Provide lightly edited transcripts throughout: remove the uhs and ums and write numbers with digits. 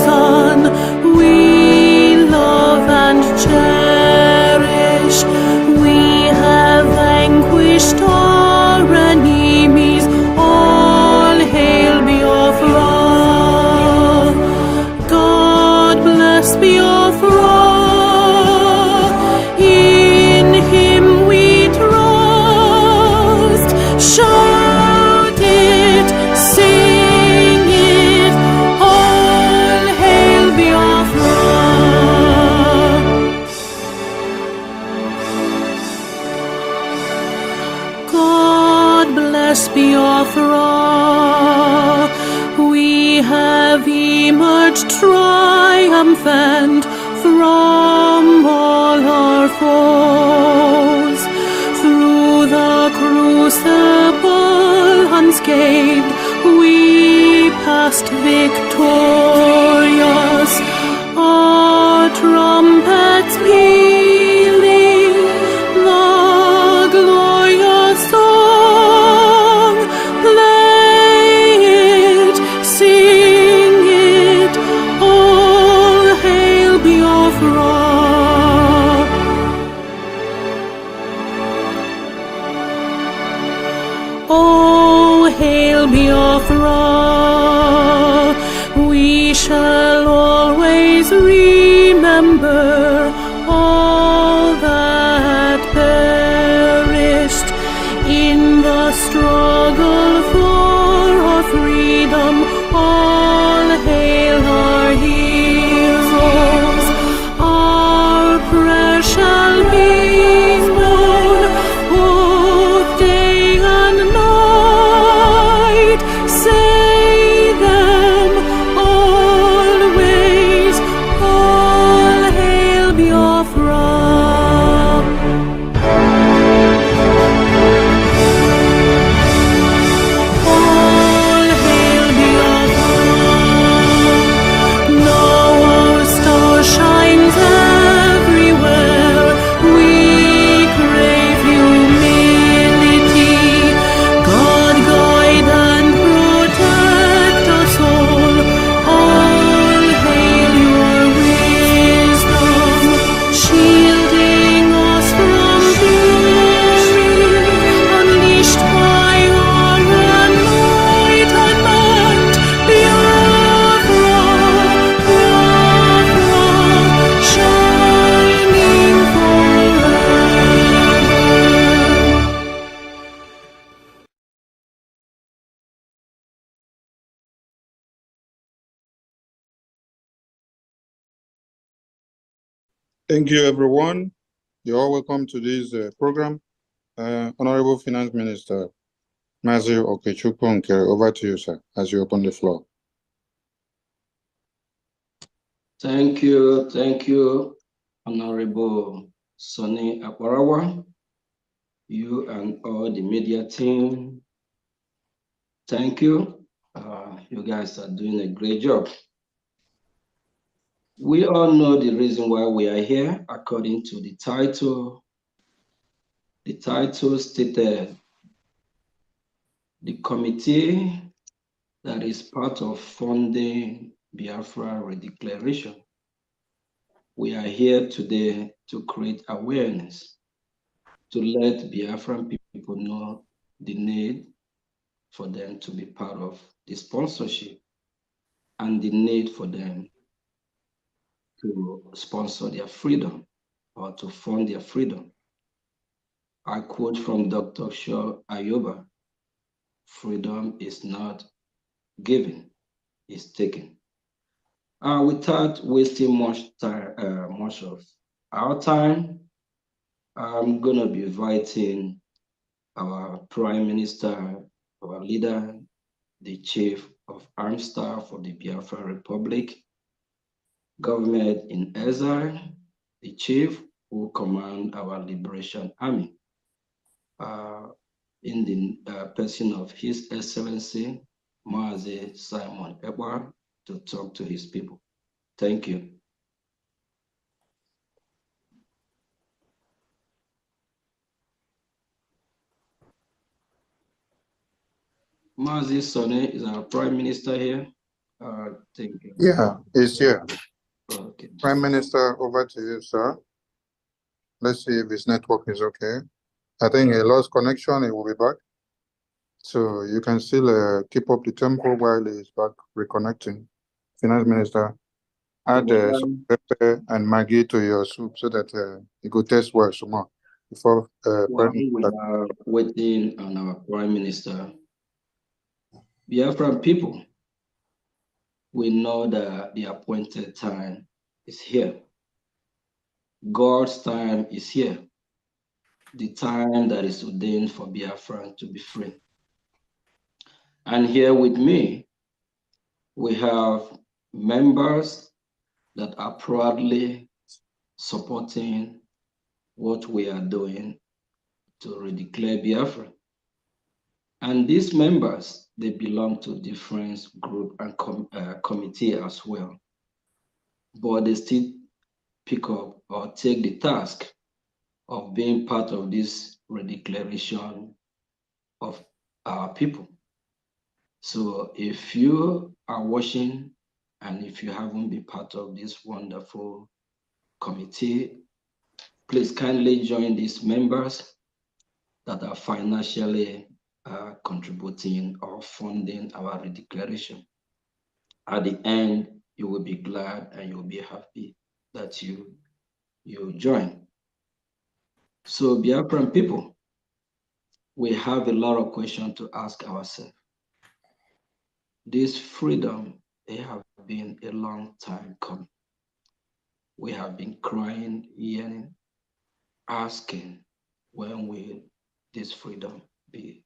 Son we love and cherish. We have vanquished our enemies. All hail Biafra. God bless Biafra. In him we trust. Shout it, sing it. All hail Biafra. God bless Biafra. We have emerged triumphant from all our foes. Through the crucible unscathed, we passed victorious. Our trumpets pealing the glorious song. Play it, sing it, all hail Biafra. Oh, hail Biafra. We shall always remember all that perished in the struggle for our freedom. All hail our heroes. Our prayer shall be known both day and night. Say them always. All hail Biafra. All hail Biafra. Now our star shines everywhere. We crave humility. God guide and protect us all. All hail your wisdom, shielding us from fury, unleashed by your enlightenment. Biafra, Biafra, shining forever. Thank you, everyone. You're all welcome to this program. Honorable Finance Minister Mazi Okechukwu, over to you, sir, as you open the floor. Thank you, Honorable Sonny Akbarawa, you and all the media team. Thank you. You guys are doing a great job. We all know the reason why we are here, according to the title. The title stated, the committee that is part of funding Biafra Redeclaration. We are here today to create awareness, to let Biafran people know the need for them to be part of the sponsorship and the need for them to sponsor their freedom or to fund their freedom. I quote from Dr. Shaw Ayuba, freedom is not given, it's taken. Without wasting much of our time, I'm gonna be inviting our Prime Minister, our leader, the Chief of Armed Staff of the Biafra Republic, government in exile, the Chief who command our Liberation Army, in the person of His Excellency, Mazi Simon Ekpa, to talk to his people. Thank you. Mazi Sonny is our Prime Minister here. Thank you. Yeah, it's here. Okay. Prime Minister, over to you, sir. Let's see if his network is okay. I think he lost connection. He will be back. So you can still keep up the tempo while he's back reconnecting. Finance Minister, add some pepper and Maggie to your soup so that it could taste well some more before While we are waiting on our Prime Minister, Biafran people, we know that the appointed time is here. God's time is here. The time that is ordained for Biafran to be free. And here with me, we have members that are proudly supporting what we are doing to redeclare Biafra. And these members, they belong to different group and committee as well. But they still pick up or take the task of being part of this redeclaration of our people. So if you are watching and if you haven't been part of this wonderful committee, please kindly join these members that are financially contributing or funding our redeclaration. At the end, you will be glad and you'll be happy that you join. So Biafran people, we have a lot of questions to ask ourselves. This freedom, they have been a long time coming. We have been crying, yearning, asking, when will this freedom be?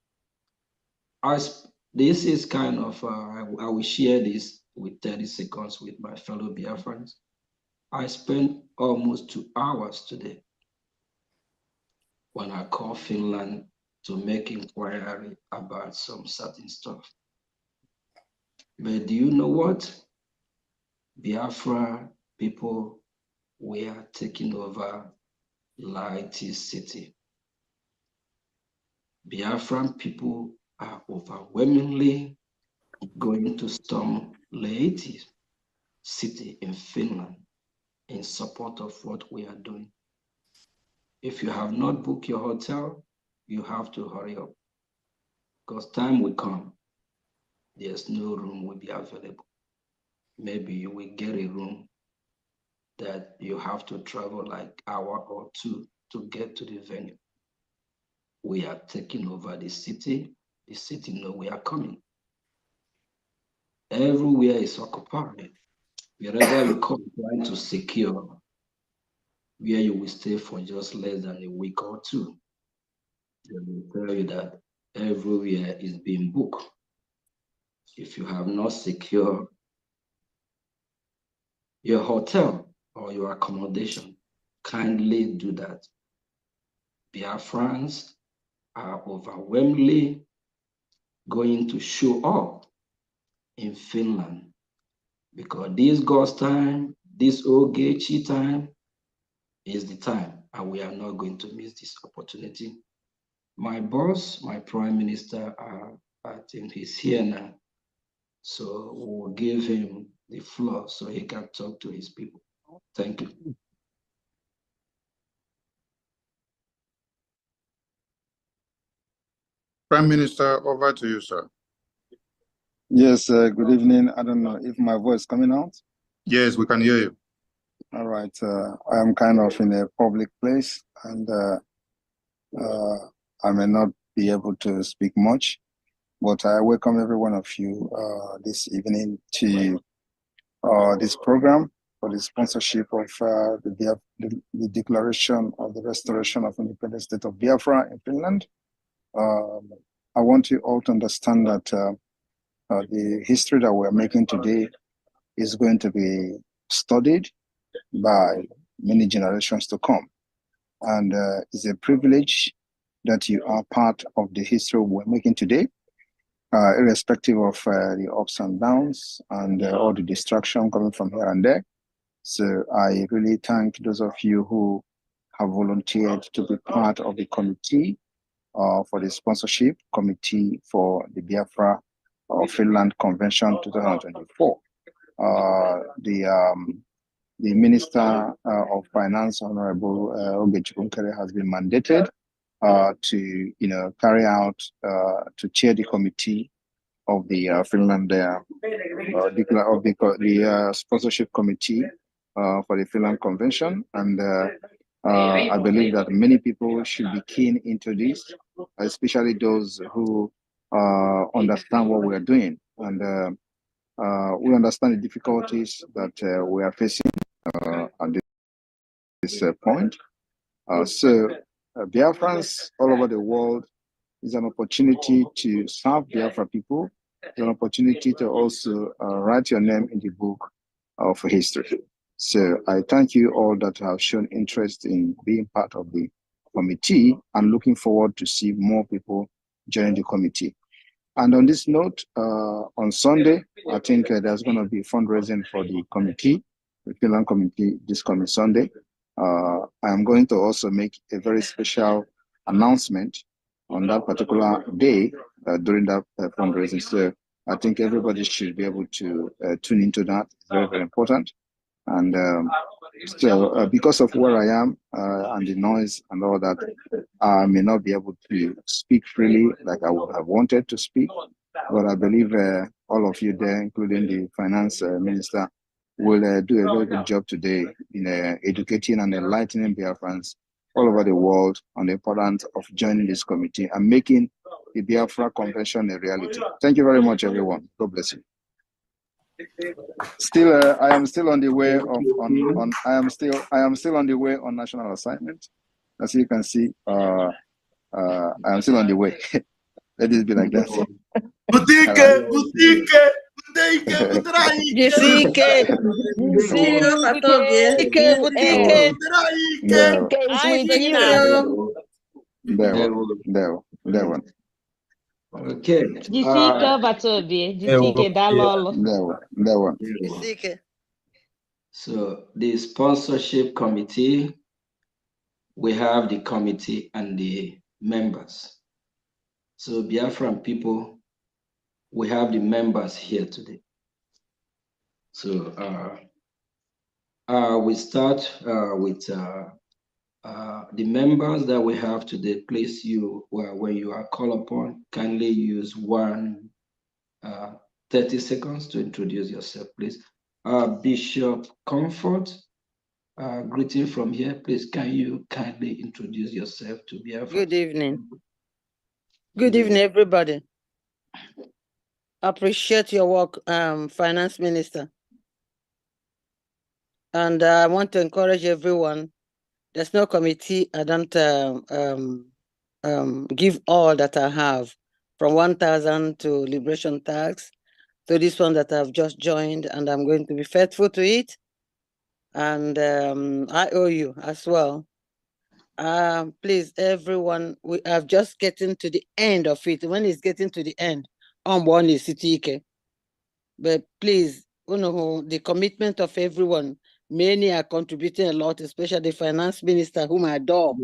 This is kind of, I will share this with 30 seconds with my fellow Biafrans. I spent almost 2 hours today when I called Finland to make inquiry about some certain stuff. But do you know what? Biafra people, we are taking over Laiti city. Biafran people are overwhelmingly going to storm Laiti city in Finland in support of what we are doing. If you have not booked your hotel, you have to hurry up because time will come. There's no room will be available. Maybe you will get a room that you have to travel like hour or two to get to the venue. We are taking over the city know we are coming. Everywhere is occupied. Wherever you come, trying to secure where you will stay for just less than a week or two. They will tell you that everywhere is being booked. If you have not secured your hotel or your accommodation, kindly do that. Biafrans are overwhelmingly going to show up in Finland because this God's time, this Ogechi time is the time, and we are not going to miss this opportunity. My boss, my prime minister, I think he's here now. So we'll give him the floor so he can talk to his people. Thank you. Prime Minister, over to you, sir. Yes, good evening. I don't know if my voice coming out. Yes, we can hear you. All right. I am kind of in a public place and I may not be able to speak much, but I welcome every one of you this evening to this program for the sponsorship of the Declaration of the Restoration of Independent State of Biafra in Finland. I want you all to understand that the history that we're making today is going to be studied by many generations to come. And it's a privilege that you are part of the history we're making today, irrespective of the ups and downs and all the distraction coming from here and there. So I really thank those of you who have volunteered to be part of the committee for the sponsorship committee for the Biafra of Finland Convention 2024. The Minister of Finance, Honorable Ogechi has been mandated to carry out to chair the committee of the Finland sponsorship committee for the Finland Convention, and I believe that many people should be keen into this, especially those who understand what we are doing, and we understand the difficulties that we are facing at this point. So Biafrans all over the world is an opportunity to serve Biafra people. It's an opportunity to also write your name in the book of history. So I thank you all that have shown interest in being part of the committee, and looking forward to see more people join the committee. And on this note, on Sunday, I think there's going to be fundraising for the committee, the Finland committee, this coming Sunday. I'm going to also make a very special announcement on that particular day during that fundraising. So I think everybody should be able to tune into that. It's very, very important. And so because of where I am and the noise and all that, I may not be able to speak freely like I would have wanted to speak. But I believe all of you there, including the finance minister, will do a very good job today in educating and enlightening Biafrans all over the world on the importance of joining this committee and making the Biafra Convention a reality. Thank you very much, everyone. God bless you. Still, I am still on the way I am still on the way on national assignment. As you can see, I am still on the way. Let it be like that. There one. Okay. So the sponsorship committee, we have the committee and the members. So Biafran people, we have the members here today. So we start with the members that we have today. Please, when you are called upon, kindly use 30 seconds to introduce yourself, please. Bishop Comfort, greeting from here. Please, can you kindly introduce yourself to Biafra? Good evening. Good evening, everybody. Appreciate your work, Finance Minister. And I want to encourage everyone. There's no committee. I don't give all that I have, from 1,000 to liberation tax to this one that I've just joined, and I'm going to be faithful to it. And I owe you as well. Please, everyone, we are just getting to the end of it. When it's getting to the end, on one is CTK. But please, the commitment of everyone, many are contributing a lot, especially the finance minister, whom I adore.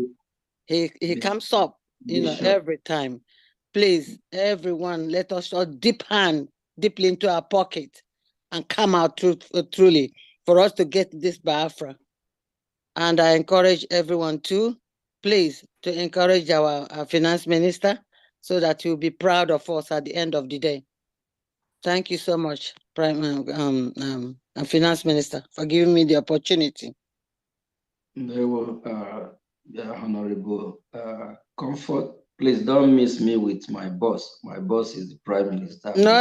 He comes up, every time. Please, everyone, let us all dip deeply into our pocket and come out truly for us to get this Biafra. And I encourage everyone too, please, to encourage our finance minister so that he'll be proud of us at the end of the day. Thank you so much, Finance Minister, for giving me the opportunity. Honorable Comfort, please don't miss me with my boss. My boss is the Prime Minister. No.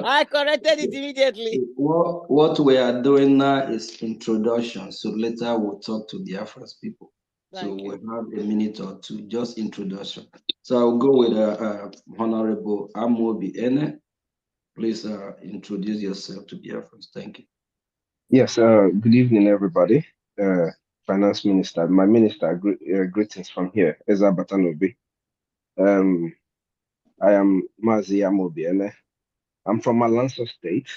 I corrected it immediately. What we are doing now is introduction. So later we'll talk to the Biafra's people. So we'll have a minute or two, just introduction. So I'll go with Honorable Amobi Ene. Please introduce yourself to Biafrans. Thank you. Yes, good evening, everybody. Finance Minister, my minister, greetings from here, Eza Batanobi. I am Mazi Amobi Ene. I'm from Alanso State,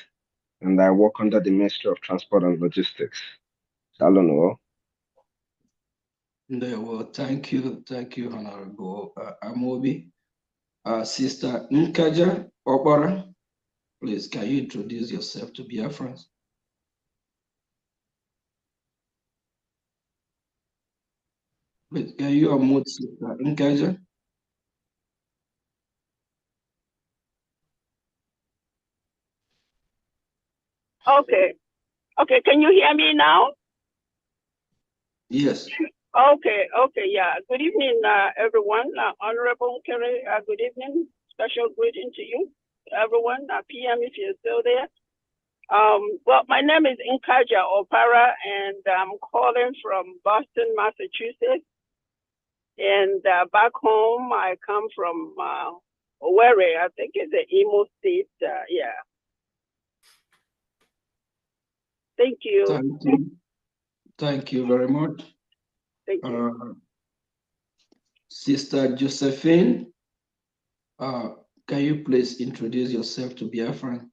and I work under the Ministry of Transport and Logistics. Hello. Well, thank you, Honorable Amobi. Sister Nkaja Obora, please, can you introduce yourself to Biafrans? Please, can you unmute Sister Nkaja? Okay. Okay. Can you hear me now? Yes. Okay. Okay. Yeah. Good evening, everyone. Honorable Kerry, good evening. Special greeting to you, everyone. PM, if you're still there. Well, my name is Nkaja Opara, and I'm calling from Boston, Massachusetts. And back home, I come from Owerri. I think it's the Imo State. Yeah. Thank you. Thank you. Thank you very much. Thank you. Sister Josephine, can you please introduce yourself to Biafran?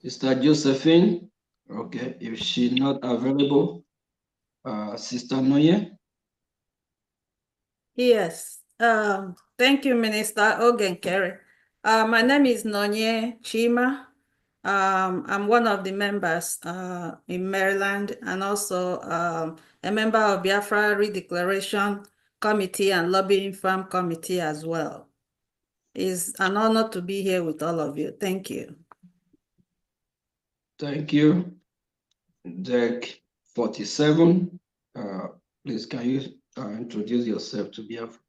Sister Josephine, okay, if she's not available, Sister Noye. Yes. Thank you, Minister Ogen Kerry. My name is Nonye Chima. I'm one of the members in Maryland and also a member of Biafra Redeclaration Committee and Lobbying Farm Committee as well. It's an honor to be here with all of you. Thank you. Thank you. Deck 47, please, can you introduce yourself to Biafra?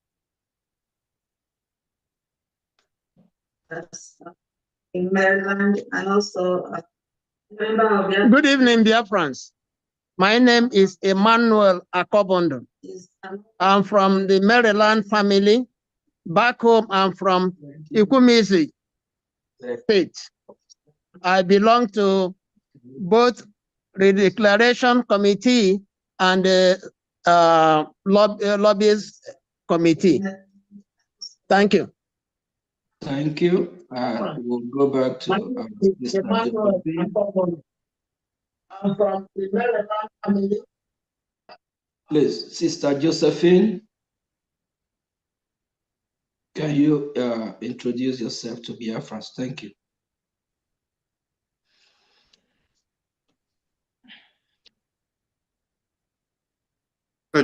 In Maryland and also a member of Biafra. Good evening, dear friends. My name is Emmanuel Akobondo. I'm from the Maryland family. Back home, I'm from Ikumisi State. I belong to both Redeclaration Committee and the Lobbyist Committee. Thank you. Thank you. We'll go back to Sister Josephine. I'm from the Maryland family. Please, Sister Josephine, can you introduce yourself to Biafrans? Thank you.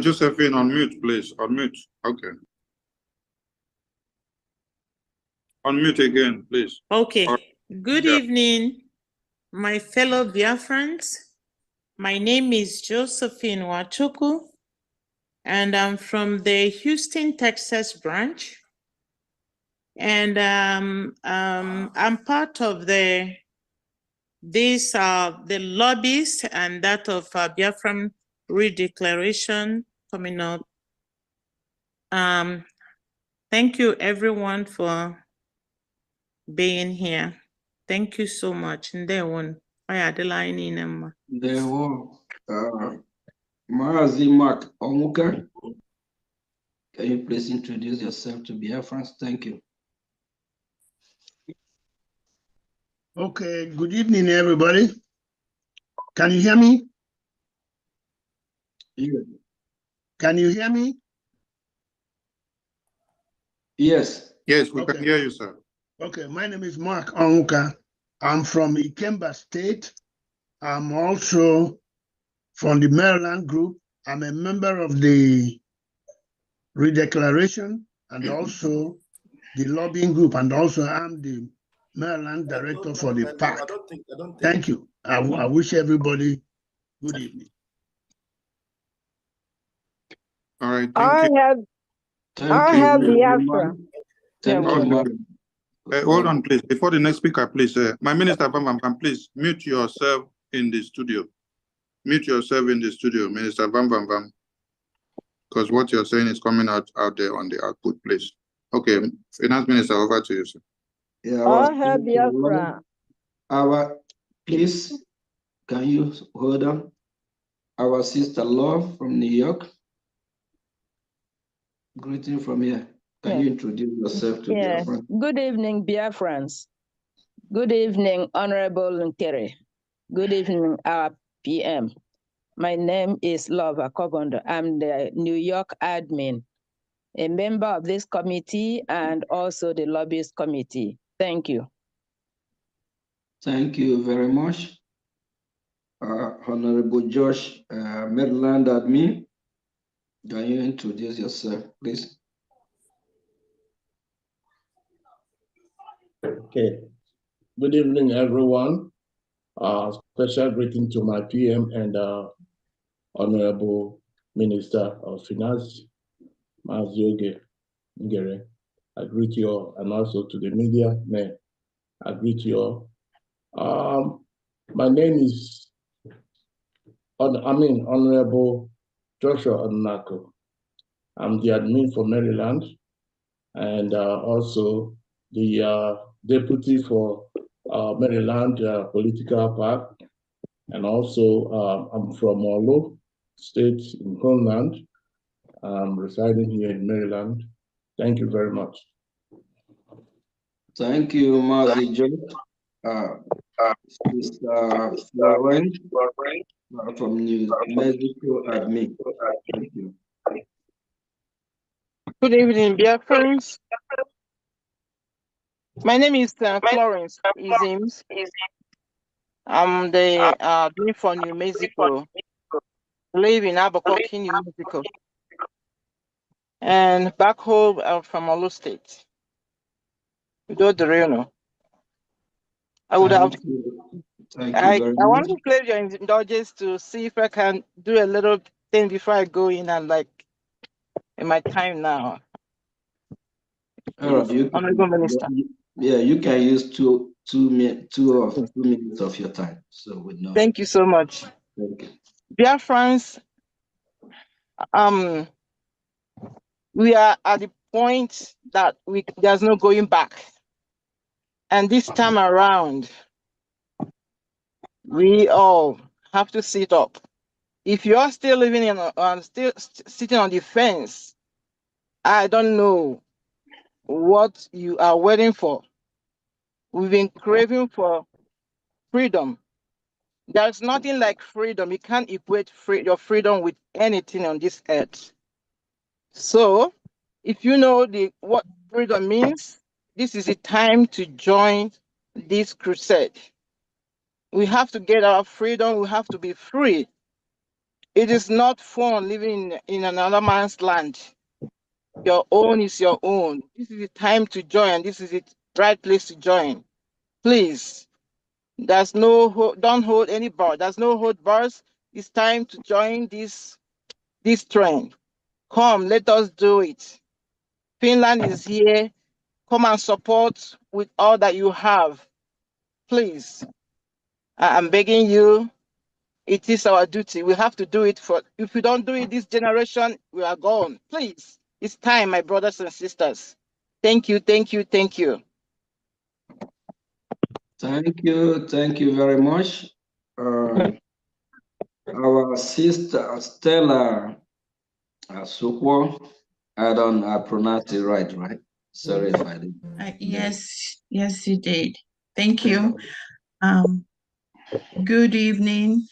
Josephine, unmute, please. Unmute. Okay. Unmute again, please. Okay. Good Yeah. evening, my fellow Biafrans. My name is Josephine Wachuku, and I'm from the Houston, Texas branch. And I'm part of the lobbies and that of Biafran Redeclaration coming up. Thank you everyone for being here. Thank you so much. Ndewo. There were Mazi Mark Omuka. Can you please introduce yourself to Biafrans? Thank you. Okay, good evening, everybody. Can you hear me? Yeah. Can you hear me? Yes. Yes, we Okay. can hear you, sir. Okay, my name is Mark Onka. I'm from Ikemba State. I'm also from the Maryland group. I'm a member of the Redeclaration and also the lobbying group, and also I'm the Maryland director for the PAC. Thank you. I wish everybody good evening. All right, thank you. Thank you, Biafra. Thank you, Hold Mark. on, please. Before the next speaker, please. My Minister Bam Bam, please mute yourself in the studio. Mute yourself in the studio, Minister Bam Bam, because what you're saying is coming out there on the output, please. Okay, Finance Minister, over to you, sir. Yeah, Biafra. Please, can you hold on? Our sister Love from New York. Greeting from here. Can you introduce yourself to Biafra? Good evening, Biafrans. Good evening, Honorable Nkere. Good evening, our PM. My name is Love Akobondo. I'm the New York admin a member of this committee and also the lobbyist committee. Thank you. Thank you very much. Honorable Josh, Maryland admin, can you introduce yourself, please? Okay. Good evening, everyone. Special greeting to my PM and Honorable Minister of Finance, Mazioge Ngere. I greet you all, and also to the media men. I greet you all. My name is Honorable Joshua Onako. I'm the admin for Maryland and also the deputy for Maryland political park. And also I'm from Olo State in Homeland. I'm residing here in Maryland. Thank you very much. Thank you, Mazi Josh. Mr. Florence from New Mexico admin. Thank you. Good evening, dear friends. My name is Florence Izims. I'm the admin for New Mexico. I live in Albuquerque, New Mexico. And back home, I'm from Olo State. You know the real no. I would have. Thank you very I want much. to play your indulgence to see if I can do a little thing before I go in and like in my time now. All right, you Honorable can, Minister. yeah, you can use two minutes of your time. So we know. Thank you so much. Thank you. Dear friends, we are at the point that there's no going back. And this time around, we all have to sit up. If you're still living in, still sitting on the fence, I don't know what you are waiting for. We've been craving for freedom. There's nothing like freedom. You can't equate your freedom with anything on this earth. So, if you know what freedom means, this is the time to join this crusade. We have to get our freedom. We have to be free. It is not fun living in another man's land. Your own is your own. This is the time to join. This is the right place to join. Please, don't hold any bar. There's no hold bars. It's time to join this trend. Come, let us do it. Finland is here. Come and support with all that you have. Please, I'm begging you. It is our duty. We have to do it if we don't do it this generation, we are gone. Please, it's time, my brothers and sisters. Thank you, thank you, thank you. Thank you very much. Our sister Stella Sukwo, I pronounced it right? Sorry if I didn't. Yes, you did. Thank you. Good evening,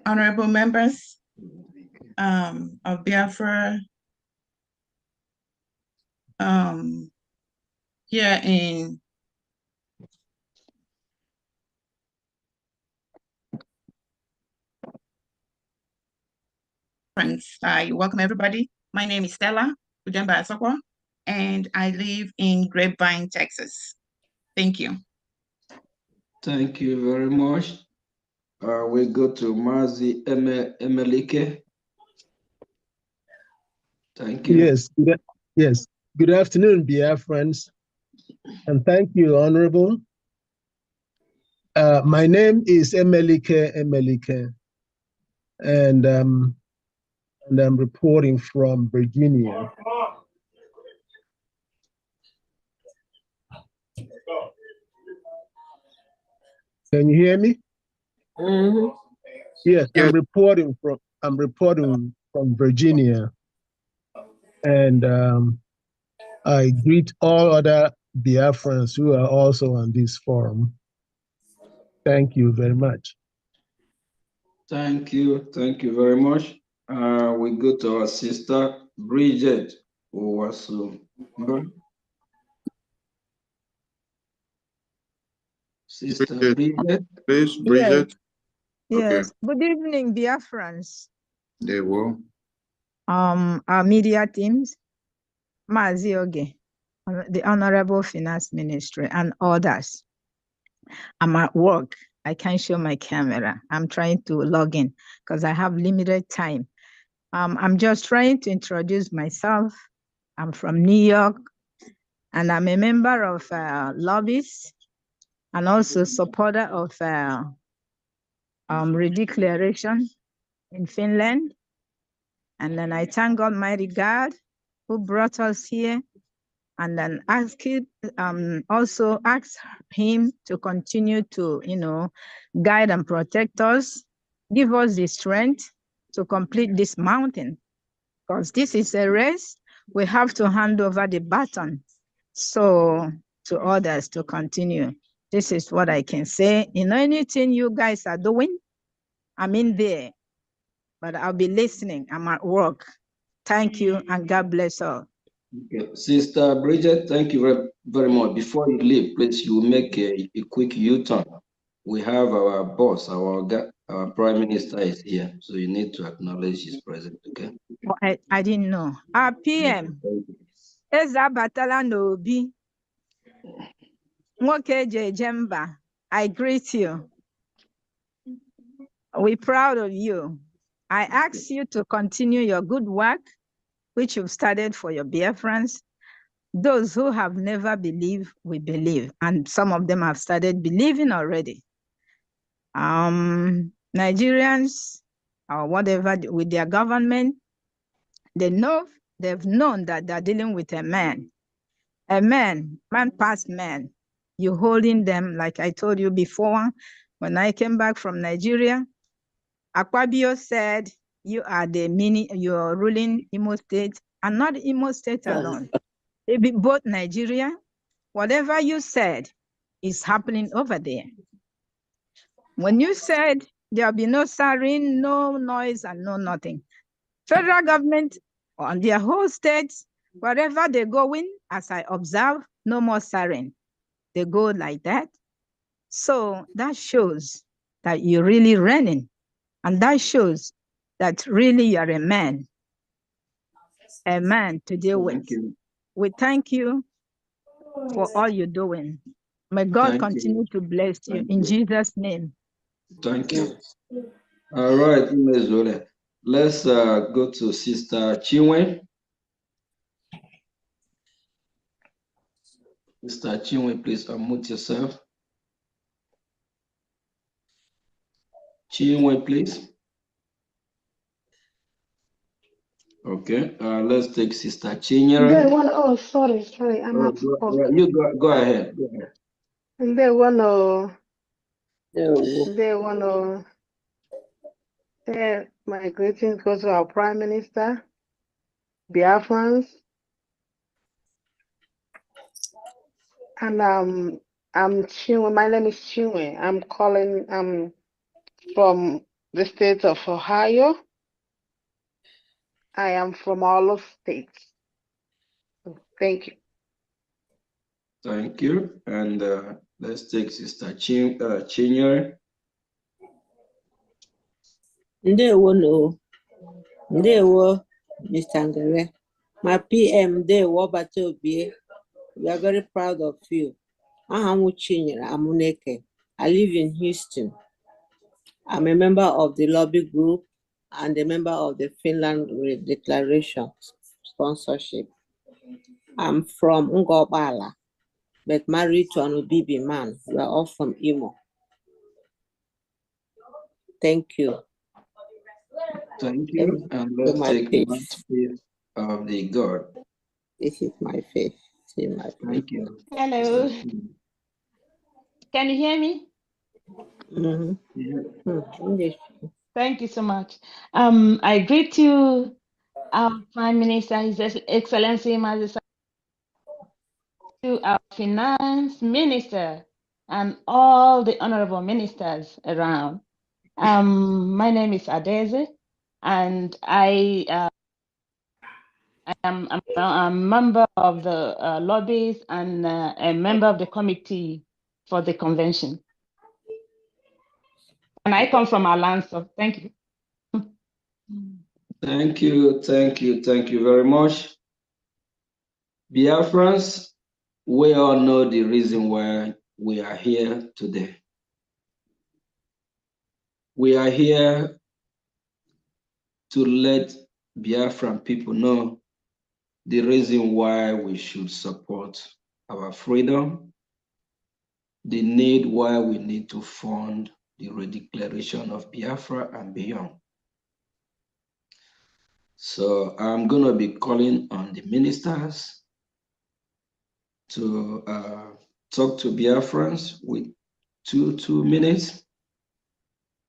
honorable members of Biafra here in friends. I welcome everybody. My name is Stella Ujemba Asokwa, and I live in Grapevine, Texas. Thank you. Thank you very much. We go to Mazi Emelike. Thank you. Yes. Good afternoon, Biafrans, and thank you, Honorable. My name is Emelike, and I'm reporting from Virginia. Can you hear me? Mm-hmm. Yes, I'm reporting from Virginia, and I greet all other Biafrans who are also on this forum. Thank you very much. Thank you very much. We go to our sister Bridget Owasu. Sister Bridget. Please, Bridget. Yes. Good evening, Biafrans. They will. Our media teams, Mazi Oge, the Honorable Finance Ministry, and others. I'm at work. I can't show my camera. I'm trying to log in because I have limited time. I'm just trying to introduce myself. I'm from New York, and I'm a member of Lobbies and also supporter of Redeclaration in Finland. And then I thank Almighty God who brought us here, and then also ask him to continue to, guide and protect us, give us the strength to complete this mountain, because this is a race. We have to hand over the baton to others to continue. This is what I can say. Anything you guys are doing, I'm in there, but I'll be listening. I'm at work. Thank you, and God bless all. Okay. Sister Bridget, thank you very, very much. Before you leave, please, you make a quick U-turn. We have our boss, our Prime Minister is here, so you need to acknowledge his presence, okay? Oh, I didn't know. Our PM, Eza Batala Nobi, Nwoke Jemba, I greet you. We're proud of you. I ask you to continue your good work, which you've started for your Biafrans. Those who have never believed, we believe, and some of them have started believing already. Nigerians, or whatever, with their government, they've known that they're dealing with a man past man. You're holding them, like I told you before, when I came back from Nigeria, Akpabio said, you are ruling Imo State, and not Imo State alone. It be both Nigeria. Whatever you said is happening over there. When you said there'll be no siren, no noise, and no nothing, federal government on their whole states, wherever they go in, as I observe, no more siren. They go like that. So that shows that you're really running. And that shows that really you're a man to deal with. We thank you for all you're doing. May God continue to bless you in Jesus' name. Thank you. All right, let's go to Sister Chinwe. Sister Chinwe, please unmute yourself. Chinwe, please. Okay, let's take Sister Chinyere. Oh, sorry, I'm at work. You go ahead. And they want to say my greetings go to our Prime Minister, Biafrans, and I'm Chinwe. My name is Chinwe. I'm calling from the state of Ohio. I am from all of states. Thank you. Thank you. And let's take Sister Chinyere. Ndewo, Mr. Ngere. My PM, Ndewo Batobie. We are very proud of you. I'm Chinyere Amuneke. I live in Houston. I'm a member of the lobby group and a member of the Finland Redeclaration sponsorship. I'm from Ngobala, but married to an Obibi man. We are all from Imo. Thank you. Thank you. And let's take one faith of the God. This is my faith. Thank you. Hello. Can you hear me? Thank you so much. I greet you, our Prime Minister, His Excellency Mazisa, to our Finance Minister, and all the honorable ministers around. My name is Adeze, and I I am a member of the lobbies and a member of the committee for the convention. And I come from Alanso. Thank you. Thank you, thank you, thank you very much. Biafrans, we all know the reason why we are here today. We are here to let Biafran people know the reason why we should support our freedom, the need why we need to fund the Redeclaration of Biafra and beyond. So I'm going to be calling on the ministers to talk to Biafrans with two minutes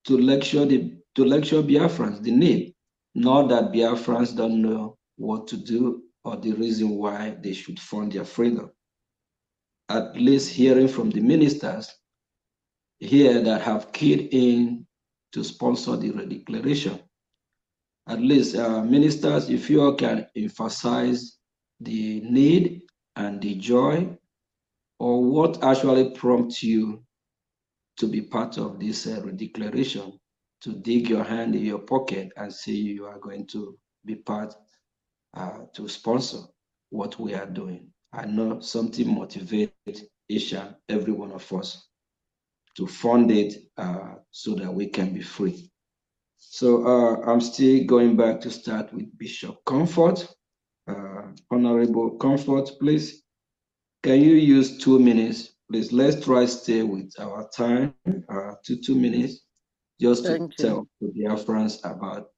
to lecture Biafrans the need, not that Biafrans don't know what to do or the reason why they should fund their freedom. At least hearing from the ministers here that have keyed in to sponsor the Redeclaration. At least ministers, if you all can emphasize the need and the joy, or what actually prompts you to be part of this Redeclaration, to dig your hand in your pocket and say you are going to be part to sponsor what we are doing. I know something motivates each and every one of us to fund it so that we can be free. So I'm still going back to start with Bishop Comfort. Honorable Comfort, please. Can you use 2 minutes? Please, let's try stay with our time, 2 minutes, just to tell the Biafrans about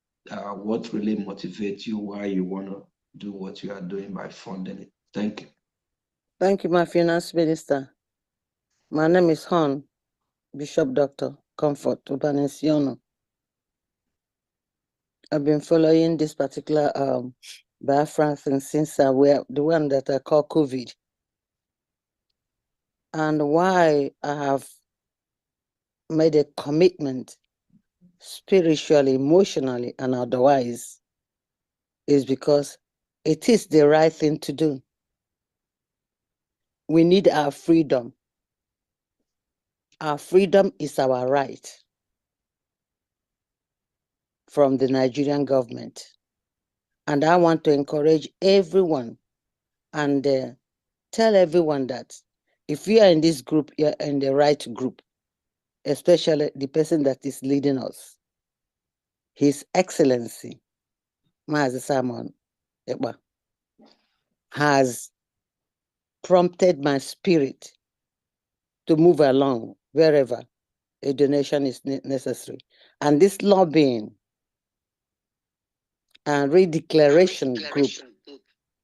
what really motivates you, why you want to do what you are doing by funding it. Thank you. Thank you, my finance minister. My name is Hon, Bishop Dr. Comfort Ubanesiono. I've been following this particular Biafran thing since we're the one that I call COVID. And why I have made a commitment spiritually, emotionally, and otherwise is because it is the right thing to do. We need our freedom. Our freedom is our right from the Nigerian government. And I want to encourage everyone and tell everyone that if you are in this group, you're in the right group, especially the person that is leading us. His Excellency, Mazi Simon Ekpa, has prompted my spirit to move along wherever a donation is necessary. And this lobbying and redeclaration group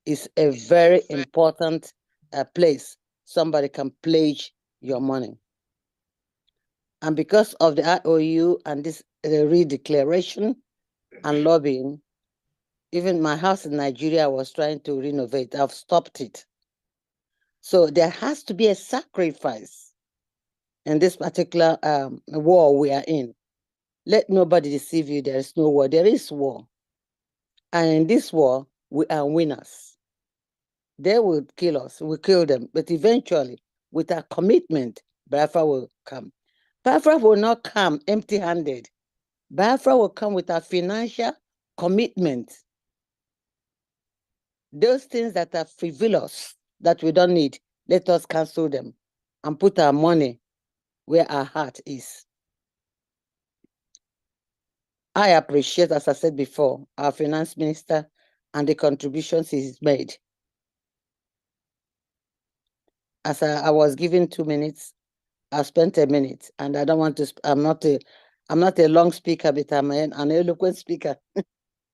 is a very important place. Somebody can pledge your money. And because of the IOU and this redeclaration and lobbying, even my house in Nigeria was trying to renovate. I've stopped it. So there has to be a sacrifice in this particular war we are in. Let nobody deceive you. There is no war. There is war. And in this war, we are winners. They will kill us. We kill them. But eventually, with our commitment, Biafra will come. Biafra will not come empty-handed. Biafra will come with our financial commitment. Those things that are frivolous, that we don't need, let us cancel them and put our money where our heart is. I appreciate, as I said before, our finance minister and the contributions he's made. As I was given 2 minutes, I spent a minute, and I don't want to. I'm not a long speaker, but I'm an eloquent speaker.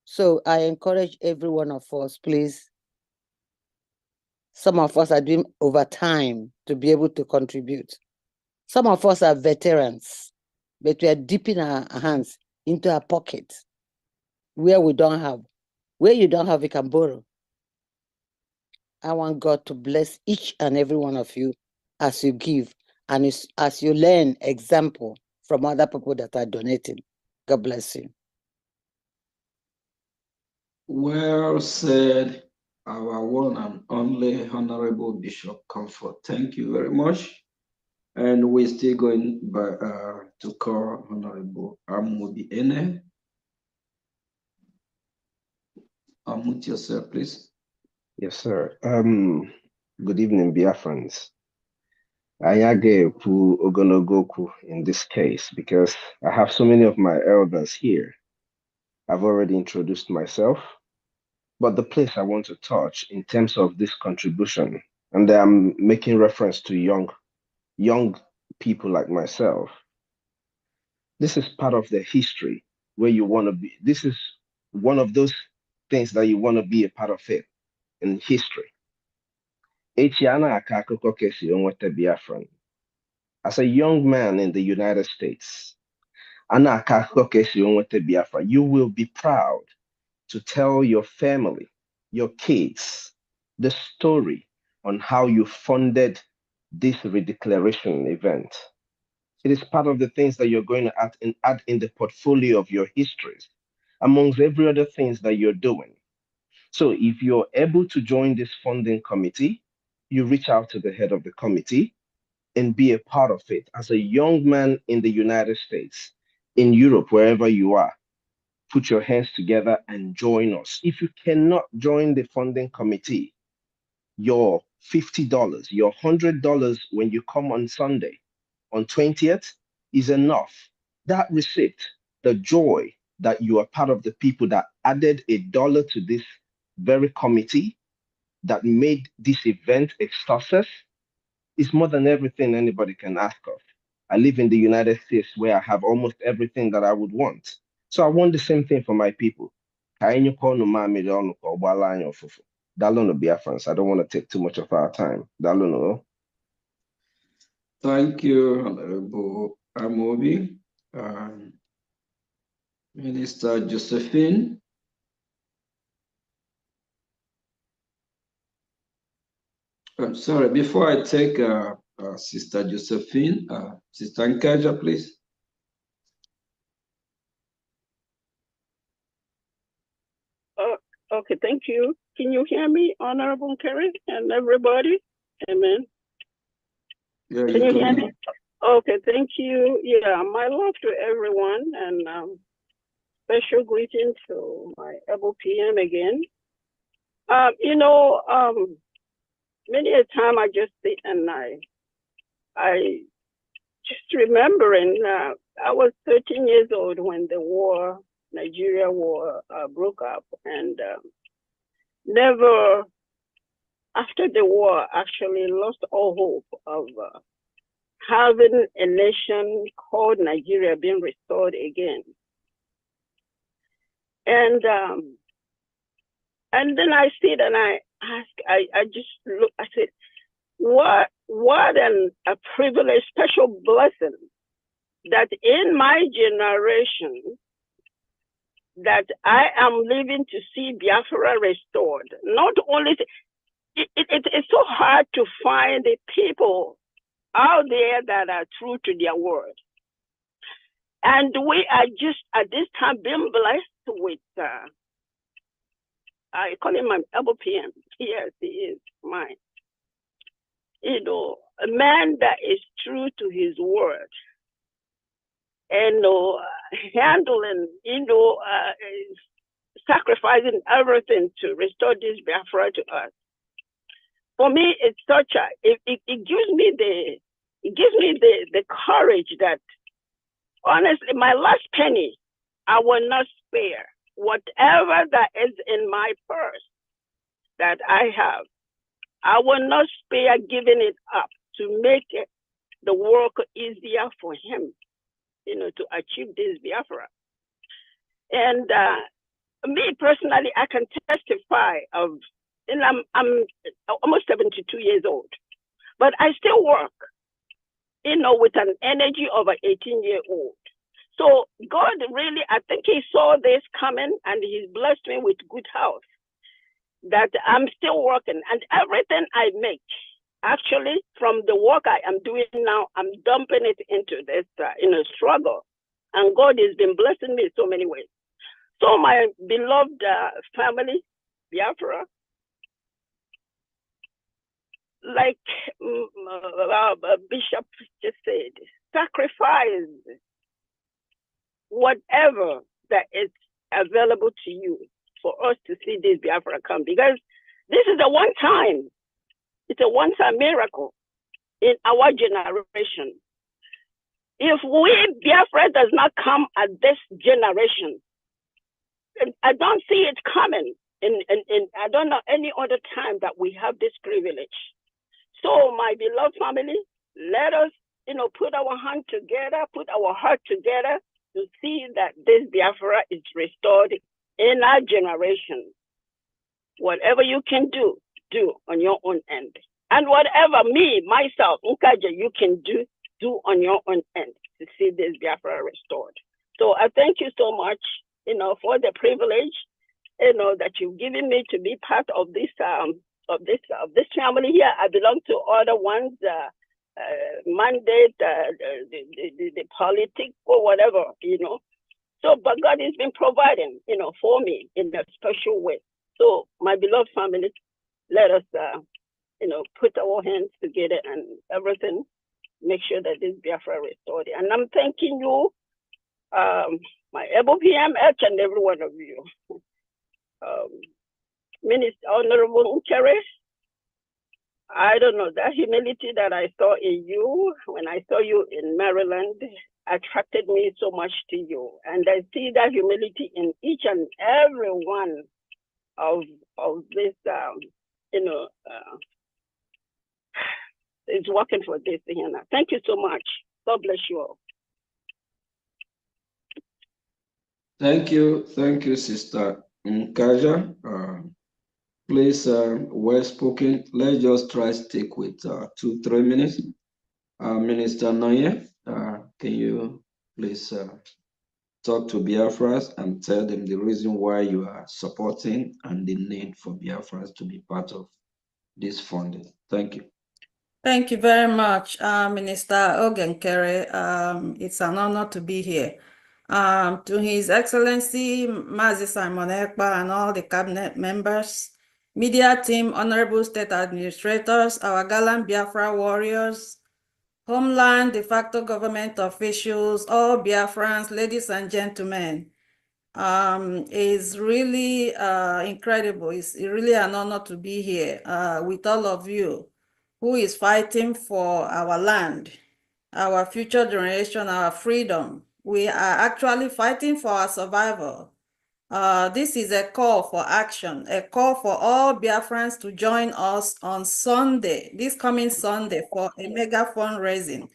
So I encourage every one of us, please. Some of us are doing overtime to be able to contribute. Some of us are veterans, but we are dipping our hands into our pockets where we don't have. Where you don't have, you can borrow. I want God to bless each and every one of you as you give and as you learn example from other people that are donating. God bless you. Well said, our one and only Honorable Bishop Comfort. Thank you very much. And we're still going by, to call Honorable Amobi Ene. Unmute yourself, please. Yes, sir. Good evening, Biafrans. Ayage pu ogonogoku in this case because I have so many of my elders here. I've already introduced myself, but the place I want to touch in terms of this contribution, and I'm making reference to young people like myself. This is part of the history where you want to be. This is one of those things that you want to be a part of it in history. As a young man in the United States, you will be proud to tell your family, your kids, the story on how you funded this redeclaration event. It is part of the things that you're going to add in the portfolio of your histories, amongst every other things that you're doing. So if you're able to join this funding committee, you reach out to the head of the committee and be a part of it. As a young man in the United States, in Europe, wherever you are, put your hands together and join us. If you cannot join the funding committee, your $50, your $100 when you come on Sunday, on 20th, is enough. That receipt, the joy that you are part of the people that added $1 to this very committee that made this event a success, is more than everything anybody can ask of. I live in the United States where I have almost everything that I would want. So I want the same thing for my people. Dalono Biafrans. I don't want to take too much of our time. Dalono. Thank you, Honorable Amobi. Minister Josephine. I'm sorry, before I take Sister Josephine, Sister Nkaja, please. Okay, thank you. Can you hear me, Honorable Kerry and everybody? Amen. Yeah, Can you hear me? Okay, thank you. Yeah, my love to everyone and special greeting to my able PM again. Many a time I just sit and I just remembering I was 13 years old when the Nigeria war broke up, and never after the war actually lost all hope of having a nation called Nigeria being restored again. And then I sit and I ask, I just look, I said, what a privilege, special blessing that in my generation that I am living to see Biafra restored. Not only, it's so hard to find the people out there that are true to their word. And we are just at this time being blessed with, I call him my able PM. Yes, he is mine. A man that is true to his word and handling, sacrificing everything to restore this Biafra to us. For me, it's such it gives me the courage that honestly, my last penny, I will not spare. Whatever that is in my purse that I have, I will not spare giving it up to make the work easier for him, to achieve this Biafra. And me personally, I can testify of, and I'm almost 72 years old, but I still work, with an energy of an 18-year-old. So God really, I think he saw this coming and he's blessed me with good health, that I'm still working, and everything I make, actually from the work I am doing now, I'm dumping it into this, struggle. And God has been blessing me in so many ways. So my beloved family, Biafra, like Bishop just said, sacrifice whatever that is available to you for us to see this Biafra come, because this is a one-time, it's a one-time miracle in our generation. If Biafra does not come at this generation, I don't see it coming in I don't know any other time that we have this privilege. So my beloved family, let us, put our hand together, put our heart together to see that this Biafra is restored in our generation. Whatever you can do on your own end. And whatever myself, Nkaja, you can do on your own end to see this Biafra restored. So I thank you so much, for the privilege, that you've given me to be part of this family here. I belong to other ones, mandate, the politics or whatever, So, but God has been providing, for me in a special way. So, my beloved family, let us, put our hands together and everything, make sure that this Biafra restored. And I'm thanking you, my able PM, each and every one of you. Minister Honorable Kerry, I don't know, that humility that I saw in you when I saw you in Maryland attracted me so much to you. And I see that humility in each and every one of this, is working for this thing. Thank you so much. God bless you all. Thank you, Sister Nkaja. Please, well spoken. Let's just try to stick with 2-3 minutes. Minister Noye, can you please talk to Biafras and tell them the reason why you are supporting and the need for Biafras to be part of this funding? Thank you. Thank you very much, Minister Ogenkere. It's an honor to be here. To His Excellency Mazi Simon Ekpa and all the cabinet members, media team, honorable state administrators, our gallant Biafra warriors, homeland de facto government officials, all Biafrans, ladies and gentlemen, is really incredible. It's really an honor to be here with all of you who is fighting for our land, our future generation, our freedom. We are actually fighting for our survival. This is a call for action, a call for all Biafrans to join us on Sunday, this coming Sunday, for a mega fundraising,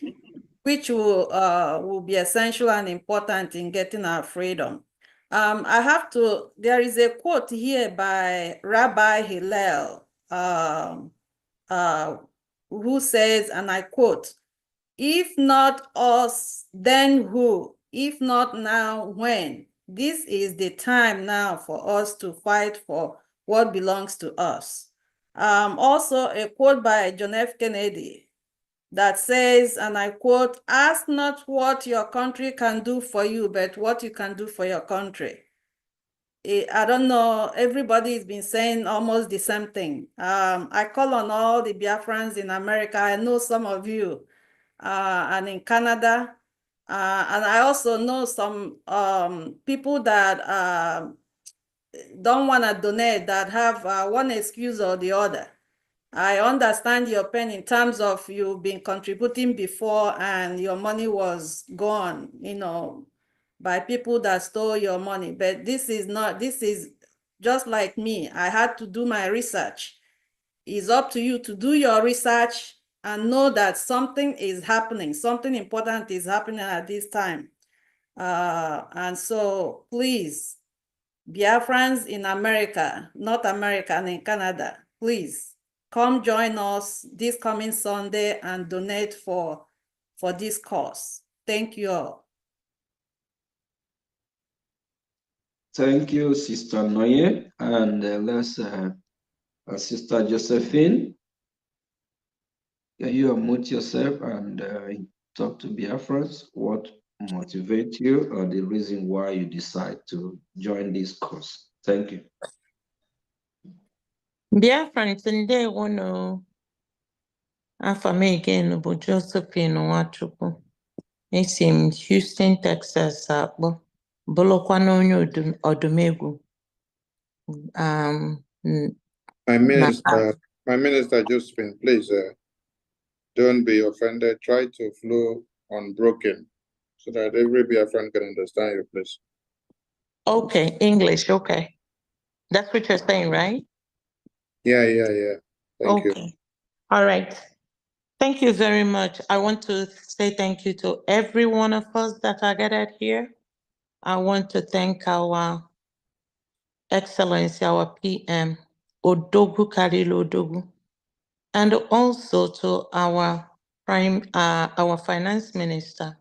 which will be essential and important in getting our freedom. There is a quote here by Rabbi Hillel, who says, and I quote, "If not us, then who? If not now, when? This is the time now for us to fight for what belongs to us." Also a quote by John F. Kennedy that says, and I quote, "Ask not what your country can do for you, but what you can do for your country." I don't know, everybody has been saying almost the same thing. I call on all the Biafrans in America. I know some of you, and in Canada. And I also know some people that don't want to donate, that have one excuse or the other. I understand your pain in terms of you've been contributing before and your money was gone, by people that stole your money. But this is just like me. I had to do my research. It's up to you to do your research and know that something is happening, something important is happening at this time. And so please, Biafrans in America, North America and in Canada, please come join us this coming Sunday and donate for this cause. Thank you all. Thank you, Sister Noye. And let's, Sister Josephine, can you unmute yourself and talk to Biafrans? What motivates you or the reason why you decide to join this cause? Thank you. Biafrans, ndewono. After me again, bụ Josephine Nwachukwu. Esi m Houston, Texas akpọ. Bụrụkwanụ onye Odumegwu. My minister Josephine, please don't be offended. Try to flow unbroken so that every Biafran can understand you, please. Okay, English, okay. That's what you're saying, right? Yeah. Thank you. All right. Thank you very much. I want to say thank you to every one of us that are gathered here. I want to thank our Excellency, our PM, Odogu Karilo Odogu, and also to our finance minister.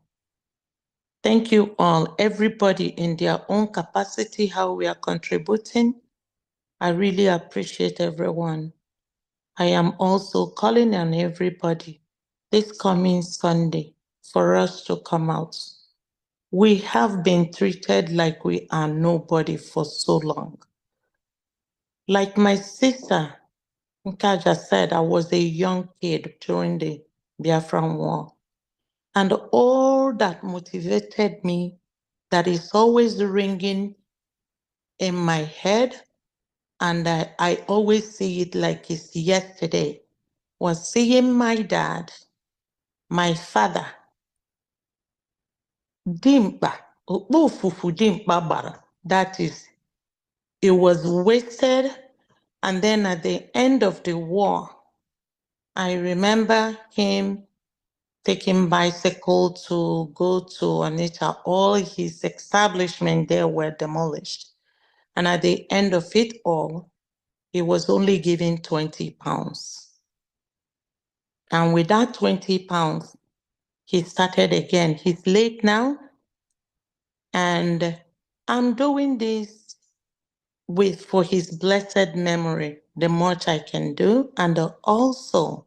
Thank you all, everybody in their own capacity, how we are contributing. I really appreciate everyone. I am also calling on everybody this coming Sunday for us to come out. We have been treated like we are nobody for so long. Like my sister Nkaja said, I was a young kid during the Biafran War. And all that motivated me, that is always ringing in my head, and I always see it like it's yesterday, was seeing my dad, my father, Dimpa, Okpofufu Dimpa Bara. That is, it was wasted. And then at the end of the war, I remember him taking bicycle to go to Onitsha. All his establishment there were demolished. And at the end of it all, he was only given 20 pounds. And with that 20 pounds, he started again. He's late now. And I'm doing this for his blessed memory, the much I can do. And also,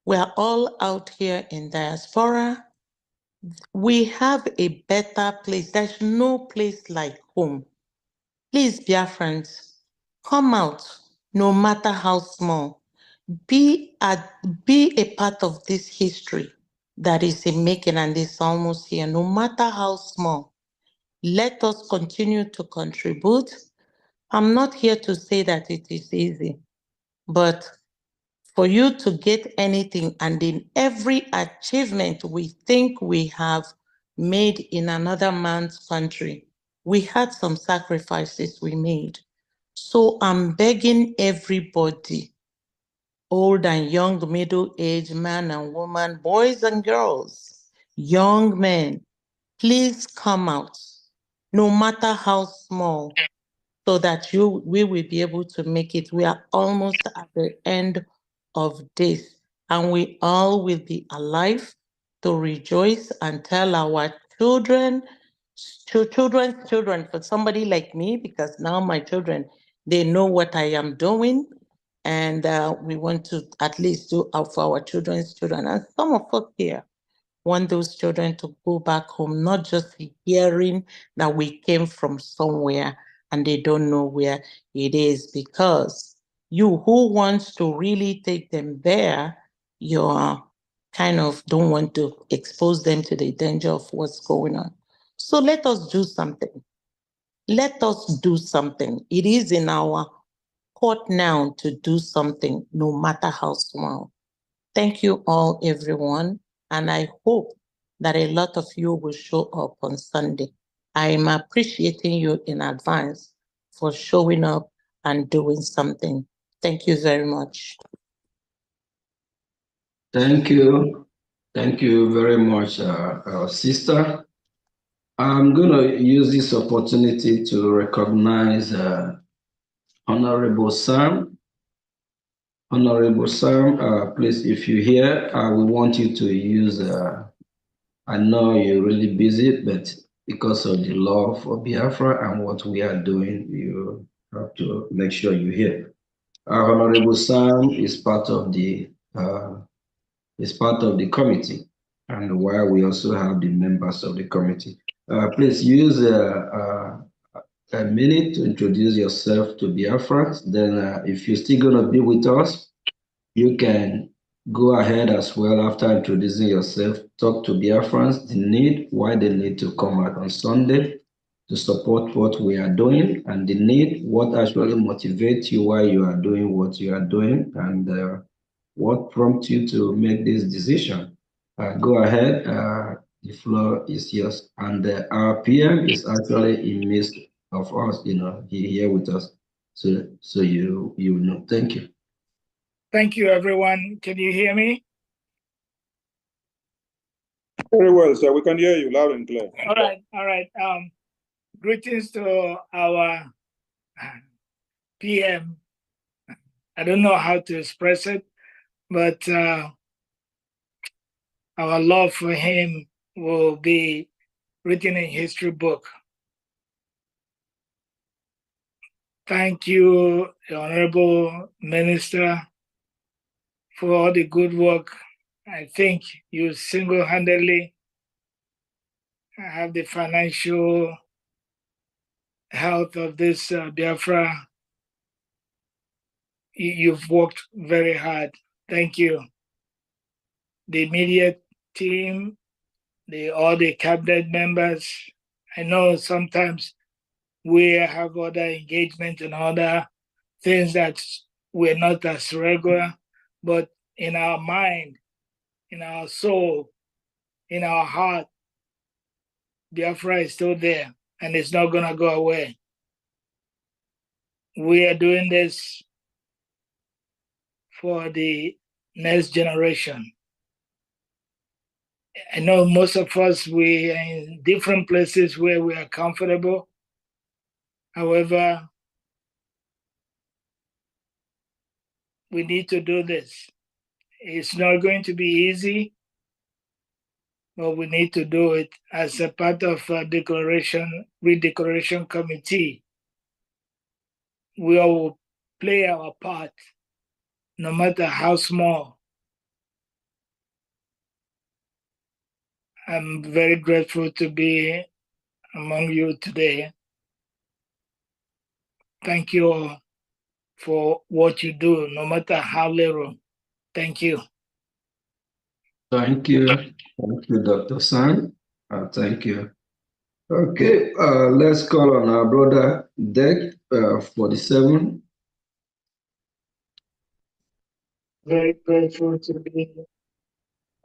we're all out here in diaspora. We have a better place. There's no place like home. Please, Biafrans, come out, no matter how small. Be a part of this history that is in making and is almost here, no matter how small. Let us continue to contribute. I'm not here to say that it is easy, but for you to get anything and in every achievement we think we have made in another man's country, we had some sacrifices we made. So I'm begging everybody, old and young, middle-aged, man and woman, boys and girls, young men, please come out, no matter how small, so that we will be able to make it. We are almost at the end of this, and we all will be alive to rejoice and tell our children's children, for somebody like me, because now my children, they know what I am doing, and we want to at least do out for our children's children. And some of us here want those children to go back home, not just hearing that we came from somewhere and they don't know where it is, because you who wants to really take them there, you kind of don't want to expose them to the danger of what's going on. So let us do something. Let us do something. It is in our court now to do something, no matter how small. Thank you all, everyone. And I hope that a lot of you will show up on Sunday. I'm appreciating you in advance for showing up and doing something. Thank you very much. Thank you. Thank you very much, sister. I'm going to use this opportunity to recognize Honorable Sam. Honorable Sam, please, if you're here, we want you to use, I know you're really busy, but because of the love for Biafra and what we are doing, you have to make sure you're here. Honorable Sam is part of the committee, and while we also have the members of the committee. Please use a minute to introduce yourself to Biafra. Then if you're still going to be with us, you can Go ahead as well after introducing yourself. Talk to Biafrans, the need, why they need to come out on Sunday to support what we are doing, and the need, what actually motivates you why you are doing what you are doing, and what prompts you to make this decision. Go ahead. The floor is yours. And our PM is actually in midst of us. He here with us. So you know. Thank you. Thank you, everyone. Can you hear me? Very well, sir. We can hear you loud and clear. All right, all right. Greetings to our PM. I don't know how to express it, but our love for him will be written in history book. Thank you, Honorable Minister, for all the good work. I think you single-handedly have the financial health of this Biafra. You've worked very hard. Thank you. The media team, all the cabinet members. I know sometimes we have other engagement and other things that we're not as regular, but in our mind, in our soul, in our heart, Biafra is still there and it's not gonna go away. We are doing this for the next generation. I know most of us, we are in different places where we are comfortable. However, we need to do this. It's not going to be easy, but we need to do it as a part of a redeclaration committee. We all will play our part, no matter how small. I'm very grateful to be among you today. Thank you all for what you do, no matter how little. Thank you. Thank you. Thank you, Dr. San. Thank you. Okay, let's call on our brother Deck 47. Very grateful to be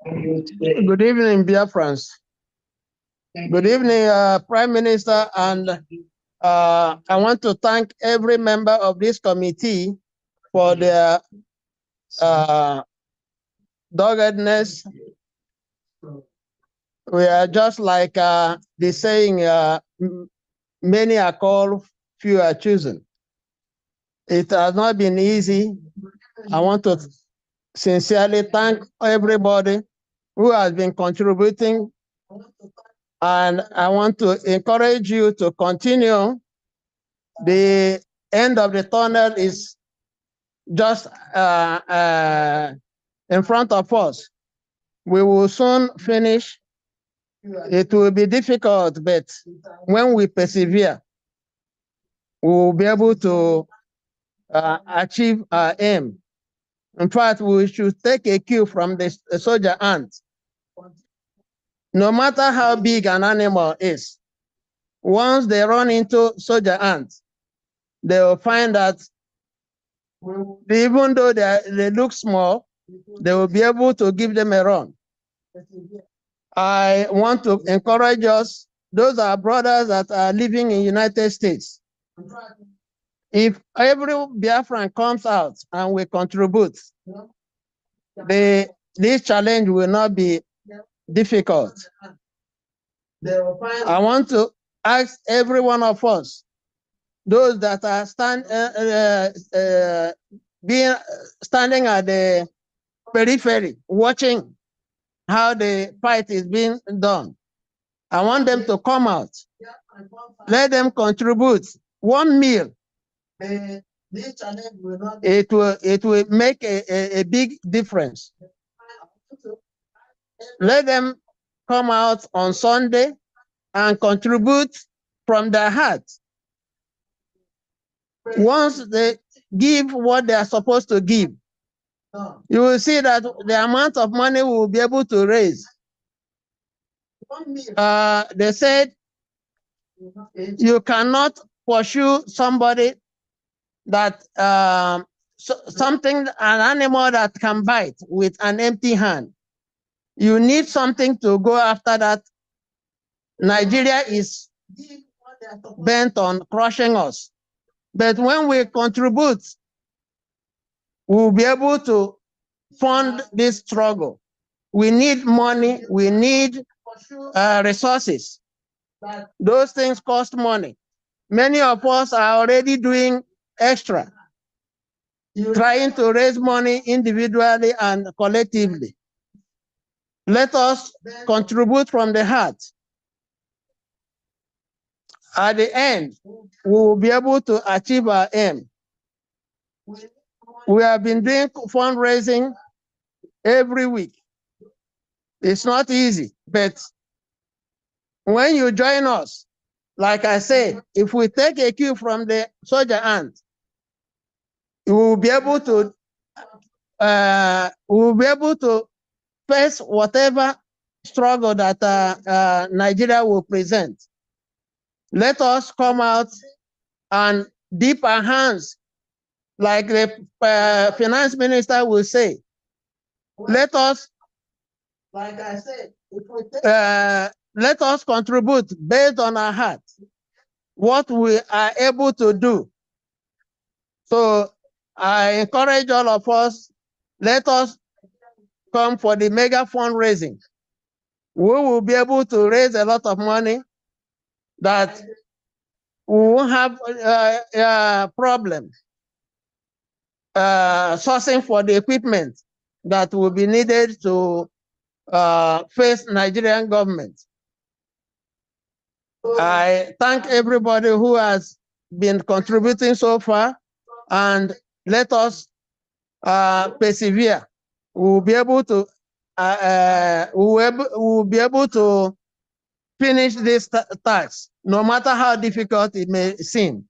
among you today. Good evening, Biafrans. Good evening, Prime Minister, and I want to thank every member of this committee for their doggedness. We are just like the saying, many are called, few are chosen. It has not been easy. I want to sincerely thank everybody who has been contributing, and I want to encourage you to continue. The end of the tunnel is just in front of us. We will soon finish. It will be difficult, but when we persevere, we will be able to achieve our aim. In fact, we should take a cue from the soldier ant. No matter how big an animal is, once they run into soldier ants, they will find that even though they look small, they will be able to give them a run. I want to encourage us, those are brothers that are living in the United States. If every Biafran comes out and we contribute, this challenge will not be difficult. I want to ask every one of us, those that are standing at the periphery, watching how the fight is being done. I want them to come out. Let them contribute one meal. It will make a big difference. Let them come out on Sunday and contribute from their heart. Once they give what they are supposed to give, you will see that the amount of money we will be able to raise. They said you cannot pursue somebody that an animal that can bite with an empty hand. You need something to go after that. Nigeria is bent on crushing us. But when we contribute, we'll be able to fund this struggle. We need money, we need resources. Those things cost money. Many of us are already doing extra, trying to raise money individually and collectively. Let us contribute from the heart. At the end, we will be able to achieve our aim. We have been doing fundraising every week. It's not easy, but when you join us, like I said, if we take a cue from the soldier ant, we will be able to face whatever struggle that Nigeria will present. Let us come out and dip our hands, like the finance minister will say. Let us, like I said, let us contribute based on our heart, what we are able to do. So I encourage all of us, let us come for the mega fundraising. We will be able to raise a lot of money that we won't have a problem sourcing for the equipment that will be needed to face Nigerian government. I thank everybody who has been contributing so far, and let us persevere. We'll be able to finish this task, no matter how difficult it may seem.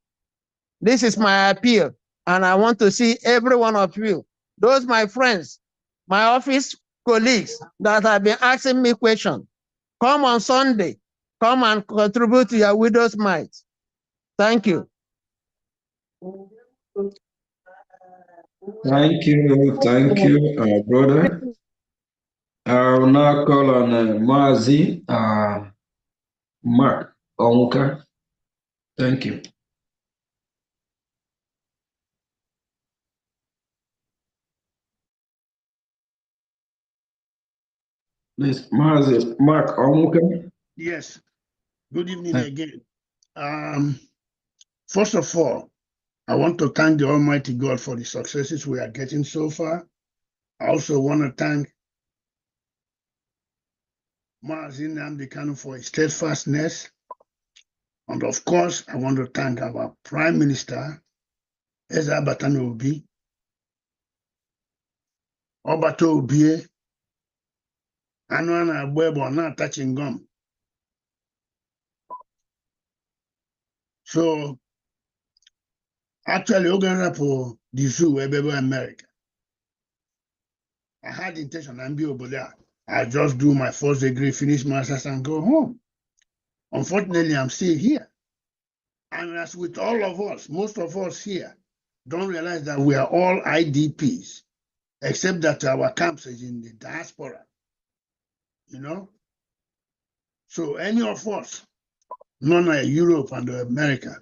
This is my appeal, and I want to see every one of you, those my friends, my office colleagues that have been asking me questions. Come on Sunday, come and contribute to your widow's mite. Thank you. Thank you, brother. I will now call on Mazi Mark Onwuka. Thank you. Please, Mazi Mark Onwuka. Yes. Good evening again. First of all, I want to thank the Almighty God for the successes we are getting so far. I also want to thank Mazi Nnamdi Kanu for his steadfastness. And of course, I want to thank our Prime Minister, Eze Abatani Obi, Obato Obie, Anwana Abuebo, not touching gum. So, actually, organizing for the zoo, Ebebo America. I had the intention to be over there. I just do my first degree, finish master's, and go home. Unfortunately, I'm still here. And as with all of us, most of us here don't realize that we are all IDPs, except that our camps is in the diaspora, you know? So any of us, none of Europe and America,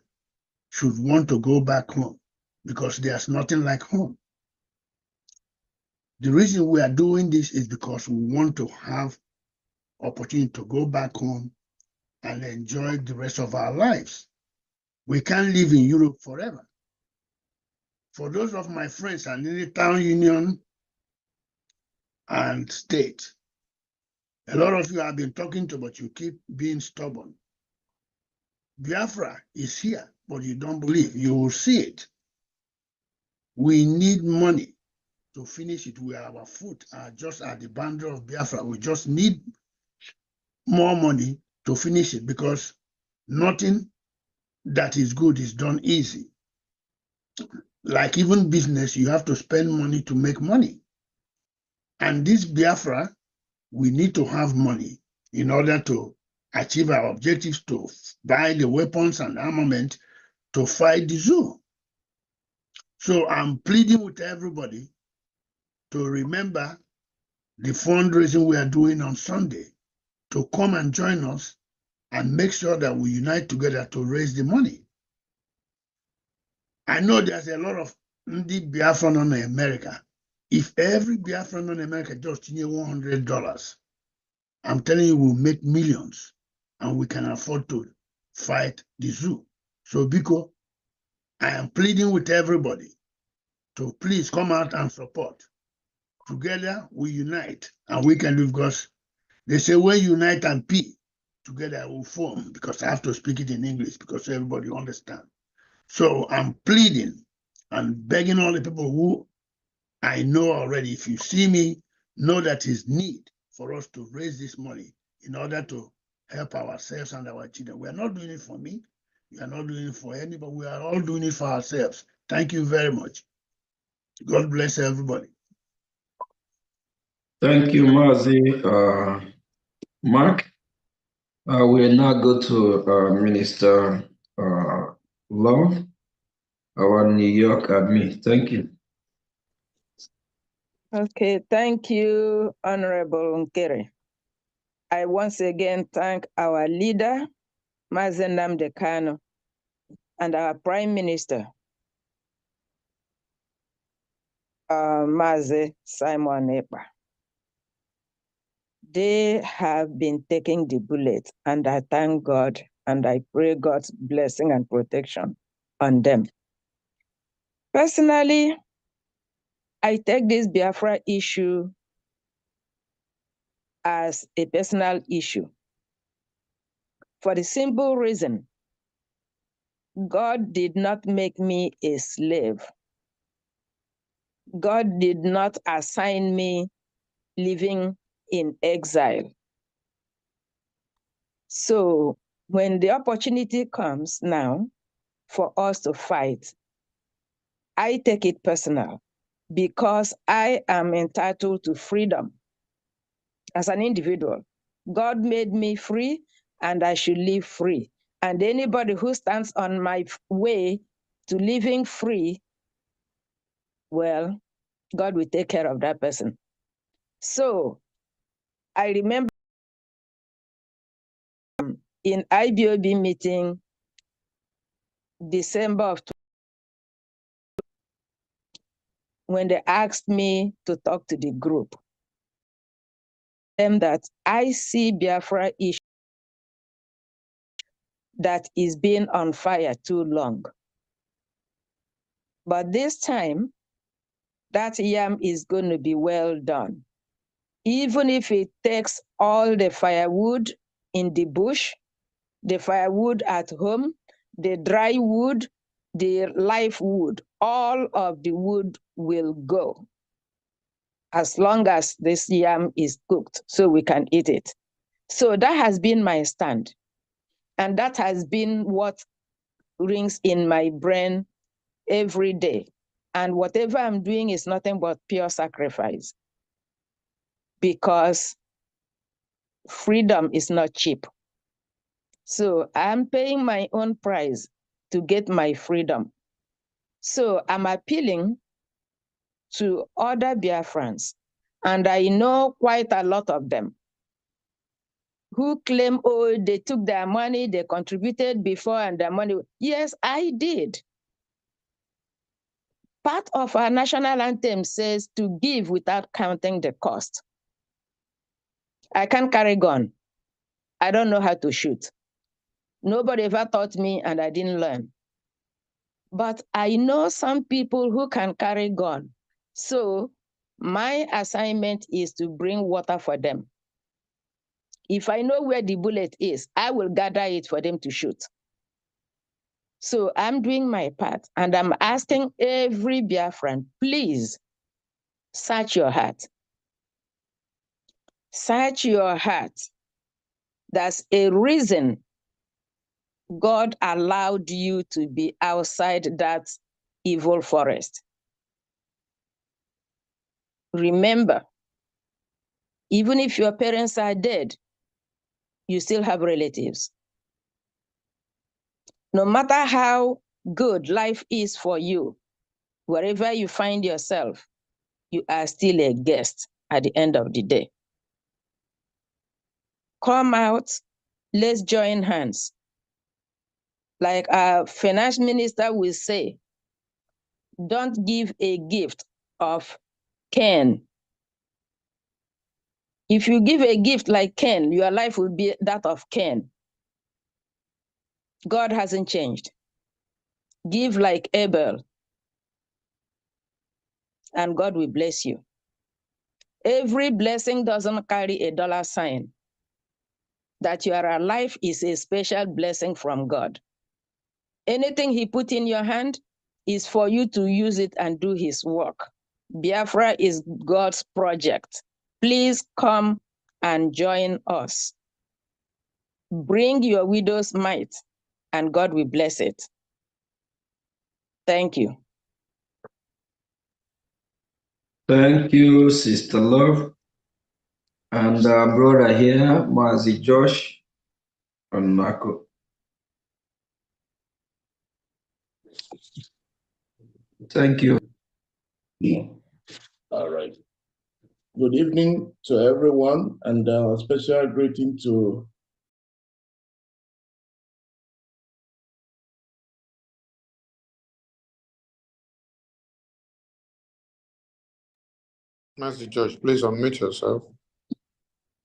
should want to go back home because there's nothing like home. The reason we are doing this is because we want to have opportunity to go back home and enjoy the rest of our lives. We can't live in Europe forever. For those of my friends and in the town union and state, a lot of you have been talking to, but you keep being stubborn. Biafra is here, but you don't believe. You will see it. We need money to finish it. Our foot are just at the boundary of Biafra. We just need more money to finish it because nothing that is good is done easy. Like even business, you have to spend money to make money. And this Biafra, we need to have money in order to achieve our objectives, to buy the weapons and armament to fight the zoo. So I'm pleading with everybody to remember the fundraising we are doing on Sunday, to come and join us and make sure that we unite together to raise the money. I know there's a lot of Ndi Biafran in America. If every Biafran in America just need $100, I'm telling you, we'll make millions and we can afford to fight the zoo. So, Biko, I am pleading with everybody to please come out and support. Together, we unite and we can do, because they say when unite and P, together will form, because I have to speak it in English because everybody understands. So I'm pleading and begging all the people who I know already, if you see me, know that it's need for us to raise this money in order to help ourselves and our children. We are not doing it for me. We are not doing it for anybody. We are all doing it for ourselves. Thank you very much. God bless everybody. Thank you, Mazi. Mark. We'll now go to Minister Love, our New York admin. Thank you. Okay, thank you, Honorable Nkere. I once again thank our leader, Mazen Nnamdi Kanu, and our Prime Minister, Mazi Simon Ekpa. They have been taking the bullet, and I thank God and I pray God's blessing and protection on them. Personally, I take this Biafra issue as a personal issue for the simple reason God did not make me a slave. God did not assign me living in exile. So when the opportunity comes now for us to fight, I take it personal because I am entitled to freedom as an individual. God made me free and I should live free. And anybody who stands on my way to living free, well, God will take care of that person. So I remember in IBOB meeting, December of when they asked me to talk to the group, them that I see Biafra issue that is being on fire too long. But this time, that yam is going to be well done. Even if it takes all the firewood in the bush, the firewood at home, the dry wood, the live wood, all of the wood will go as long as this yam is cooked so we can eat it. So that has been my stand. And that has been what rings in my brain every day. And whatever I'm doing is nothing but pure sacrifice, because freedom is not cheap. So I'm paying my own price to get my freedom. So I'm appealing to other Biafrans, and I know quite a lot of them who claim, oh, they took their money, they contributed before and their money. Yes, I did. Part of our national anthem says to give without counting the cost. I can't carry gun. I don't know how to shoot. Nobody ever taught me and I didn't learn. But I know some people who can carry gun. So my assignment is to bring water for them. If I know where the bullet is, I will gather it for them to shoot. So I'm doing my part and I'm asking every Biafran, please search your heart. Search your heart. That's a reason God allowed you to be outside that evil forest. Remember, Even if your parents are dead, you still have relatives. No matter how good life is for you, wherever you find yourself, you are still a guest at the end of the day. Come out, let's join hands. Like our finance minister will say, don't give a gift of Cain. If you give a gift like Cain, your life will be that of Cain. God hasn't changed. Give like Abel, and God will bless you. Every blessing doesn't carry a dollar sign. That you are alive is a special blessing from God. Anything he put in your hand is for you to use it and do his work. Biafra is God's project. Please come and join us. Bring your widow's mite, and God will bless it. Thank you. Thank you, Sister Love. And brother here, Mazi Josh and Marco. Thank you. All right. Good evening to everyone, and a special greeting to Master George, please unmute yourself.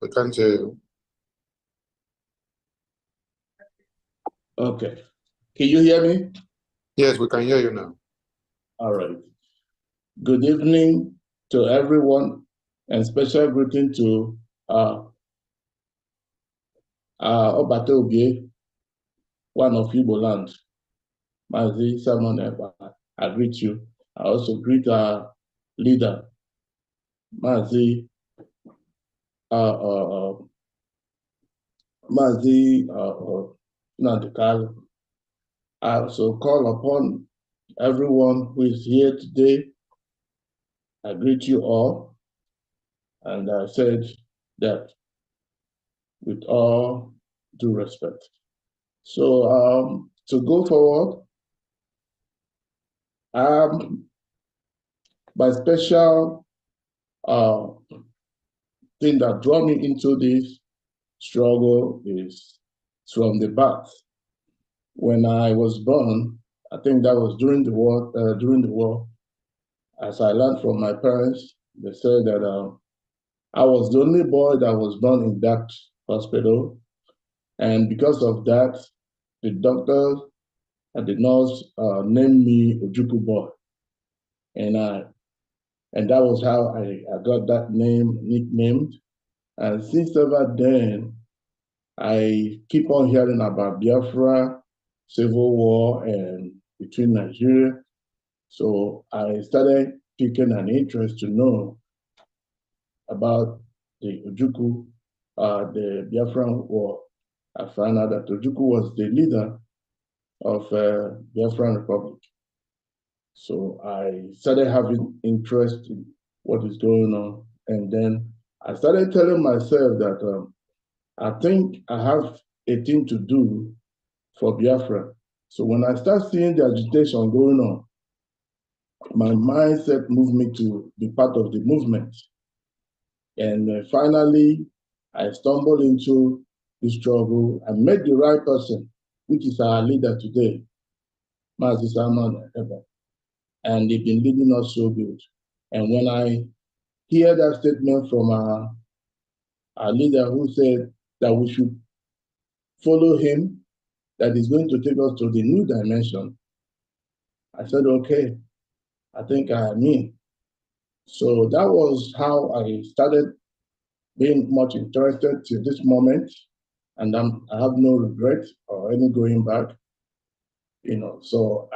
We can't hear you. Okay. Can you hear me? Yes, we can hear you now. All right. Good evening to everyone, and special greeting to Obate Obie, one of Igbo land, Mazi Simon Eba. I greet you. I also greet our leader, Mazi Nandekal. I also call upon everyone who is here today. I greet you all, and I said that with all due respect. So to go forward, my special thing that drew me into this struggle is from the birth. When I was born, I think that was during the war. As I learned from my parents, they said that I was the only boy that was born in that hospital. And because of that, the doctor and the nurse named me Ojukwu boy. And that was how I got that name, nicknamed. And since ever then, I keep on hearing about Biafra, civil war, and between Nigeria. So I started taking an interest to know about the Ojukwu, the Biafran war. I found out that Ojukwu was the leader of Biafran Republic. So I started having interest in what is going on. And then I started telling myself that I think I have a thing to do for Biafra. So when I start seeing the agitation going on, my mindset moved me to be part of the movement. And finally, I stumbled into the struggle and met the right person, which is our leader today, Mazi Simon Eba. And they've been leading us so good. And when I hear that statement from our leader who said that we should follow him, that is going to take us to the new dimension, I said, okay, I think I'm in. So that was how I started being much interested to this moment. And I have no regret or any going back. So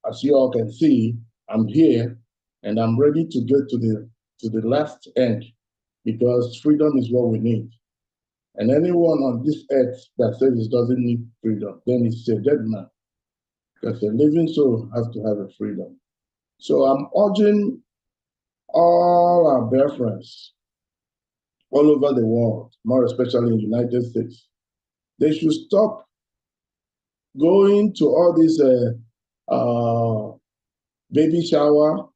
as you all can see, I'm here and I'm ready to get to the last end, because freedom is what we need. And anyone on this earth that says it doesn't need freedom, then it's a dead man, because a living soul has to have a freedom. So I'm urging all our Biafrans all over the world, more especially in the United States. They should stop going to all these baby shower,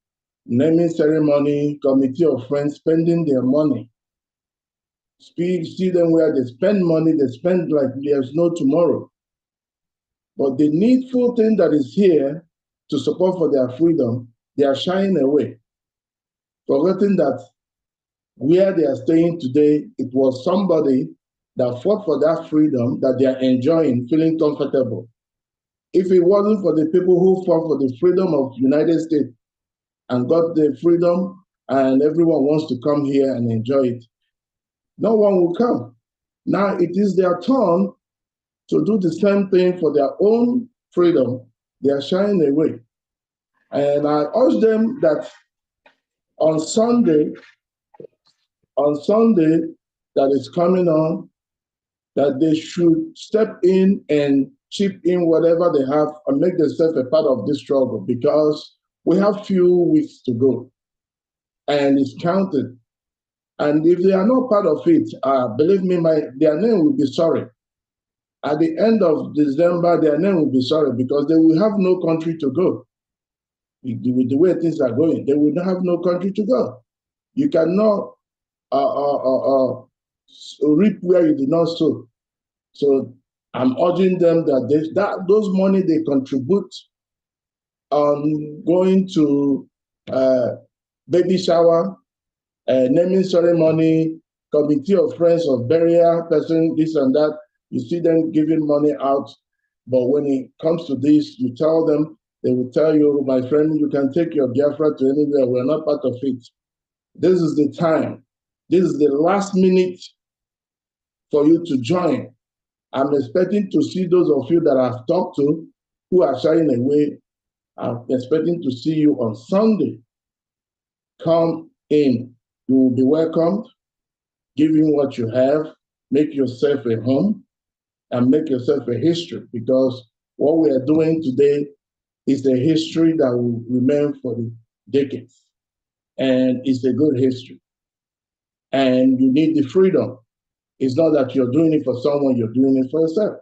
naming ceremony, committee of friends, spending their money. See them where they spend money, they spend like there's no tomorrow. But the needful thing that is here to support for their freedom, they are shying away, forgetting that where they are staying today, it was somebody that fought for that freedom that they are enjoying, feeling comfortable. If it wasn't for the people who fought for the freedom of the United States and got the freedom, and everyone wants to come here and enjoy it, no one will come. Now it is their turn to do the same thing for their own freedom. They are shying away. And I urge them that on Sunday that is coming on, that they should step in and chip in whatever they have and make themselves a part of this struggle, because we have few weeks to go and it's counted. And if they are not part of it, believe me, their name will be sorry. At the end of December, their name will be sorry, because they will have no country to go. With the way things are going, they will not have no country to go. You cannot reap where you did not sow. So I'm urging them that those money they contribute on going to baby shower, naming ceremony, committee of friends of burial person, this and that, you see them giving money out. But when it comes to this, you tell them, they will tell you, my friend, you can take your Biafra to anywhere. We're not part of it. This is the time. This is the last minute for you to join. I'm expecting to see those of you that I've talked to who are shying away. I'm expecting to see you on Sunday. Come in. You will be welcomed. Give in what you have. Make yourself a home and make yourself a history, because what we are doing today is a history that will remain for the decades. And it's a good history. And you need the freedom. It's not that you're doing it for someone, you're doing it for yourself.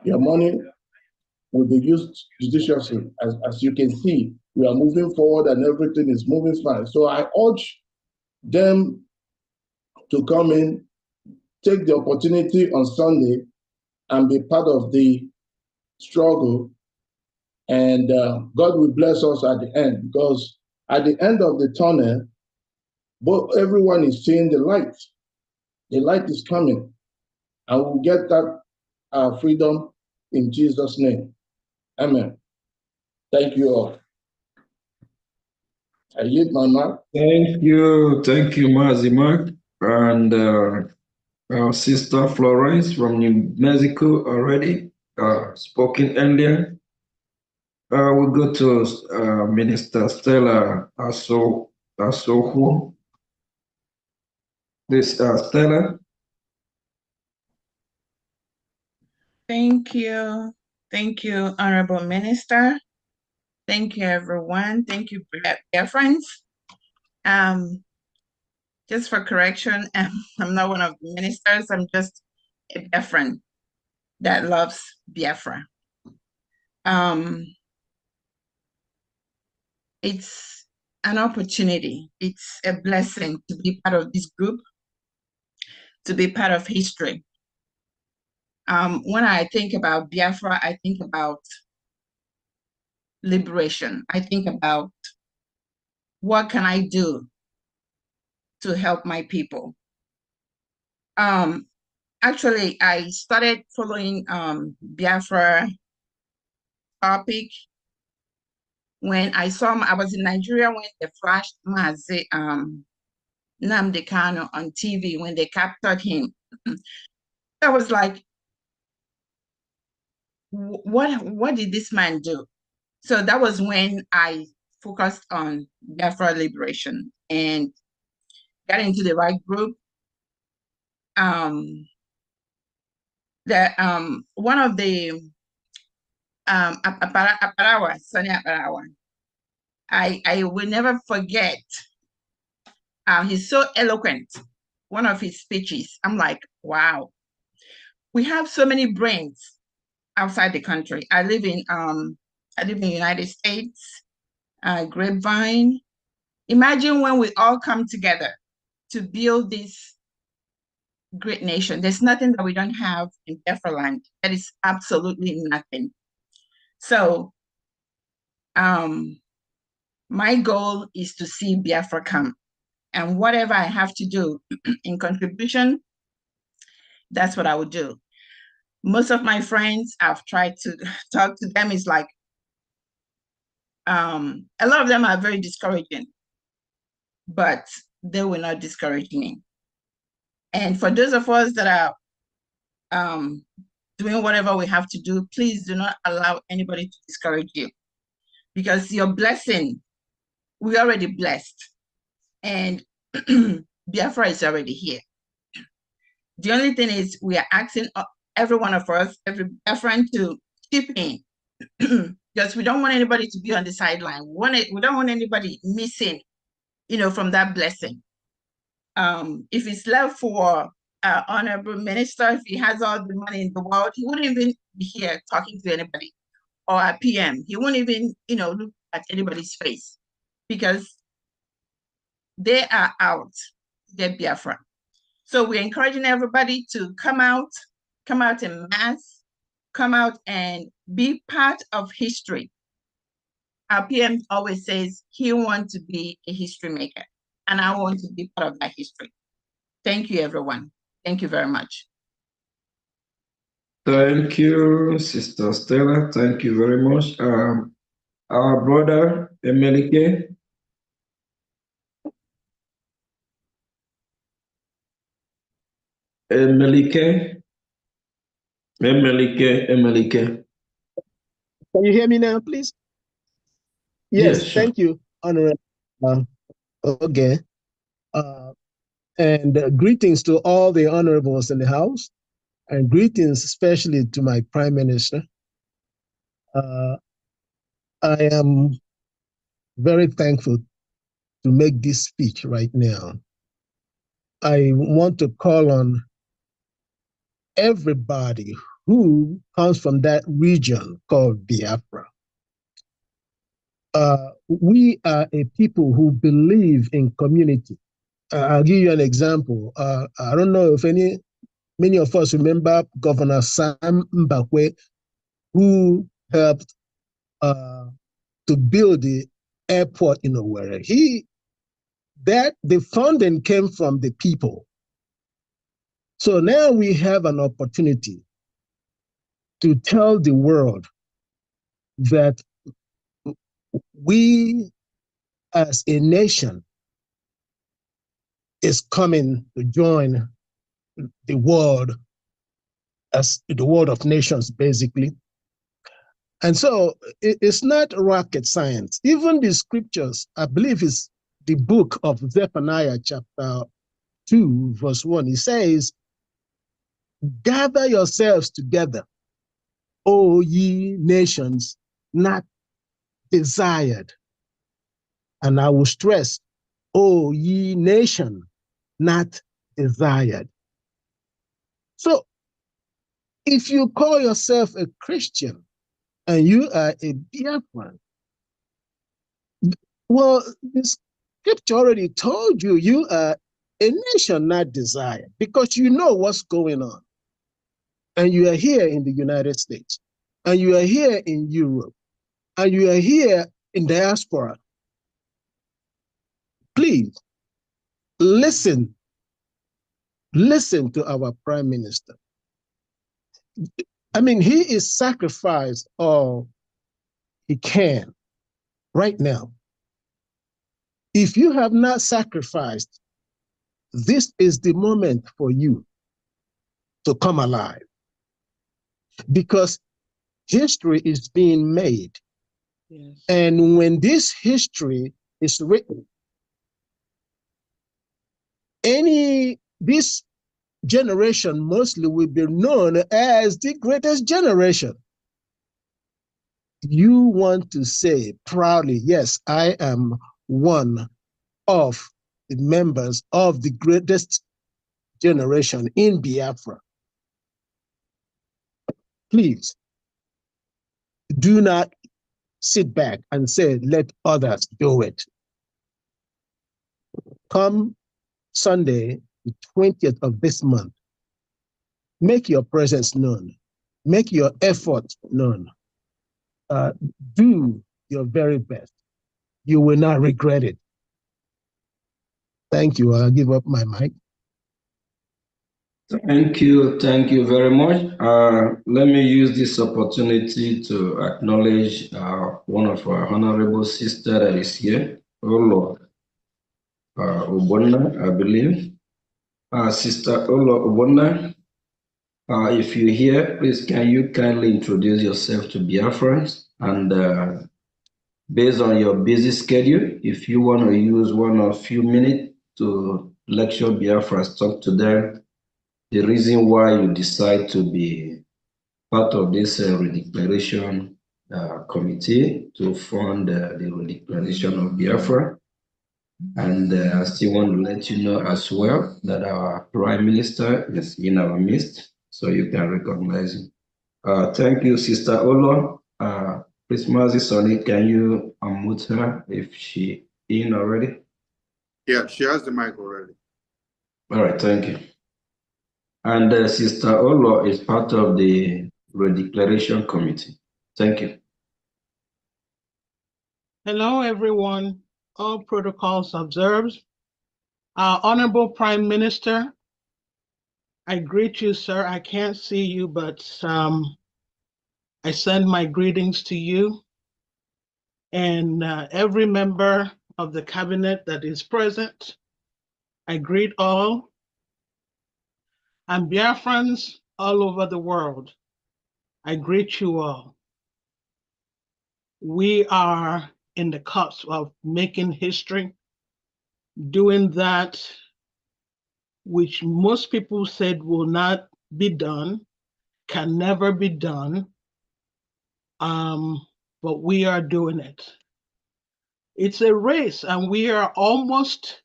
Your money will be used judiciously. As you can see, we are moving forward and everything is moving fine. So I urge them to come in, take the opportunity on Sunday and be part of the struggle. And God will bless us at the end, because at the end of the tunnel, everyone is seeing the light. The light is coming, and we'll get that freedom in Jesus' name. Amen. Thank you all. I yield my mark. Thank you, Mazi Mark, and our sister Florence from New Mexico already spoken earlier. We go to Minister Stella Asohu. This Stella. Thank you. Thank you, Honorable Minister. Thank you, everyone. Thank you, dear friends. Just for correction, I'm not one of the ministers. I'm just a dear friend that loves Biafra. It's an opportunity. It's a blessing to be part of this group, to be part of history. When I think about Biafra, I think about liberation. I think about what can I do to help my people. Actually, I started following Biafra topic when I was in Nigeria when they flashed Mazi Nnamdi Kanu on TV when they captured him. I was like, what did this man do? So that was when I focused on Biafra liberation and got into the right group. One of the Aparawa, Sonny Aparawa, I will never forget. He's so eloquent one of his speeches. I'm like, wow, we have so many brains outside the country. I live in the United States, Grapevine. Imagine when we all come together to build this great nation. There's nothing that we don't have in Biafra land. That is absolutely nothing. So my goal is to see Biafra come. And whatever I have to do in contribution, that's what I would do. Most of my friends, I've tried to talk to them. It's like, a lot of them are very discouraging, but they will not discourage me. And for those of us that are doing whatever we have to do, please do not allow anybody to discourage you, because your blessing, we're already blessed, and Biafra is already here. The only thing is we are asking every one of us, every Biafran, to chip in, because we don't want anybody to be on the sideline. We don't want anybody missing, from that blessing. If it's left for our honorable minister, if he has all the money in the world, he wouldn't even be here talking to anybody. Or a PM, he won't even, look at anybody's face, because they are out to get Biafra. So we're encouraging everybody to come out in mass, come out and be part of history. Our PM always says he wants to be a history maker, and I want to be part of that history. Thank you, everyone. Thank you very much. Thank you, Sister Stella. Thank you very much. Our brother, Emelike. Emelike. Can you hear me now, please? Yes, sure. Thank you, Honorable. Okay. And greetings to all the honorables in the House, and greetings especially to my Prime Minister. I am very thankful to make this speech right now. I want to call on everybody who comes from that region called Biafra. We are a people who believe in community. I'll give you an example. I don't know if many of us remember Governor Sam Mbakwe, who helped to build the airport in Owerri. The funding came from the people. So now we have an opportunity to tell the world that we as a nation is coming to join the world as the world of nations, basically. And so it's not rocket science. Even the scriptures, I believe it's the book of Zephaniah chapter 2, verse 1. It says, "Gather yourselves together, O ye nations, not desired." And I will stress, O ye nation, not desired. So if you call yourself a Christian and you are a Biafran, well, the scripture already told you you are a nation not desired, because you know what's going on. And you are here in the United States, and you are here in Europe, and you are here in diaspora. Please listen to our Prime Minister. I mean, he is sacrificed all he can right now. If you have not sacrificed, this is the moment for you to come alive, because history is being made. Yes. And when this history is written, this generation mostly will be known as the greatest generation. You want to say proudly, yes, I am one of the members of the greatest generation in Biafra. Please do not sit back and say, let others do it. Come Sunday, the 20th of this month, make your presence known. Make your effort known. Do your very best. You will not regret it. Thank you. I'll give up my mic. Thank you very much. Let me use this opportunity to acknowledge one of our honorable sister that is here, Olo Ubonna, I believe. Sister Olo Ubonna, if you're here, please can you kindly introduce yourself to Biafrans, and based on your busy schedule, if you want to use one or few minutes to lecture Biafrans, talk to them, the reason why you decide to be part of this Redeclaration committee to fund the Redeclaration of Biafra. And I still want to let you know as well that our Prime Minister is in our midst, so you can recognize him. Thank you, Sister Olo. Please, Mazi Sonny, can you unmute her if she in already? Yeah, she has the mic already. All right, thank you. And Sister Olo is part of the Redeclaration Committee. Thank you. Hello, everyone. All protocols observed. Our Honorable Prime Minister, I greet you, sir. I can't see you, but I send my greetings to you and every member of the cabinet that is present. I greet all, and Biafrans all over the world. I greet you all. We are in the cusp of making history, doing that which most people said will not be done, can never be done, but we are doing it. It's a race, and we are almost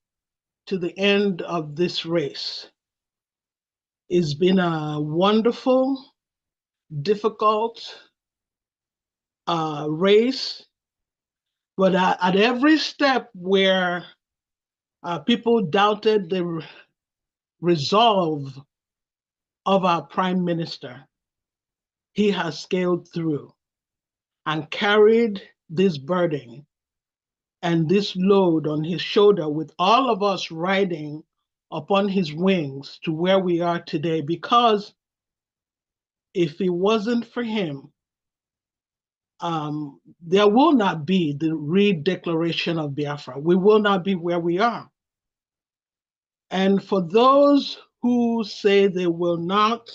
to the end of this race. It's been a wonderful, difficult race, but at every step where people doubted the resolve of our Prime Minister, he has scaled through and carried this burden and this load on his shoulder, with all of us riding upon his wings to where we are today. Because if it wasn't for him, there will not be the Redeclaration of Biafra. We will not be where we are. And for those who say they will not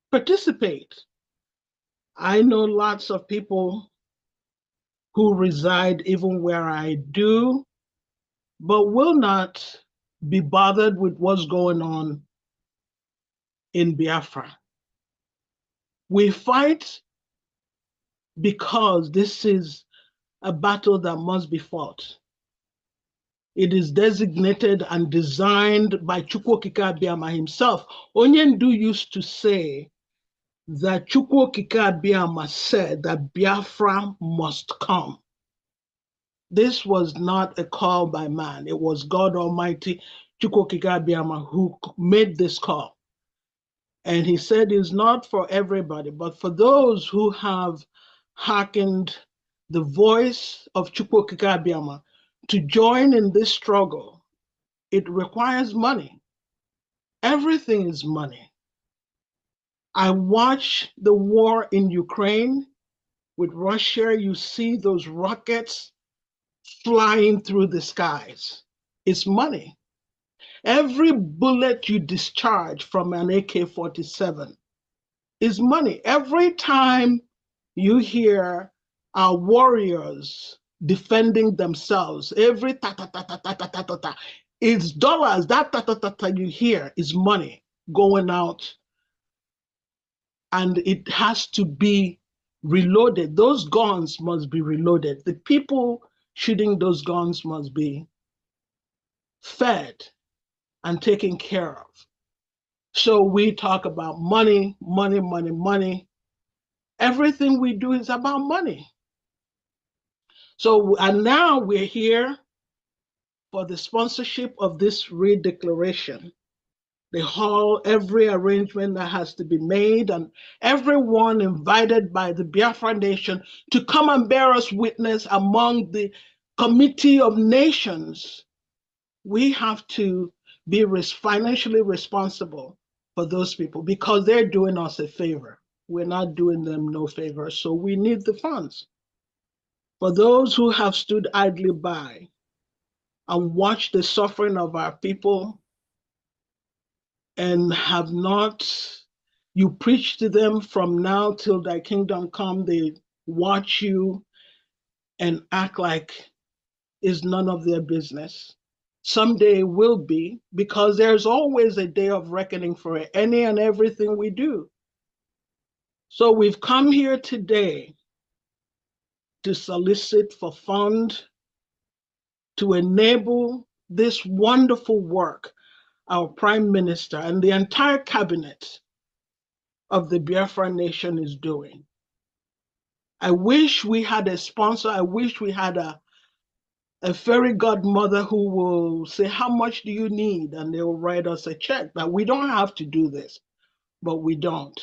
participate, I know lots of people who reside even where I do, but will not be bothered with what's going on in Biafra. We fight because this is a battle that must be fought. It is designated and designed by Chukwu Okike Abiama himself. Onyendu used to say that Chukwu Okike Abiama said that Biafra must come. This was not a call by man. It was God Almighty, Chukwu Okike Abiama, who made this call. And he said it's not for everybody, but for those who have hearkened the voice of Chukwu Okike Abiama to join in this struggle. It requires money. Everything is money. I watch the war in Ukraine with Russia. You see those rockets flying through the skies. It's money. Every bullet you discharge from an AK-47 is money. Every time you hear our warriors defending themselves, every ta-ta-ta-ta-ta-ta-ta-ta, it's dollars. That ta-ta-ta-ta you hear is money going out, and it has to be reloaded. Those guns must be reloaded. The people shooting those guns must be fed. and taken care of. So we talk about money, money, money, money. Everything we do is about money. So, and now we're here for the sponsorship of this redeclaration. Every arrangement that has to be made, and everyone invited by the Biafra nation to come and bear us witness among the Committee of Nations. We have to be financially responsible for those people because they're doing us a favor. We're not doing them no favor, so we need the funds. For those who have stood idly by and watched the suffering of our people and have not, you preach to them from now till thy kingdom come, they watch you and act like it's none of their business. Someday will be, because there's always a day of reckoning for any and everything we do. So we've come here today to solicit for funds to enable this wonderful work our Prime Minister and the entire cabinet of the Biafra nation is doing. I wish we had a sponsor. I wish we had a fairy godmother who will say, how much do you need? And they will write us a check. But we don't have to do this, but we don't.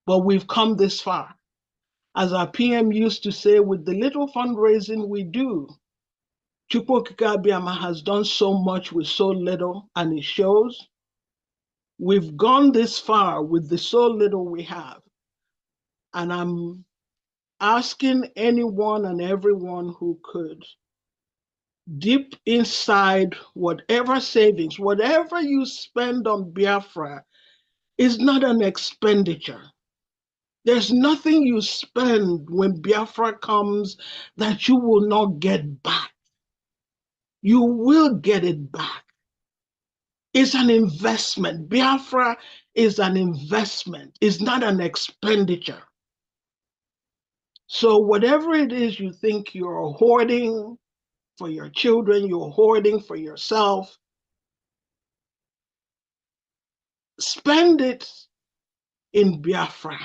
But we've come this far. As our PM used to say, with the little fundraising we do, Chukwu Okike Abiama has done so much with so little, and it shows. We've gone this far with the so little we have. And I'm asking anyone and everyone who could, deep inside whatever savings, whatever you spend on Biafra is not an expenditure. There's nothing you spend when Biafra comes that you will not get back. You will get it back. It's an investment. Biafra is an investment. It's not an expenditure. So whatever it is you think you're hoarding for your children, you're hoarding for yourself, spend it in Biafra.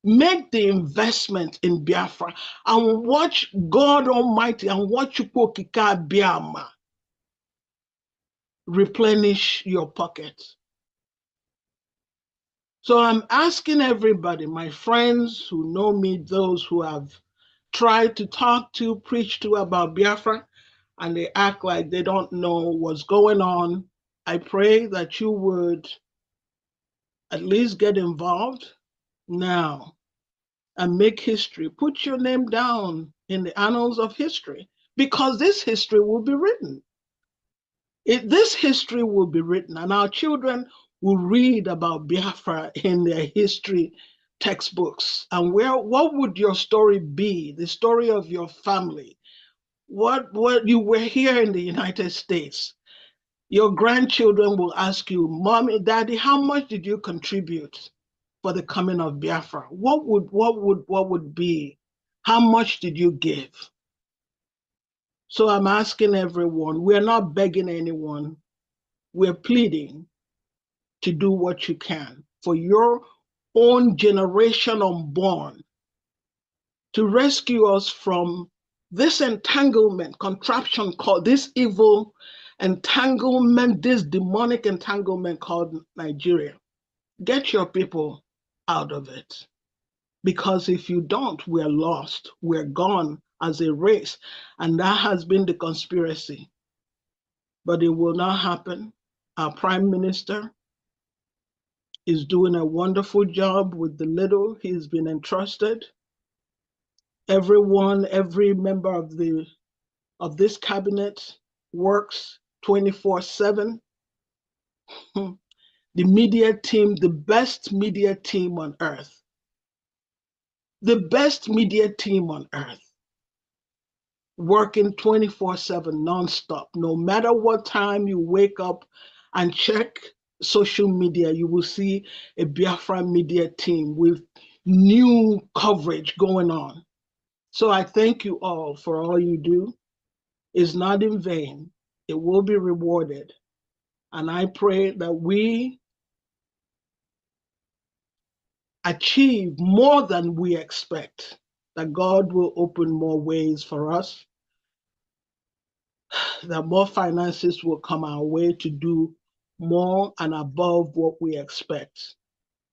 Make the investment in Biafra and watch God Almighty and watch Chukwu Okike Abiama replenish your pocket. So I'm asking everybody, my friends who know me, those who have tried to talk to, preach to about Biafra, and they act like they don't know what's going on, I pray that you would at least get involved now and make history. Put your name down in the annals of history, because this history will be written. This history will be written, and our children will read about Biafra in their history textbooks. And what would your story be? The story of your family. What you were here in the United States. Your grandchildren will ask you, Mommy, Daddy, how much did you contribute for the coming of Biafra? What would be? How much did you give? So I'm asking everyone, we're not begging anyone, we're pleading to do what you can for your own generation unborn, to rescue us from this entanglement, contraption called, this evil entanglement, this demonic entanglement called Nigeria. Get your people out of it. Because if you don't, we're lost. We're gone as a race. And that has been the conspiracy. But it will not happen. Our Prime Minister is doing a wonderful job with the little he's been entrusted. Everyone, every member of this cabinet works 24/7. The media team, the best media team on earth. The best media team on earth, working 24/7 nonstop. No matter what time you wake up and check social media, you will see a Biafra media team with new coverage going on. So I thank you all for all you do. It's not in vain. It will be rewarded. And I pray that we achieve more than we expect, that God will open more ways for us, that more finances will come our way to do more and above what we expect.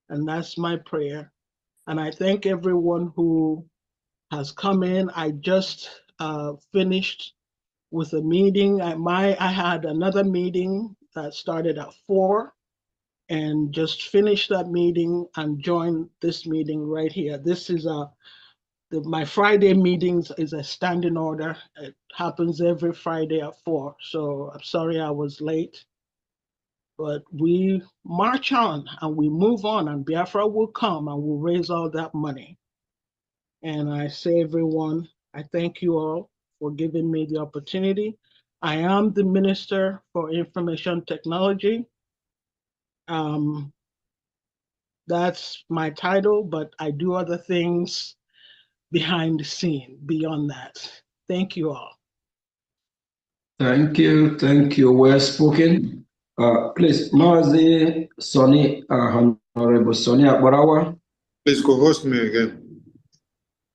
And that's my prayer. And I thank everyone who has come in. I just finished with a meeting. I had another meeting that started at 4 and just finished that meeting and joined this meeting right here. This is my Friday meetings is a standing order. It happens every Friday at 4. So I'm sorry I was late, but we march on and we move on, and Biafra will come and we'll raise all that money. And I say, everyone, I thank you all for giving me the opportunity. I am the Minister for Information Technology. That's my title, but I do other things behind the scene beyond that. Thank you all. Thank you, well spoken. Please, Mazi Sonny, Honorable Sonny Akbarawa. Please co-host me again.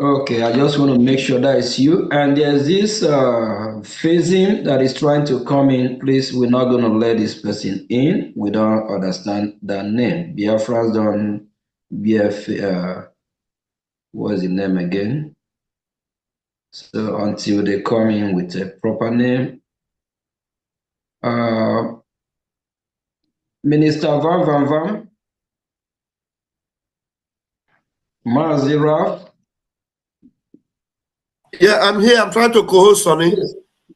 Okay, I just want to make sure that it's you. And there's this phasing that is trying to come in. Please, we're not going to let this person in. We don't understand the name. Biafra's done BF, what is the name again? So until they come in with a proper name. Minister Van Van Van, Maziraf. Yeah, I'm here. I'm trying to co-host, Sonny.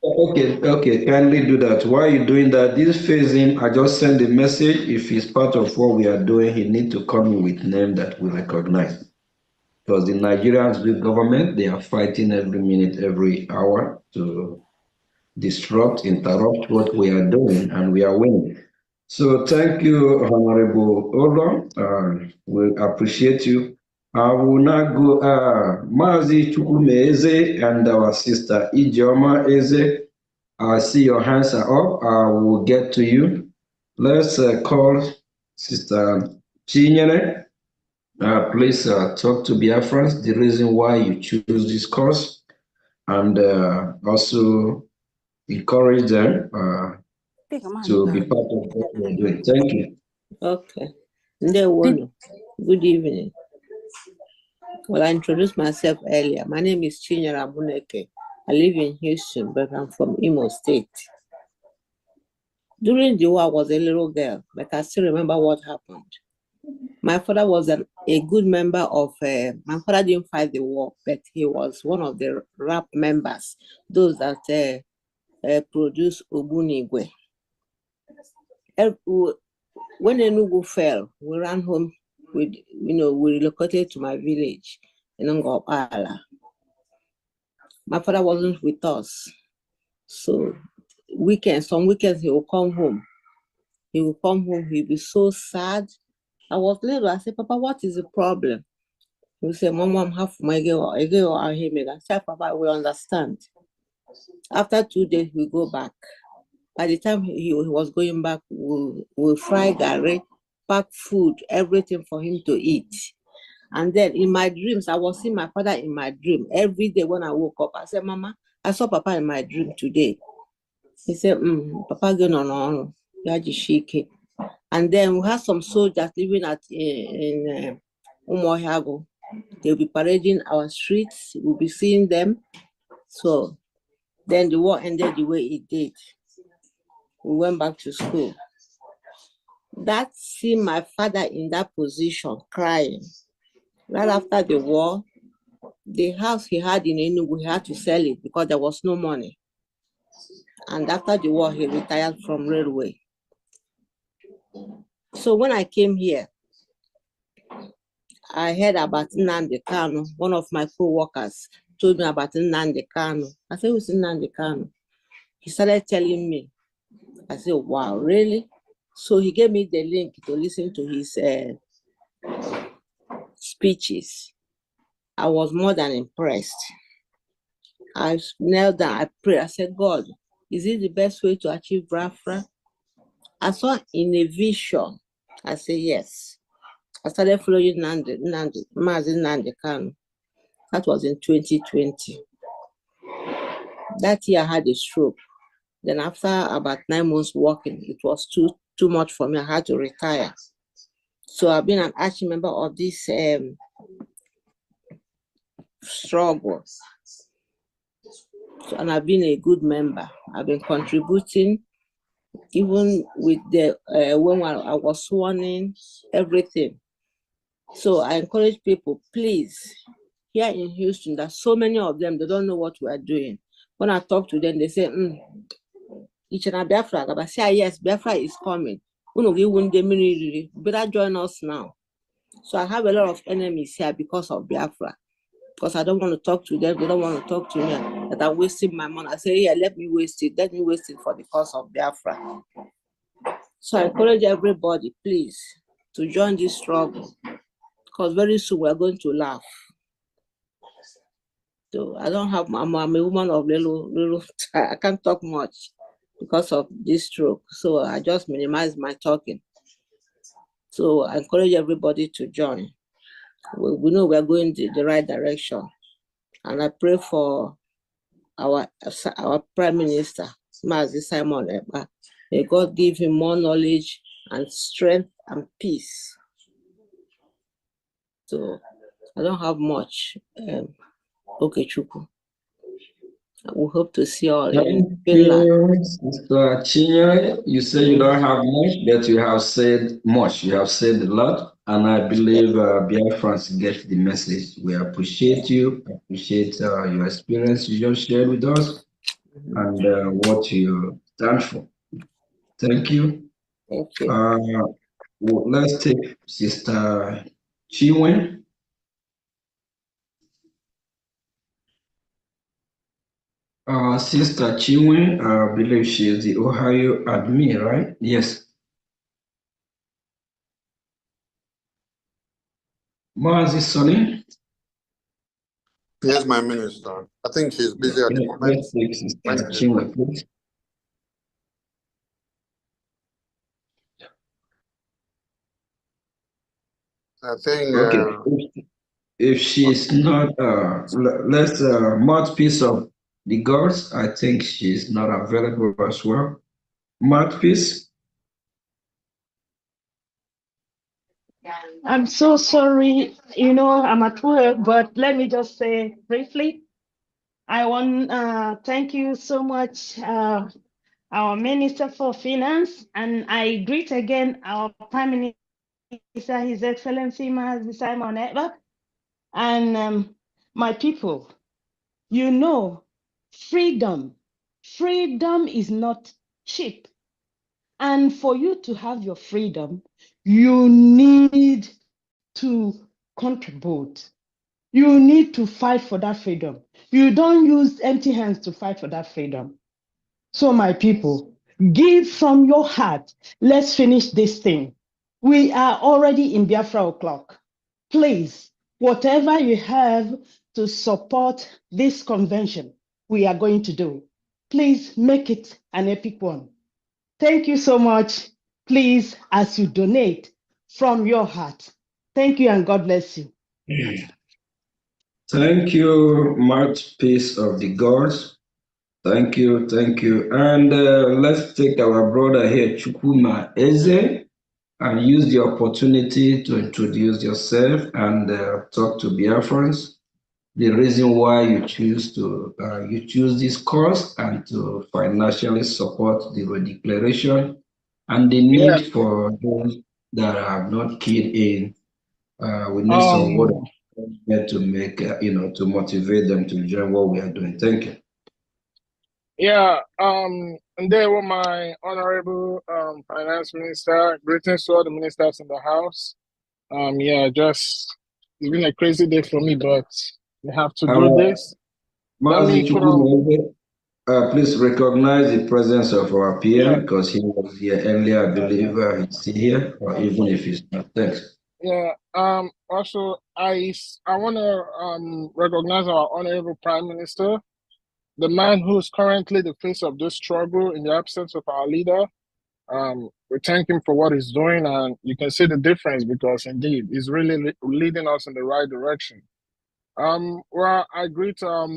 Okay, kindly do that. While you're doing that, this phasing, I just send a message. If he's part of what we are doing, he need to come in with name that we recognize. Because the Nigerians, the government, they are fighting every minute, every hour to disrupt, interrupt what we are doing, and we are winning. So thank you, Honorable Olo. We appreciate you. I will now go, Mazi Chukume Eze and our sister Ijeoma Eze. I see your hands are up. I will get to you. Let's call Sister Chinyere. Please talk to Biafrans, the reason why you choose this course, and also encourage them to be part of what we're doing. Thank you. Okay. Good evening. Well, I introduced myself earlier. My name is Chinyere Amuneke. I live in Houston, but I'm from Imo State. During the war, I was a little girl, but I still remember what happened. My father was a good member of, my father didn't fight the war, but he was one of the RAP members, those that produced Ogbunigwe. When Enugu fell, we ran home, we relocated to my village in Ngopala. My father wasn't with us. So some weekends he will come home. He'll be so sad. I was little. I said, Papa, what is the problem? He said, Mom, I'm half my girl. I said, Papa, we understand. After 2 days, we go back. By the time he was going back, we'll fry garri, pack food, everything for him to eat. And then in my dreams, I was seeing my father in my dream. Every day when I woke up, I said, Mama, I saw Papa in my dream today. He said, Papa, go on. And then we have some soldiers living in Umuohiago. They'll be parading our streets. We'll be seeing them. So then the war ended the way it did. We went back to school. That seeing my father in that position, crying. Right after the war, the house he had in Enugu, he had to sell it because there was no money. And after the war, he retired from railway. So when I came here, I heard about Nnamdi Kanu. One of my co-workers told me about Nnamdi Kanu. I said, who's Nnamdi Kanu? He started telling me. I said, wow, really? So he gave me the link to listen to his speeches. I was more than impressed. I knelt down, I prayed. I said, God, is it the best way to achieve Biafra? I saw in a vision. I said, yes. I started following Mazi Nandi Kanu. That was in 2020. That year I had a stroke. Then after about 9 months working, it was too much for me. I had to retire. So I've been an active member of this struggle. So, and I've been a good member. I've been contributing, even with the when I was sworn in, everything. So I encourage people, please, here in Houston, there's so many of them, they don't know what we are doing. When I talk to them, they say, Biafra. I say, yes, Biafra is coming. Better join us now. So I have a lot of enemies here because of Biafra. Because I don't want to talk to them, they don't want to talk to me, that I'm wasting my money. I say, yeah, let me waste it for the cause of Biafra. So I encourage everybody, please, to join this struggle, because very soon we're going to laugh. So I don't have, I'm a woman of little, I can't talk much because of this stroke. So I just minimize my talking. So I encourage everybody to join. We know we're going the right direction. And I pray for our Prime Minister, Mazi Simon Ekpa. May God give him more knowledge and strength and peace. So I don't have much. Okay, Chuku. We hope to see all in Finland. Sister Chinyere, you say you don't have much, but you have said much. You have said a lot, and I believe Biafrans get the message. We appreciate you, appreciate your experience you just shared with us, and what you stand for. Thank you. Thank you. Let's take Sister Chiwen. Sister Chinwe, I believe she is the Ohio admin, right? Yes. Mazi Sonny? Yes, my minister. I think she's busy at the moment. Let's take Sister Chinwe, please. I think. Okay. If she's not, let's mouthpiece of the gods. I think she's not available as well. Mouthpiece. I'm so sorry. I'm at work, but let me just say briefly, I want thank you so much, our Minister for Finance, and I greet again our Prime Minister, His Excellency Mazi Simon Ekpa, and my people. Freedom is not cheap. And for you to have your freedom, you need to contribute. You need to fight for that freedom. You don't use empty hands to fight for that freedom. So my people, give from your heart. Let's finish this thing. We are already in Biafra o'clock. Please, whatever you have to support this convention, we are going to do. Please make it an epic one. Thank you so much. Please, as you donate from your heart. Thank you and God bless you. Thank you, mouthpiece of the gods. Thank you, thank you. And let's take our brother here, Chukuma Eze, and use the opportunity to introduce yourself and talk to Biafrans. The reason why you choose this course and to financially support the Redeclaration, and the need for those that are not keyed in. We need some word of encouragement to make, to motivate them to join what we are doing. Thank you. Yeah, and there were my honorable finance minister. Greetings to all the ministers in the house. It's been a crazy day for me, but we have to do this. Please recognize the presence of our PM because he was here earlier. I believe he's still here, or even if he's not. Thanks. Yeah. Also, I want to recognize our honorable Prime Minister, the man who's currently the face of this struggle in the absence of our leader. We thank him for what he's doing, and you can see the difference because indeed he's really leading us in the right direction. Well, I greet all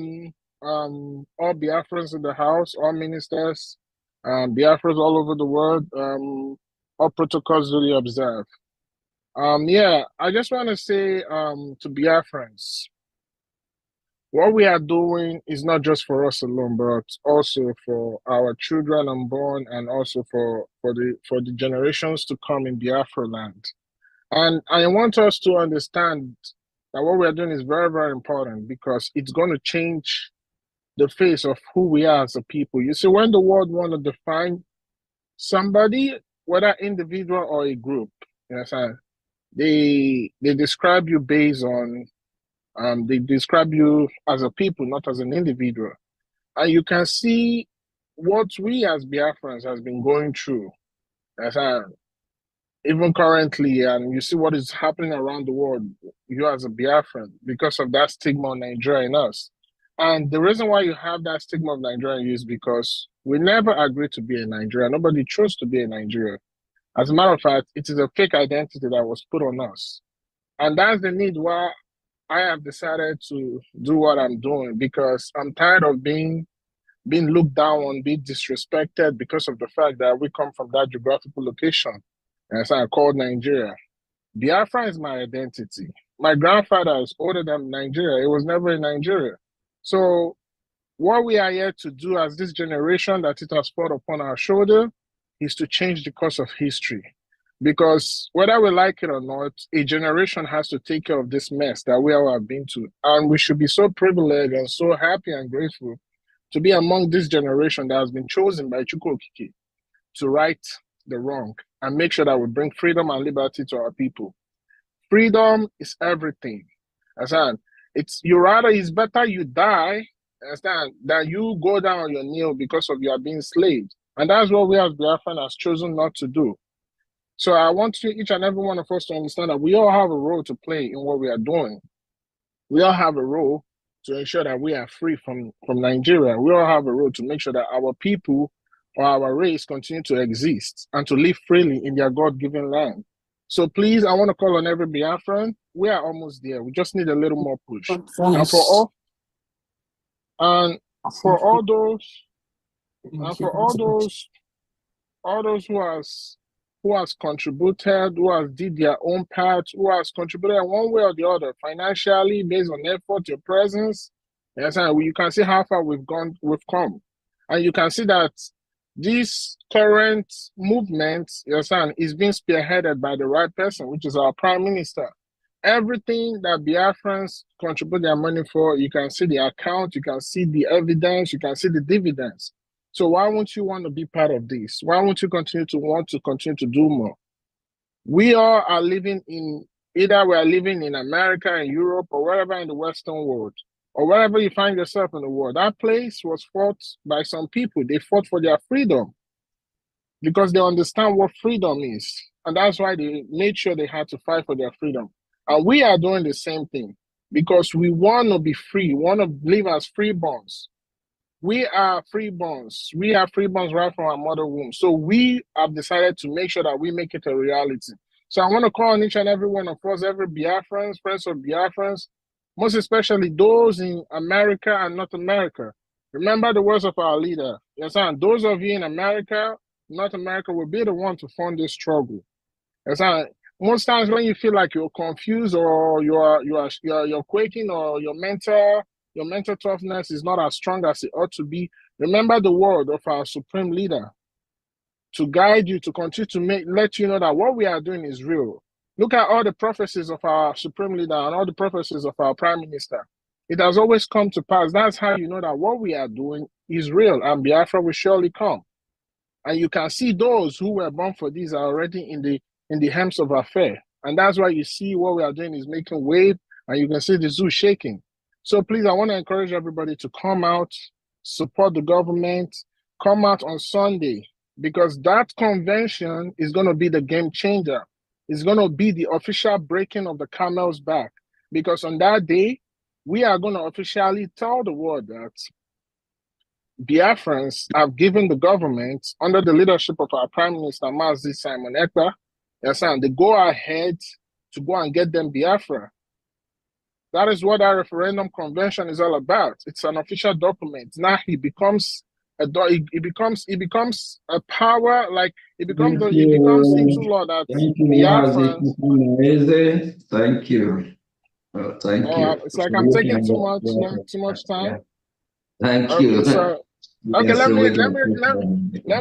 Biafrans in the house, all ministers, Biafrans all over the world, all protocols duly observed. Yeah, I just want to say to Biafrans, what we are doing is not just for us alone, but also for our children unborn and also for the generations to come in Biafra land. And I want us to understand that what we are doing is very, very important because it's going to change the face of who we are as a people. You see, when the world want to define somebody, whether individual or a group, you know, they describe you based on they describe you as a people, not as an individual. And you can see what we as Biafrans has been going through, even currently, and you see what is happening around the world, you as a Biafran, because of that stigma of Nigeria in us. And the reason why you have that stigma of Nigeria is because we never agreed to be in Nigeria. Nobody chose to be in Nigeria. As a matter of fact, it is a fake identity that was put on us. And that's the need why I have decided to do what I'm doing, because I'm tired of being looked down on, being disrespected because of the fact that we come from that geographical location, as I called Nigeria. Biafra is my identity. My grandfather is older than Nigeria. He was never in Nigeria. So what we are here to do as this generation that it has put upon our shoulder is to change the course of history. Because whether we like it or not, a generation has to take care of this mess that we all have been to. And we should be so privileged and so happy and grateful to be among this generation that has been chosen by Chukwokike to right the wrong and make sure that we bring freedom and liberty to our people. Freedom is everything. Understand? It's better you die, understand, than you go down on your knee because of you are being enslaved. And that's what we as Biafran has chosen not to do. So I want each and every one of us to understand that we all have a role to play in what we are doing. We all have a role to ensure that we are free from Nigeria. We all have a role to make sure that our people or our race continue to exist and to live freely in their God-given land. So please, I want to call on every Biafran. We are almost there. We just need a little more push. And for all those who has contributed, who has did their own part, who has contributed one way or the other, financially, based on effort, your presence. Yes, and you can see how far we've come. And you can see that this current movement, yes, is being spearheaded by the right person, which is our Prime Minister. Everything that Biafrans contribute their money for, you can see the account, you can see the evidence, you can see the dividends. So why won't you want to be part of this? Why won't you continue to do more? We all are living in, either we are living in America, in Europe, or wherever in the Western world, or wherever you find yourself in the world. That place was fought by some people. They fought for their freedom because they understand what freedom is. And that's why they made sure they had to fight for their freedom. And we are doing the same thing because we want to be free, we want to live as freeborns. We are freeborns. We are freeborns right from our mother womb. So we have decided to make sure that we make it a reality. So I want to call on each and every one of us, every Biafrans, friends of Biafrans, most especially those in America and North America. Remember the words of our leader. Yes, and those of you in America, North America, will be the one to fund this struggle. Yes, and most times when you feel like you're confused or you're quaking or your mental toughness is not as strong as it ought to be, remember the word of our supreme leader to guide you, to continue to let you know that what we are doing is real. Look at all the prophecies of our supreme leader and all the prophecies of our prime minister. It has always come to pass. That's how you know that what we are doing is real and Biafra will surely come. And you can see those who were born for this are already in the helms of affair. And that's why you see what we are doing is making wave, and you can see the zoo shaking. So please, I want to encourage everybody to come out, support the government, come out on Sunday, because that convention is going to be the game changer. It's going to be the official breaking of the camel's back, because on that day, we are going to officially tell the world that Biafrans have given the government, under the leadership of our Prime Minister, Mazi Simon Ekpa, the go ahead to go and get them Biafra. That is what our referendum convention is all about. It's an official document. Now he becomes it becomes a power, like it becomes into law that Biafrans. Thank you. Thank you. It's like I'm taking too much time. Yeah. Thank Okay, you. so okay, let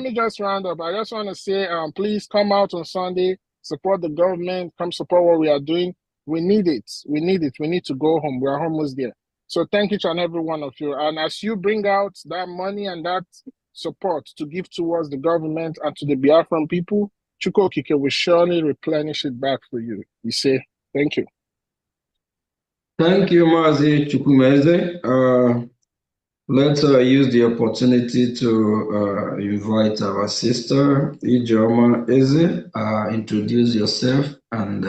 me just round up. I just want to say, please come out on Sunday, support the government, come support what we are doing. We need it. We need it. We need to go home. We are almost there. So thank each and every one of you. And as you bring out that money and that support to give towards the government and to the Biafran people, Chukwokike will surely replenish it back for you. We say thank you. Thank you, Mazi Chukwumeze. Let's use the opportunity to invite our sister, Ijeoma Eze. Introduce yourself and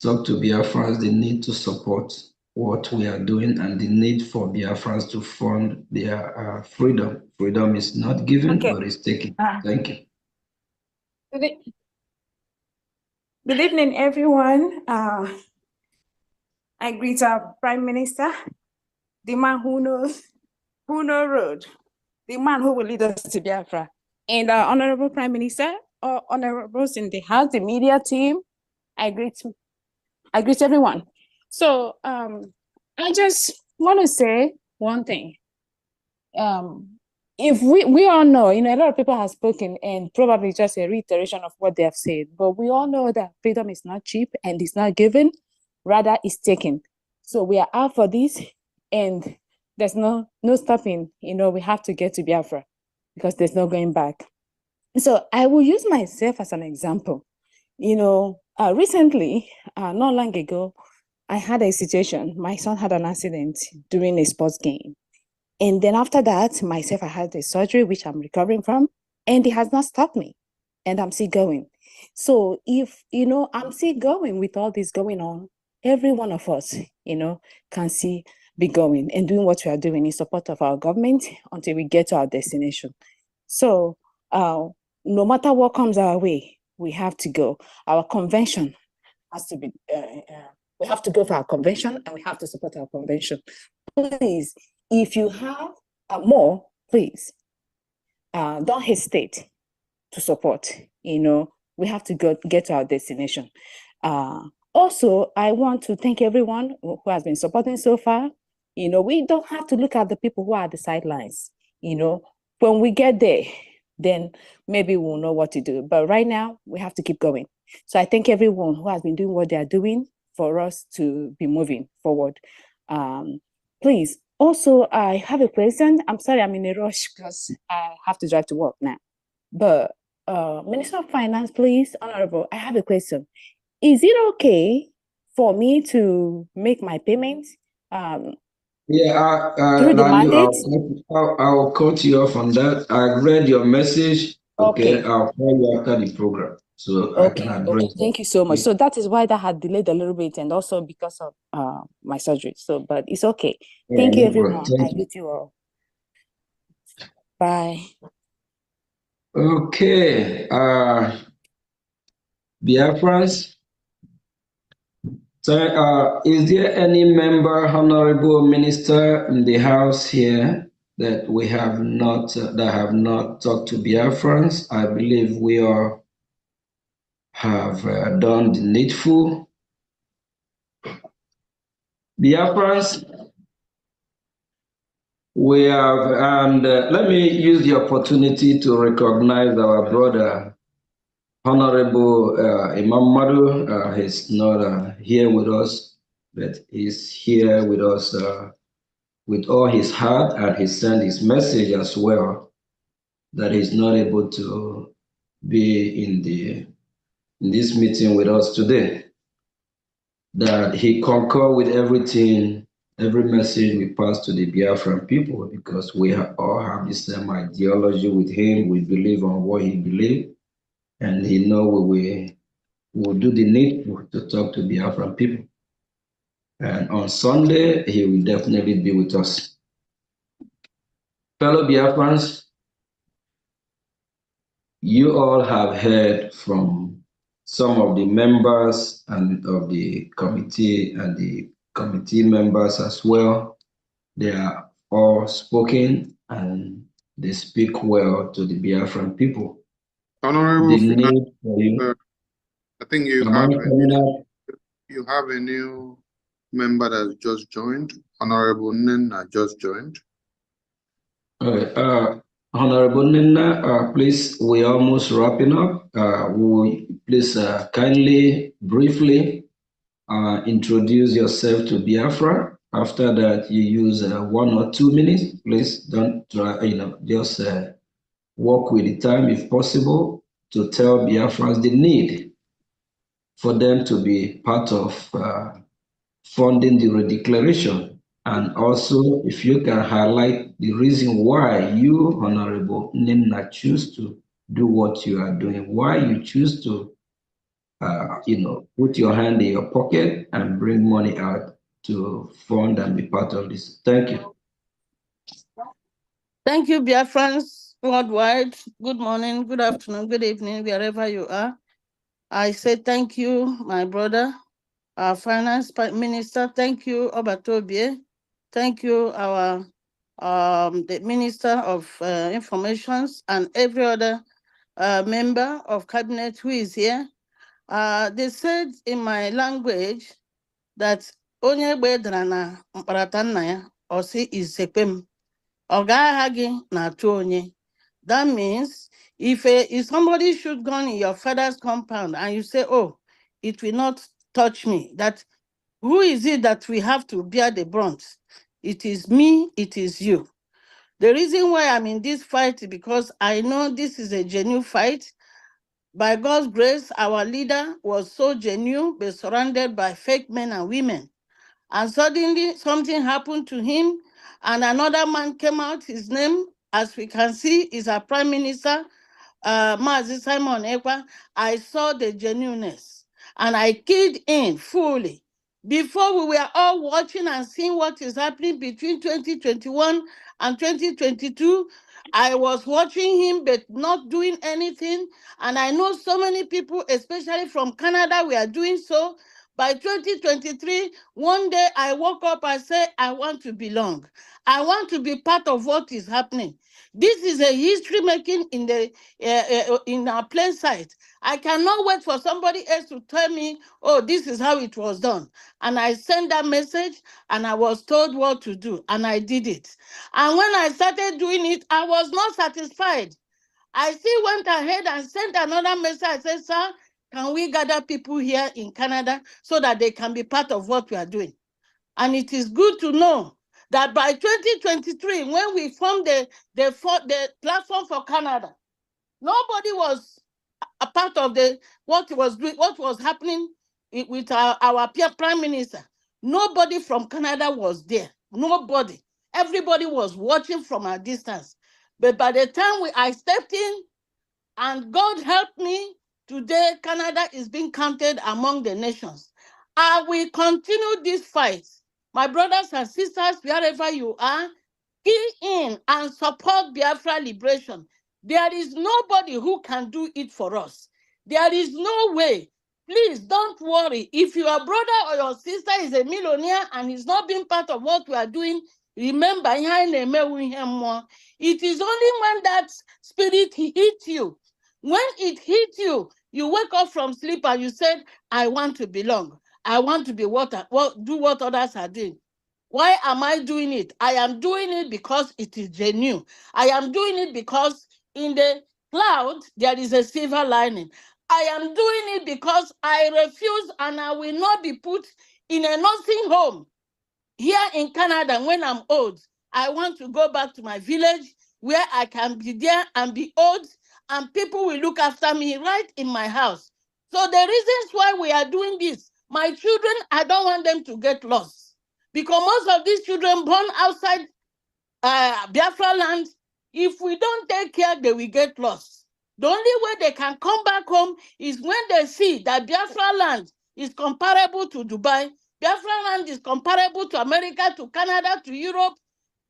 talk to Biafrans the need to support what we are doing and the need for Biafrans to fund their freedom. Freedom is not given, but it's taken. Thank you. Good evening, everyone. I greet our Prime Minister, the man who knows road, the man who will lead us to Biafra, and our Honorable Prime Minister, or honorables in the House, the media team. I greet everyone. So I just want to say one thing. If we all know, a lot of people have spoken and probably just a reiteration of what they have said, but we all know that freedom is not cheap and it's not given, rather it's taken. So we are out for this, and there's no stopping. We have to get to Biafra because there's no going back. So I will use myself as an example. Recently, not long ago, I had a situation. My son had an accident during a sports game. And then after that, myself, I had a surgery, which I'm recovering from, and it has not stopped me. And I'm still going. So if, I'm still going with all this going on, every one of us, can see be going and doing what we are doing in support of our government until we get to our destination. So no matter what comes our way, we have to go. Our convention has to be, we have to go for our convention, and we have to support our convention. Please, if you have more, please, don't hesitate to support. We have to get to our destination. Also, I want to thank everyone who has been supporting so far. We don't have to look at the people who are at the sidelines. When we get there, then maybe we'll know what to do. But right now, we have to keep going. So I thank everyone who has been doing what they are doing for us to be moving forward. Please, also, I have a question. I'm sorry, I'm in a rush because I have to drive to work now. But Minister of Finance, please, Honorable, I have a question. Is it okay for me to make my payment? Through the mandate? I'll cut you off on that. I read your message. Okay. I'll call you after the program, so I can address that. Thank you so much. So that is why that had delayed a little bit, and also because of my surgery. So, but it's okay. Thank you, everyone. I greet you all. Bye. Okay. Biafrans. So, is there any member, Honorable Minister, in the House here that we have not talked to Biafrans? I believe we all have done the needful. Biafrans, we have, and let me use the opportunity to recognize our brother, Honorable Imam Madu. He's not here with us, but he's here with us with all his heart, and he sent his message as well that he's not able to be in this meeting with us today. That he concur with everything, every message we pass to the Biafran people, because we all have the same ideology with him. We believe on what he believes, and he know we will do the needful to talk to Biafran people. And on Sunday, he will definitely be with us. Fellow Biafrans, you all have heard from some of the members and of the committee and the committee members as well. They are all spoken and they speak well to the Biafran people. Honorable The need for you. I think you Am I coming up? have a new member that just joined. Honorable Nena just joined. Okay, Honorable Nina, please, we're almost wrapping up. Please kindly, briefly introduce yourself to Biafra. After that, you use 1 or 2 minutes. Please don't try, just work with the time if possible to tell Biafrans the need for them to be part of funding the Redeclaration. And also, if you can highlight the reason why you, Honorable Nina, choose to do what you are doing, why you choose to, put your hand in your pocket and bring money out to fund and be part of this. Thank you. Thank you, Biafrans worldwide. Good morning, good afternoon, good evening, wherever you are. I say thank you, my brother, our finance minister. Thank you, Obatobie. Thank you, our the Minister of Informations and every other member of cabinet who is here. They said in my language that onye gbedara na mkparata nna ya osi isekpem ogahagi na onye. That means if somebody shoot gun in your father's compound and you say, oh, it will not touch me, that who is it that we have to bear the brunt? It is me, it is you. The reason why I'm in this fight is because I know this is a genuine fight. By God's grace, our leader was so genuine, but surrounded by fake men and women. And suddenly something happened to him, and another man came out. His name, as we can see, is our Prime Minister, Mazi Simon Ekpa. I saw the genuineness, and I keyed in fully. Before we were all watching and seeing what is happening between 2021 and 2022, I was watching him but not doing anything. And I know so many people, especially from Canada, we are doing so. By 2023, one day I woke up, I said, I want to belong. I want to be part of what is happening. This is a history making in our plain sight. I cannot wait for somebody else to tell me, oh, this is how it was done. And I sent that message and I was told what to do and I did it. And when I started doing it, I was not satisfied. I still went ahead and sent another message. I said, sir, can we gather people here in Canada so that they can be part of what we are doing? And it is good to know that by 2023, when we formed the platform for Canada, nobody was a part of what was happening with our Prime Minister. Nobody from Canada was there. Nobody. Everybody was watching from a distance. But by the time I stepped in, and God helped me, today Canada is being counted among the nations. I will continue this fight. My brothers and sisters, wherever you are, key in and support Biafra liberation. There is nobody who can do it for us. There is no way. Please don't worry. If your brother or your sister is a millionaire and is not being part of what we are doing, remember, it is only when that spirit hits you. When it hits you, you wake up from sleep and you said, I want to belong. I want to be do what others are doing. Why am I doing it? I am doing it because it is genuine. I am doing it because in the cloud, there is a silver lining. I am doing it because I refuse and I will not be put in a nursing home here in Canada when I'm old. I want to go back to my village where I can be there and be old and people will look after me right in my house. So the reasons why we are doing this, my children, I don't want them to get lost. Because most of these children born outside Biafra land, if we don't take care, they will get lost. The only way they can come back home is when they see that Biafra land is comparable to Dubai, Biafra land is comparable to America, to Canada, to Europe.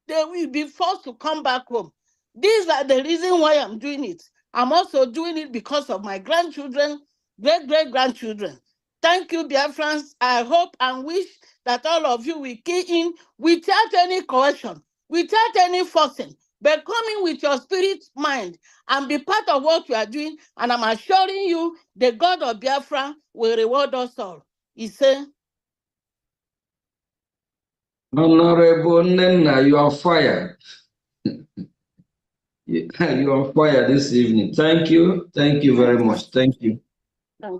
they will be forced to come back home. These are the reason why I'm doing it. I'm also doing it because of my grandchildren, great-great-grandchildren. Thank you, Biafrans. I hope and wish that all of you will key in without any coercion, without any forcing, but coming with your spirit mind and be part of what you are doing. And I'm assuring you, the God of Biafra will reward us all. He said, Honorable Nena, you are fired. You are fired this evening. Thank you. Thank you very much. Thank you.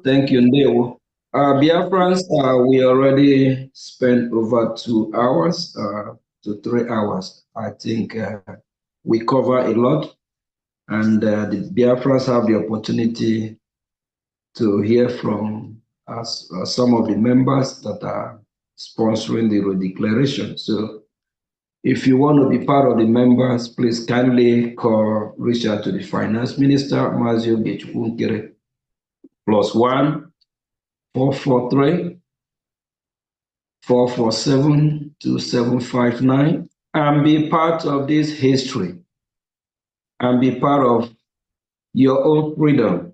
Thank you, Ndewo. Biafrans, we already spent over 2 hours to 3 hours. I think we cover a lot, and the Biafrans have the opportunity to hear from us, some of the members that are sponsoring the Redeclaration. So if you want to be part of the members, please kindly reach out to the Finance Minister, Mazio Gechukunkere, +1 443 447 2759, and be part of this history and be part of your own freedom.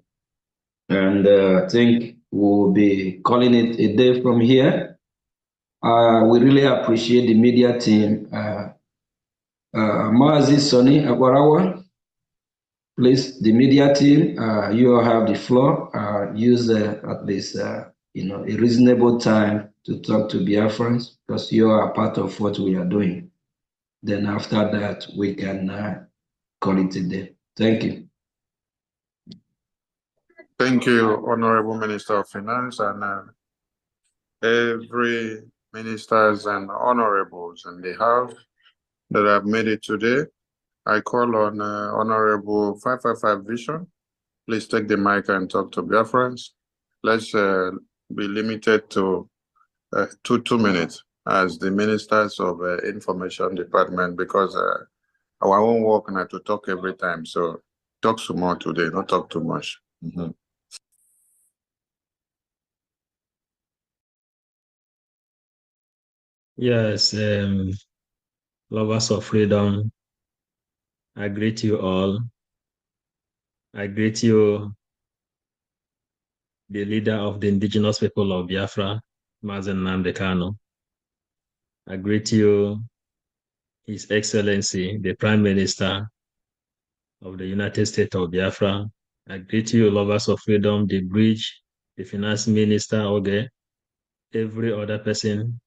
And I think we'll be calling it a day from here. We really appreciate the media team. Mazi Sonny Aguarawa, please, the media team, you all have the floor. Use at least a reasonable time to talk to Biafrans, because you are part of what we are doing. Then after that, we can call it a day. Thank you. Thank you, Honorable Minister of Finance, and every ministers and honorables in the House that have made it today. I call on Honorable 555 Vision. Please take the mic and talk to Biafrans. Let's be limited to 2 minutes as the ministers of Information Department, because our own work now to talk every time. So talk some more today, not talk too much. Yes, lovers of freedom, I greet you all. I greet you, the leader of the indigenous people of Biafra, Mazen Nnamdi Kanu. I greet you, His Excellency, the Prime Minister of the United States of Biafra. I greet you, lovers of freedom, the bridge, the Finance Minister, Oge, every other person.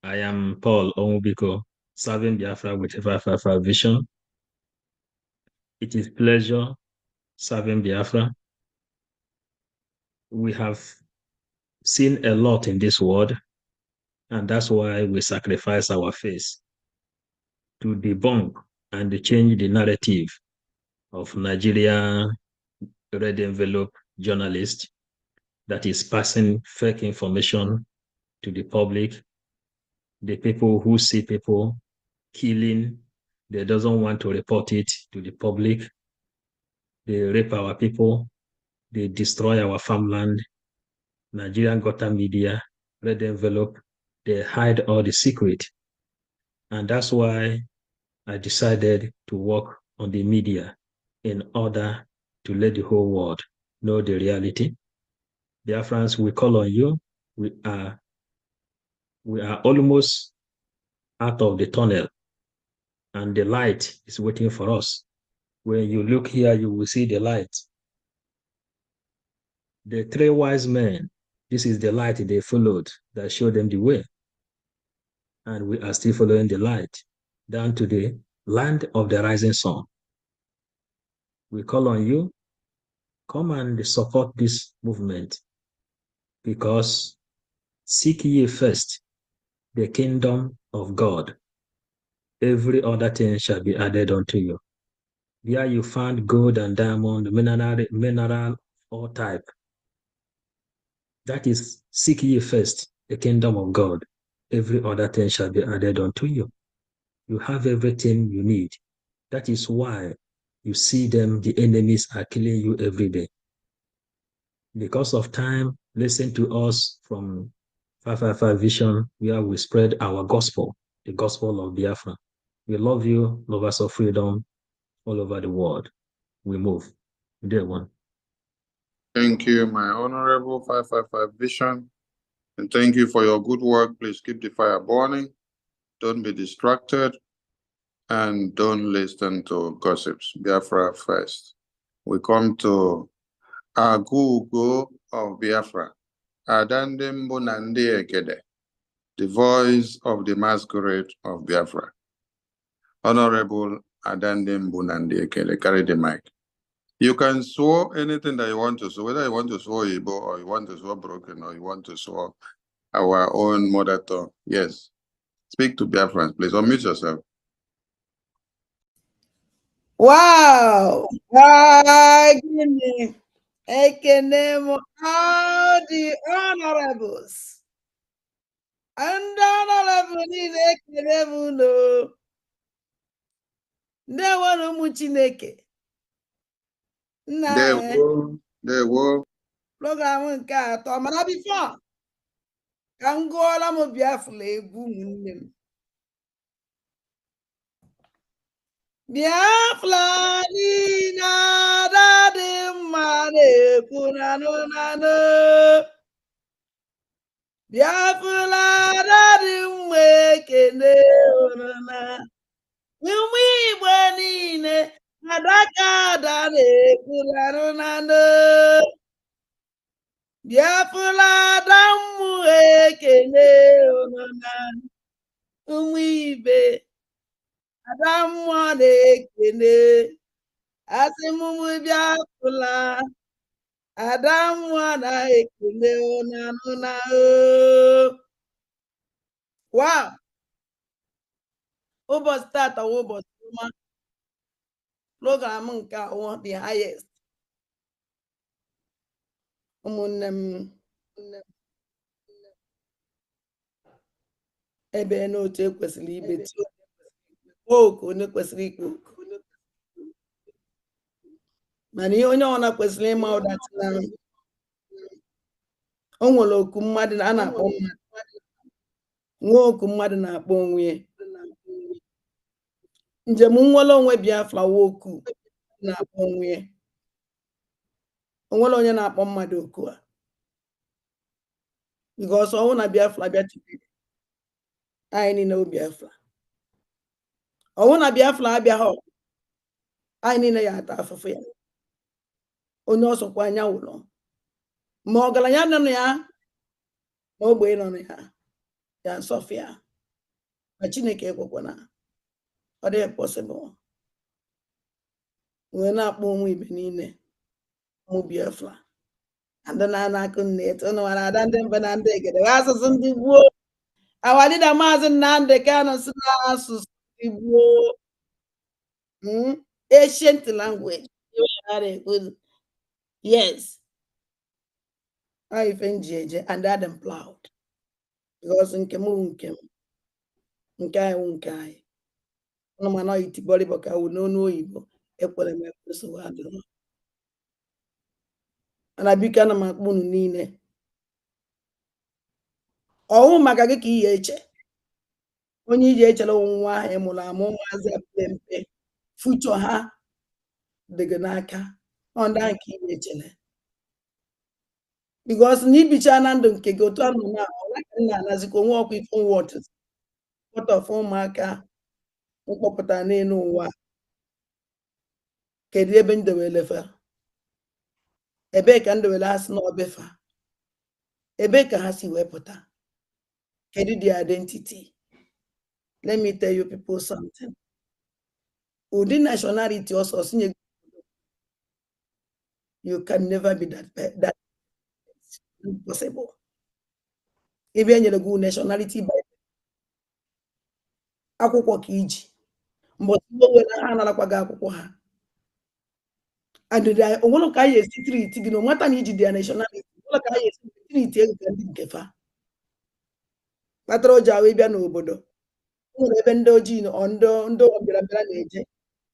I am Paul Onwubiko, serving Biafra with 555 Vision. It is pleasure serving Biafra. We have seen a lot in this world, and that's why we sacrifice our face to debunk and to change the narrative of Nigeria red envelope journalist that is passing fake information to the public. The people who see people killing, they doesn't want to report it to the public. They rape our people. They destroy our farmland. Nigerian Gotham media, red envelope, they hide all the secret. And that's why I decided to work on the media in order to let the whole world know the reality. Biafrans, we call on you. We are almost out of the tunnel, and the light is waiting for us. When you look here, you will see the light. The 3 wise men, this is the light they followed that showed them the way. And we are still following the light down to the land of the rising sun. We call on you, come and support this movement, because seek ye first the kingdom of God. Every other thing shall be added unto you. There you find gold and diamond, mineral, all type. That is, seek ye first the kingdom of God. Every other thing shall be added unto you. You have everything you need. That is why you see them, the enemies are killing you every day. Because of time, listen to us from 555 Vision, where we spread our gospel the gospel of Biafra. We love you, lovers of freedom all over the world. We move. Day one. Thank you, my honorable 555 Vision. And thank you for your good work. Please keep the fire burning. Don't be distracted. And don't listen to gossips. Biafra first. We come to Agugo of Biafra. Adandembo Nandi Ekede, the voice of the masquerade of Biafra. Honorable Adandembo Nandi Ekede, carry the mic. You can swear anything that you want to swear, whether you want to swear Igbo or you want to swear broken or you want to swear our own mother tongue. Yes. Speak to Biafrans, please. Unmute yourself. Wow! Gịnị? Ekene m all the honorables. Ndị honorable niile ekele m unu. Ndị nwere ụmụ Chineke. Nna Ndewo. program nke atọ mana before ka m gụọla m Biafra egwu ụmụnne m. Biafra dị na-ada dị mma na-ekwu nanụ. Biafra ada dị mma ekene oruna. Ụmụ Igbo niile adaka ada na-ekwu nanụ. Biafra ada mma ekene oruna. Ụmụ Igbo ada mmụọ na-ekene. Asị m ụmụ Biafra ada mmụọ na-ekene nanụ. Wow! Ụbọchị tata wụ ụbọchị ọma. Program nke a the highest. Ụmụnne m ebe n'otu ekwesịrị ibe oku onye kwesịrị ikpe oku. Mana ihe onye ọbụla kwesịrị ịma ụdatị na o nwere oku mmadụ a na-akpọ mmadụ. Nwa oku mmadụ na-akpọ onwe ya. Njem nnwere onwe Biafra wụ oku na-akpọ onwe ya. O nwere onye na-akpọ mmadụ oku a. Because ọnwụ na Biafra bịatụrụ anyị niile bụ Biafra. Ọnwụ na Biafra abịaghị anyị niile ya ata afụfụ ya. Onye ọsọkwa anya wụrụ. Ma ọgaranya nọ na ya ma ogbenye nọ na ya nsọfụ ya. Ma Chineke ekwekwana. Ọ dịghị possible. Wee na-akpọ onwe ibe niile ụmụ Biafra. Ndị na-anakụ nne eto nwara ada ndị mba na ndị egede asụsụ ndị gboo. Awalida Maazị Nnamdi Kanu sị na asụsụ ndị gboo. Ancient language. Yes. I even JJ and I'm proud. Because nke m nke m. Nke anyị nke anyị. Ọnụ mana itibọrị bụ ka wụ n'ọnụ oyibo ekwere m ekwesị wa adịrọ. Ana biko ana m akpọ unu niile. Ọwụ maka gị ka ihe eche. Onye iji echere nwa ahụ ịmụrụ amụ ụmụazị mpe future ha dị gị n'aka. Ọ ndị ahụ ka ihe echere. Because na ibicha na ndụ nke gị otu anụ na nna anazikwa onwe ọkwa ife wọtọf ụmụaka mkpọpụta n'elu ụwa. Kedu ebe ndewele fa? Ebee ka ndewele ha si n'ọbefa? Ebee ka ha si wepụta? Kedu the identity? Let me tell you people something. Ụdị nationality also sinye you can never be that impossible. Ebe enyere gị nationality by akwụkwọ ka iji. Mgbe were ha narakwa gị akwụkwọ ha. And onwere ka anyị esi treat gị no matter na iji their nationality. Onwere ka anyị esi treat ego ka ndị nke fa. Kpatara oji awa ịbịa n'obodo. Nwere ebe ndị ojii ndị ọbịarabịara na-eje.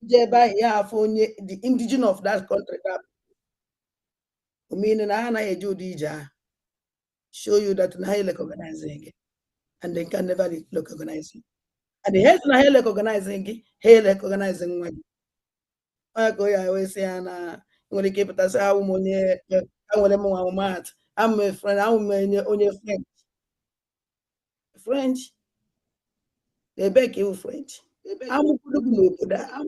Je ebe ahụ ya afọ onye the indigenous of that country ka omine na ha anaghị eje ụdị ije ahụ. Show you that na ha recognize again and they can never recognize you. And the heads na recognizing recognizing one. I go ya always say na nwere ike pụta sị awụ m onye anwere m nwa mat. I'm a friend, I'm onye French. They beg you French. I'm put n'obodo a.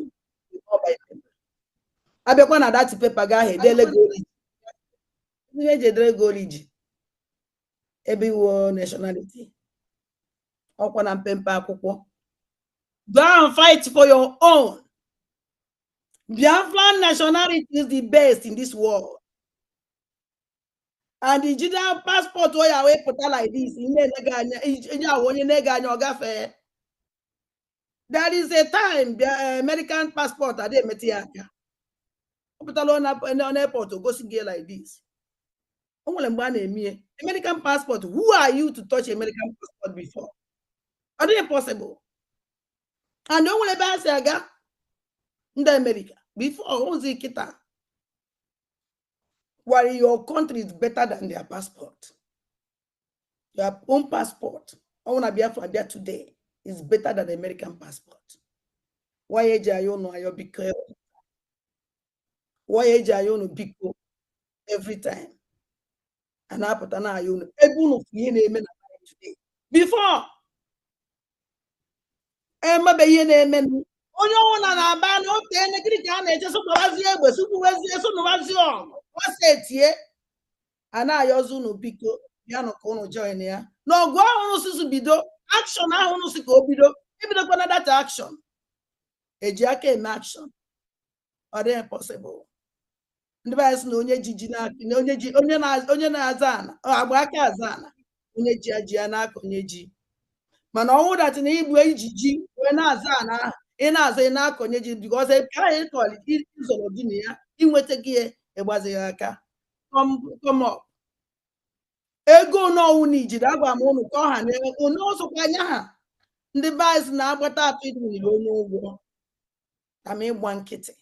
Abịakwa na that paper ga ahụ edele gị ihe eji edere gị oriji ebe iwu nationality ọkwa na mpempe akwụkwọ. Go and fight for your own. Biafran nationality is the best in this world. And the Nigerian passport where you put like this, there is a time the American passport are there metiaka. Put on airport to go see like this. American passport. Who are you to touch American passport before? Are they possible? And no one ever say aga in America before Ozi Kita. While your country is better than their passport. Your own passport, I want to be from there today, is better than the American passport. Why are you no be careful? Why are you no big every time? And I put an eye on every today. Before Emma be name. Onye ọna na-aba na ote negiri ka na eje sụpụwazi egbe sụpụwazi esụnụwazi ọgụ wasetie ana ayọzụ unu biko bịa nụ ka unu join ya n'ọgụ ahụ nụsụsụ bido action ahụ nụsụ ka o bido ibidokwa na data action eji aka eme action ọ dị impossible. Ndị be anyị sị na onye jiji na onye na-aza ana agba aka aza ana onye ji aji ya n'aka onye ji mana ọnwụ datị na igbu ijiji wee na-aza ana ị na-aza ị na-akọnye ji because anyị kọrọ izoro dị na ya inweta gị ịgbazighị aka come up ego n'ọwụ na ijiri agwa m ụnụ ka ọha na onye ọsọkwa anya ha ndị vice na-agbata atụ idiri onye ụgwọ ka m ịgba nkịtị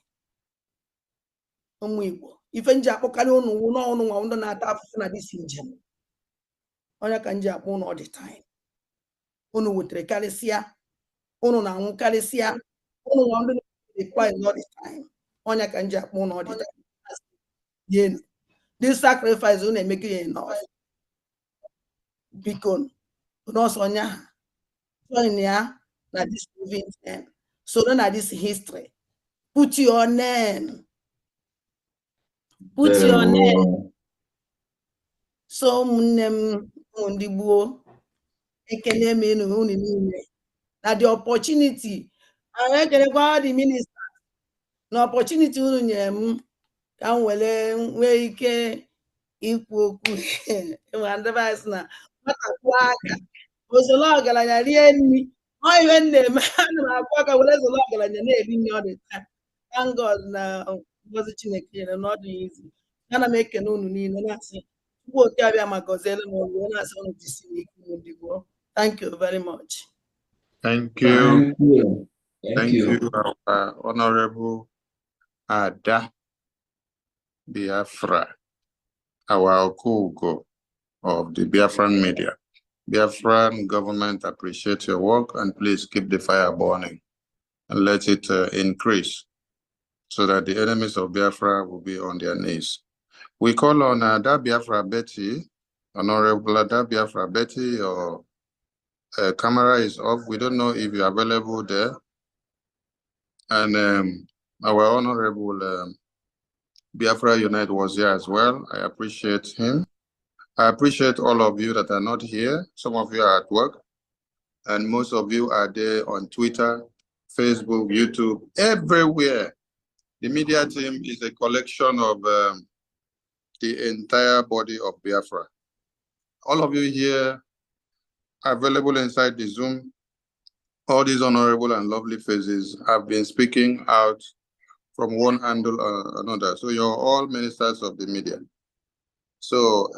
ụmụ Igbo ife nji akpọkarị ụnụ wụ n'ọnụ nwa ndị na-ata afụfụ na disi njem onye ka nji akpọ ụnụ all the time ụnụ wetere karịsịa ụnụ na-anwụ karịsịa ụnụ nwa ndị na-ekwa all the time onye ka nji akpọ ụnụ all the time this sacrifice ụnụ emekiri ya enough biko n'ọsọ onye ha join ya na this moving time soro na this history put your name so ụmụnne m ndị gboo ekele m unu niile na the opportunity anyị ekelekwa the minister na opportunity unu nyere m ka m were nwee ike ikwu okwu ndebasị na nwatakwuo aka ozolo ọgaranya rie nri ọ ihe m na-eme ana m akwụ aka were zolo ọgaranya na-eri nri ọ dị taa thank God na ngozi Chineke nyere n'ọdụ izi ana m ekene unu niile na-asị Chukwu oke abịa ma gọziele m ọrụ na-asị unu jisi n'ike ndị gboo. Thank you very much. Thank you. Thank you, our Honorable Ada Biafra, our Okugo of the Biafran media. Biafran government appreciate your work and please keep the fire burning and let it increase so that the enemies of Biafra will be on their knees. We call on Ada Biafra Betty, Honorable Ada Biafra Betty, your camera is off. We don't know if you're available there. And our Honorable Biafra Unite was here as well. I appreciate him. I appreciate all of you that are not here. Some of you are at work, and most of you are there on Twitter, Facebook, YouTube, everywhere. The media team is a collection of the entire body of Biafra. All of you here are available inside the Zoom. All these honorable and lovely faces have been speaking out from one handle or another. So you're all ministers of the media. So,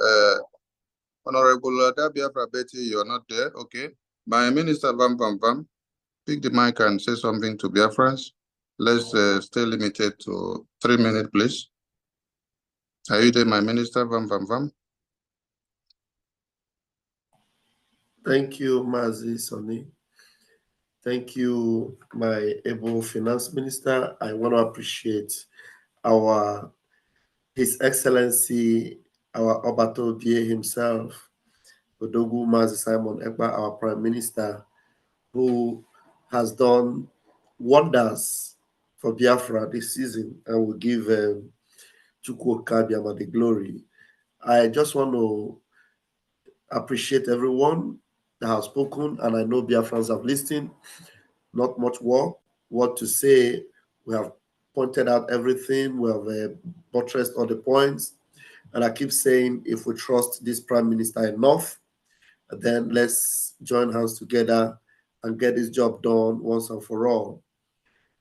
Honorable Biafra Betty, you're not there. Okay. My minister, Vam, pick the mic and say something to Biafrans. Let's stay limited to 3 minutes, please. Are you there, my minister, Vam? Thank you, Mazi Sonny. Thank you, my able finance minister. I want to appreciate His Excellency, our Obato Die himself, Odogu Mazi Simon Ekpa, our Prime Minister, who has done wonders for Biafra this season and will give Chukwu Kabiama the glory. I just want to appreciate everyone that has spoken, and I know Biafrans have listened. Not much more what to say. We have pointed out everything. We have buttressed all the points. And I keep saying, if we trust this Prime Minister enough, then let's join hands together and get this job done once and for all.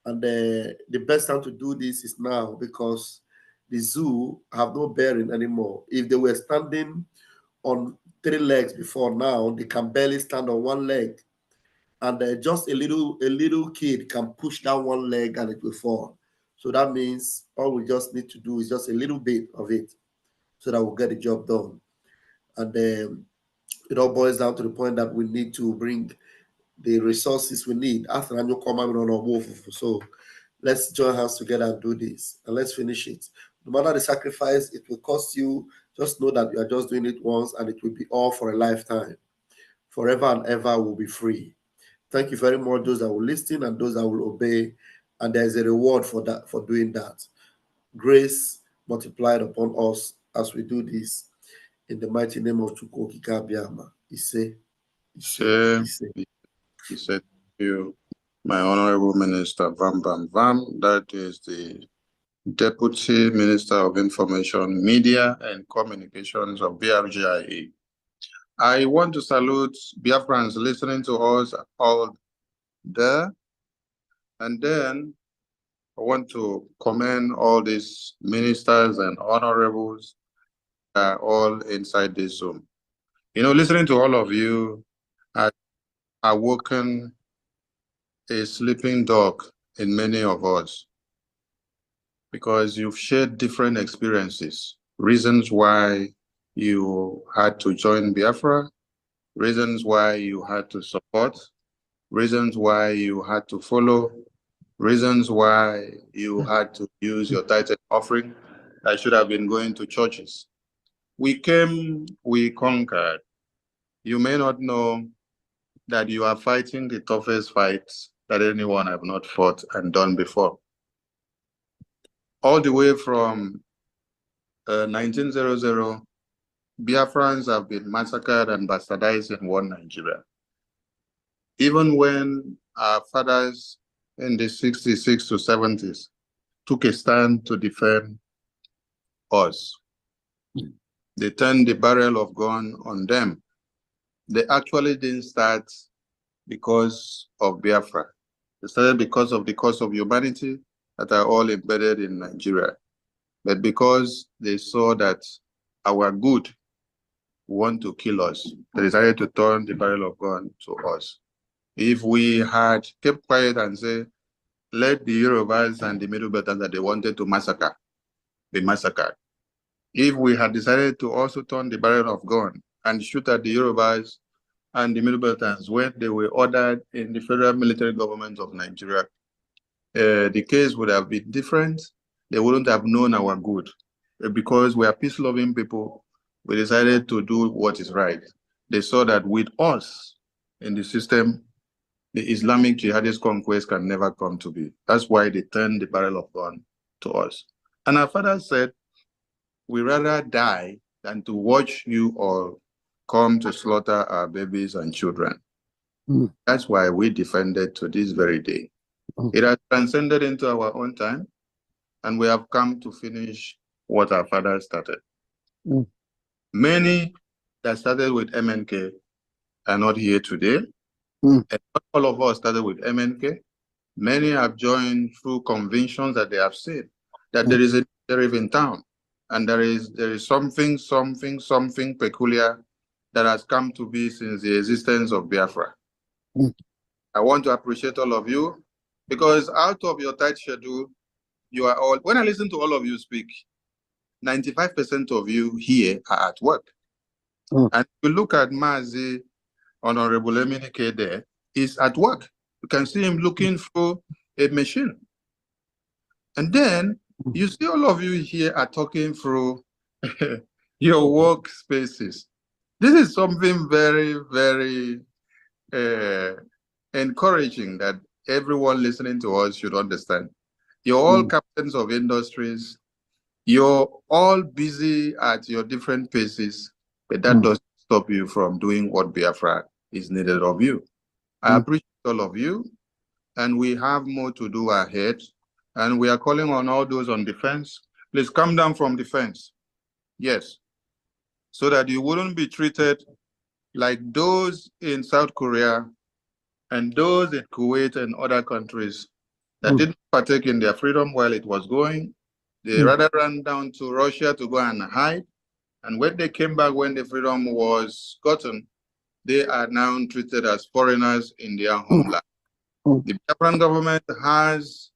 And the best time to do this is now, because the zoo have no bearing anymore. If they were standing on 3 legs before now, they can barely stand on 1 leg. And just a little kid can push down 1 leg and it will fall. So that means all we just need to do is just a little bit of it so that we'll get the job done. And it all boils down to the point that we need to bring the resources we need. So let's join hands together and do this, and let's finish it. No matter the sacrifice it will cost you, just know that you are just doing it once, and it will be all for a lifetime. Forever and ever will be free. Thank you very much, those that will listen and those that will obey. And there is a reward for that, for doing that. Grace multiplied upon us as we do this. In the mighty name of Chukwu Biama. He said to you, my Honorable Minister Vam Bam Vam, that is the Deputy Minister of Information, Media and Communications of BRGIE. I want to salute Biafrans listening to us all there. And then I want to commend all these ministers and honorables all inside this Zoom. You know, listening to all of you has awoken a sleeping dog in many of us, because you've shared different experiences, reasons why you had to join Biafra, reasons why you had to support, reasons why you had to follow, reasons why you had to use your tithe offering that should have been going to churches. We came, we conquered. You may not know that you are fighting the toughest fights that anyone have not fought and done before. All the way from 1900, Biafrans have been massacred and bastardized in one Nigeria. Even when our fathers in the 66 to 70s took a stand to defend us, they turned the barrel of gun on them. They actually didn't start because of Biafra. They started because of the cause of humanity that are all embedded in Nigeria. But because they saw that our good want to kill us, they decided to turn the barrel of gun to us. If we had kept quiet and said, let the Yorubas and the Middle Belters that they wanted to massacre be massacred. If we had decided to also turn the barrel of gun and shoot at the Yorubas and the Middle Belters when they were ordered in the federal military government of Nigeria, the case would have been different. They wouldn't have known our good. Because we are peace-loving people, we decided to do what is right. They saw that with us in the system, the Islamic jihadist conquest can never come to be. That's why they turned the barrel of gun to us. And our father said, we rather die than to watch you all come to slaughter our babies and children. That's why we defended to this very day. It has transcended into our own time, and we have come to finish what our father started. Many that started with MNK are not here today. And not all of us started with MNK. Many have joined through conventions that they have seen that there is a sheriff in town, and there is something peculiar that has come to be since the existence of Biafra. I want to appreciate all of you, because out of your tight schedule, you are all, when I listen to all of you speak, 95% of you here are at work. And if you look at Mazi, Honorable Eminike there, is at work. You can see him looking through a machine. And then you see all of you here are talking through your workspaces. This is something very, very encouraging that everyone listening to us should understand. You're all captains of industries. You're all busy at your different paces, but that doesn't stop you from doing what Biafra is needed of you. I appreciate all of you, and we have more to do ahead. And we are calling on all those on defense. Please come down from defense. Yes. So that you wouldn't be treated like those in South Korea and those in Kuwait and other countries that didn't partake in their freedom while it was going. They rather ran down to Russia to go and hide. And when they came back, when the freedom was gotten, they are now treated as foreigners in their homeland. The Biafran government has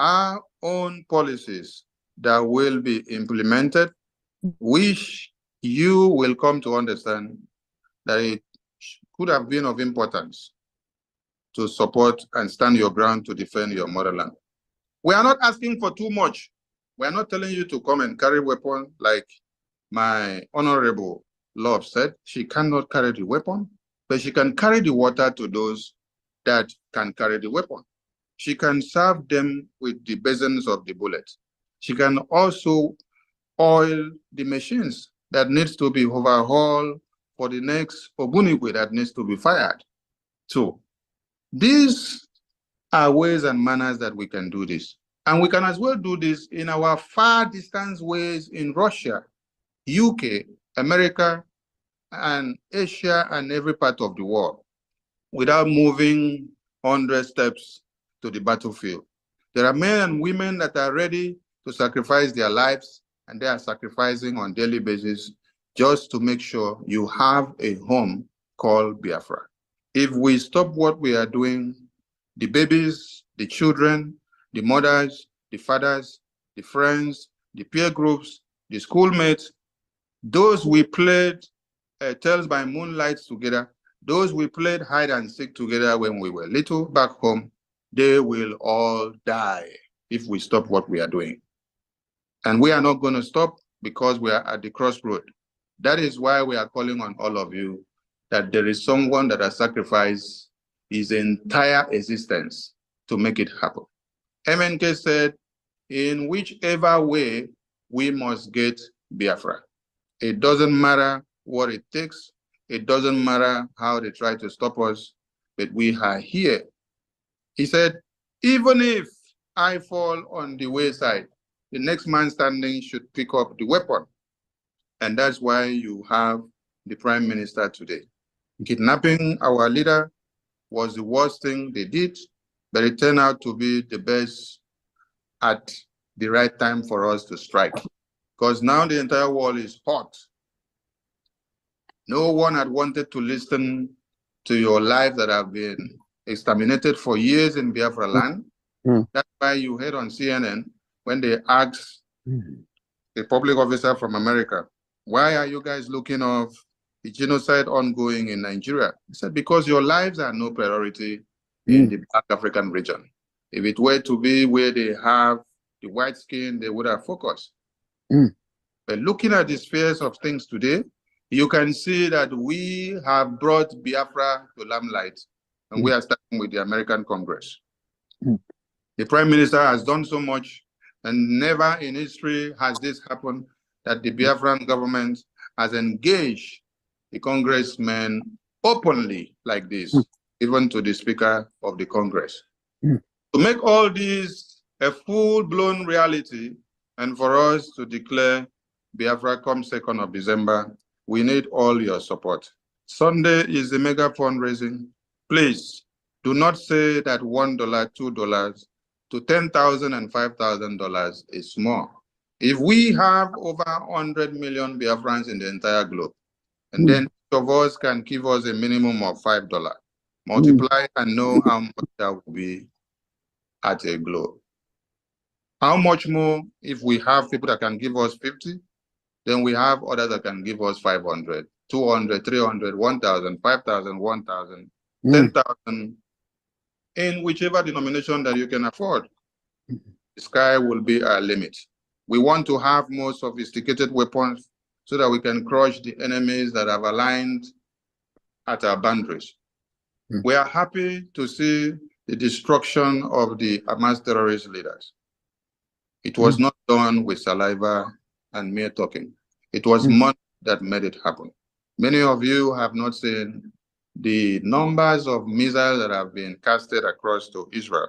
our own policies that will be implemented, which you will come to understand that it could have been of importance to support and stand your ground to defend your motherland. We are not asking for too much. We are not telling you to come and carry weapon like my honorable love said. She cannot carry the weapon, but she can carry the water to those that can carry the weapon. She can serve them with the basins of the bullet. She can also oil the machines that needs to be overhauled for the next Ogbunigwe that needs to be fired. So these are ways and manners that we can do this. And we can as well do this in our far distance ways in Russia, UK, America, and Asia, and every part of the world without moving 100 steps to the battlefield. There are men and women that are ready to sacrifice their lives, and they are sacrificing on a daily basis just to make sure you have a home called Biafra. If we stop what we are doing, the babies, the children, the mothers, the fathers, the friends, the peer groups, the schoolmates, those we played Tales by Moonlight together, those we played hide and seek together when we were little back home, they will all die if we stop what we are doing. And we are not going to stop because we are at the crossroad. That is why we are calling on all of you that there is someone that has sacrificed his entire existence to make it happen. MNK said, in whichever way, we must get Biafra. It doesn't matter what it takes. It doesn't matter how they try to stop us, but we are here. He said, even if I fall on the wayside, the next man standing should pick up the weapon. And that's why you have the Prime Minister today. Kidnapping our leader was the worst thing they did, but it turned out to be the best at the right time for us to strike. Because now the entire world is hot. No one had wanted to listen to your life that have been exterminated for years in Biafra land. That's why you heard on CNN when they asked a public officer from America, why are you guys looking of the genocide ongoing in Nigeria? He said, because your lives are no priority in the Black African region. If it were to be where they have the white skin, they would have focused. But looking at the spheres of things today, you can see that we have brought Biafra to limelight, and we are starting with the American Congress. The Prime Minister has done so much, and never in history has this happened, that the Biafran government has engaged the congressmen openly like this, even to the Speaker of the Congress. To make all these a full-blown reality, and for us to declare Biafra come 2nd of December, we need all your support. Sunday is the mega fundraising. Please do not say that $1, $2 to $10,000 and $5,000 is small. If we have over 100 million Biafrans in the entire globe, and then each of us can give us a minimum of $5, multiply and know how much that will be at a globe. How much more if we have people that can give us 50? Then we have others that can give us 500, 200, 300, 1,000, 5,000, 1,000, 10,000, in whichever denomination that you can afford. The sky will be our limit. We want to have more sophisticated weapons so that we can crush the enemies that have aligned at our boundaries. We are happy to see the destruction of the Hamas terrorist leaders. It was not done with saliva and mere talking. It was money that made it happen. Many of you have not seen the numbers of missiles that have been casted across to Israel.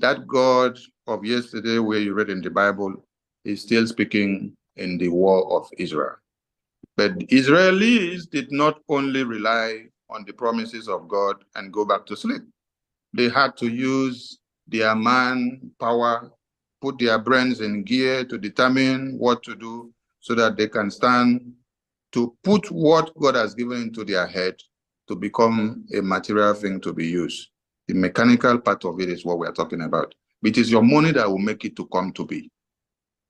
That God of yesterday, where you read in the Bible, is still speaking in the war of Israel. But the Israelis did not only rely on the promises of God and go back to sleep. They had to use their manpower, put their brains in gear to determine what to do so that they can stand to put what God has given into their head to become a material thing to be used. The mechanical part of it is what we are talking about. It is your money that will make it to come to be.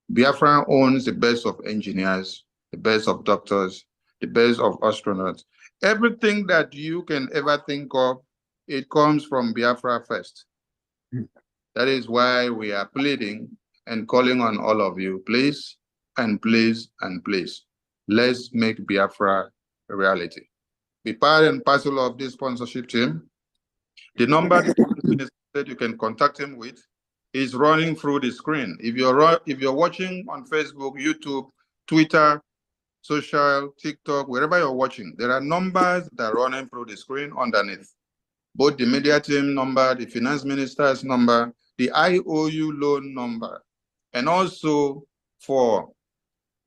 Biafra owns the best of engineers, the best of doctors, the best of astronauts. Everything that you can ever think of, it comes from Biafra first. That is why we are pleading and calling on all of you, please and please and please, let's make Biafra a reality. Be part and parcel of this sponsorship team. The number that you can contact him with is running through the screen. If you're watching on Facebook, YouTube, Twitter, social, TikTok, wherever you're watching, there are numbers that are running through the screen underneath. Both the media team number, the finance minister's number, the IOU loan number, and also for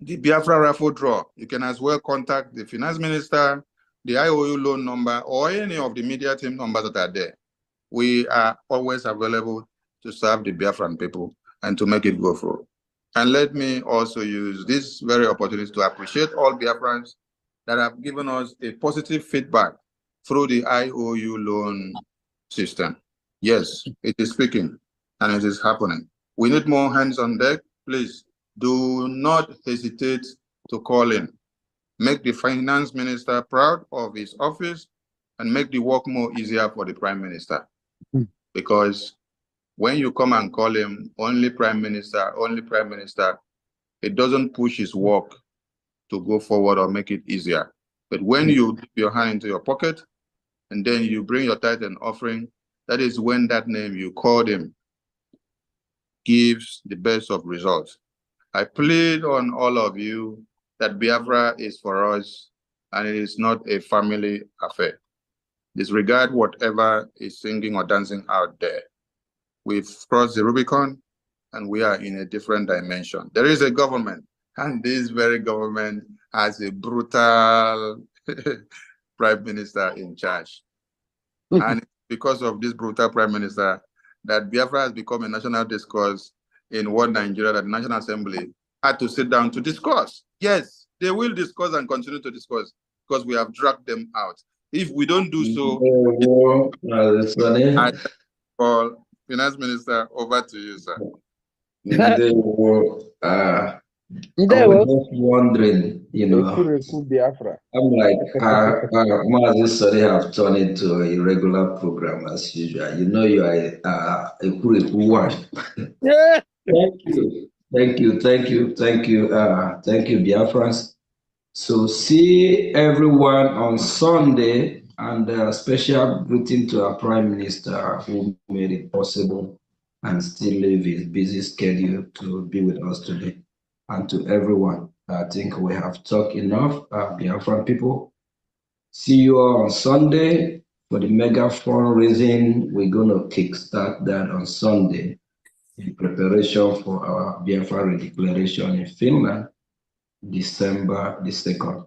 the Biafra raffle draw, you can as well contact the finance minister, the IOU loan number, or any of the media team numbers that are there. We are always available to serve the Biafran people and to make it go through. And let me also use this very opportunity to appreciate all Biafrans that have given us a positive feedback through the IOU loan system. Yes, it is speaking and it is happening. We need more hands on deck. Please do not hesitate to call in. Make the finance minister proud of his office and make the work more easier for the prime minister. Because when you come and call him only prime minister, it doesn't push his work to go forward or make it easier. But when you dip your hand into your pocket and then you bring your tithe and offering, that is when that name you called him gives the best of results. I plead on all of you that Biafra is for us and it is not a family affair. Disregard whatever is singing or dancing out there. We've crossed the Rubicon and we are in a different dimension. There is a government, and this very government has a brutal prime minister in charge. And because of this brutal prime minister, that Biafra has become a national discourse in one Nigeria that the National Assembly had to sit down to discuss. Yes, they will discuss and continue to discuss because we have dragged them out. If we don't do so, I call Finance Minister, over to you, sir. I was just wondering, you know, I'm like, Moses Sori have turned into a regular program as usual. You know, you are a Kuriku one. Thank you, Biafrans. So see everyone on Sunday, and a special greeting to our Prime Minister who made it possible and still leave his busy schedule to be with us today. And to everyone, I think we have talked enough, Biafran people. See you all on Sunday for the mega fundraising. We're going to kickstart that on Sunday in preparation for our Biafra Redeclaration in Finland, December the 2nd.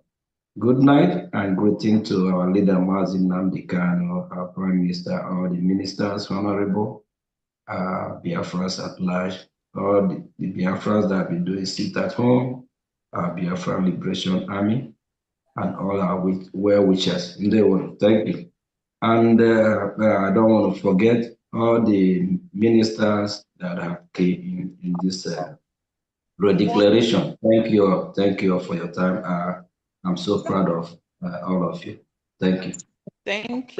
Good night and greeting to our leader, Mazin Namdekano, our Prime Minister, all the ministers, Honorable, Biafras at large, all the Biafras that have been doing sit at home, our Biafra Liberation Army, and all our well-wishers. Thank you. And I don't want to forget all the ministers that have came in this Redeclaration. Thank you all for your time. I'm so proud of all of you. Thank you. Thank you.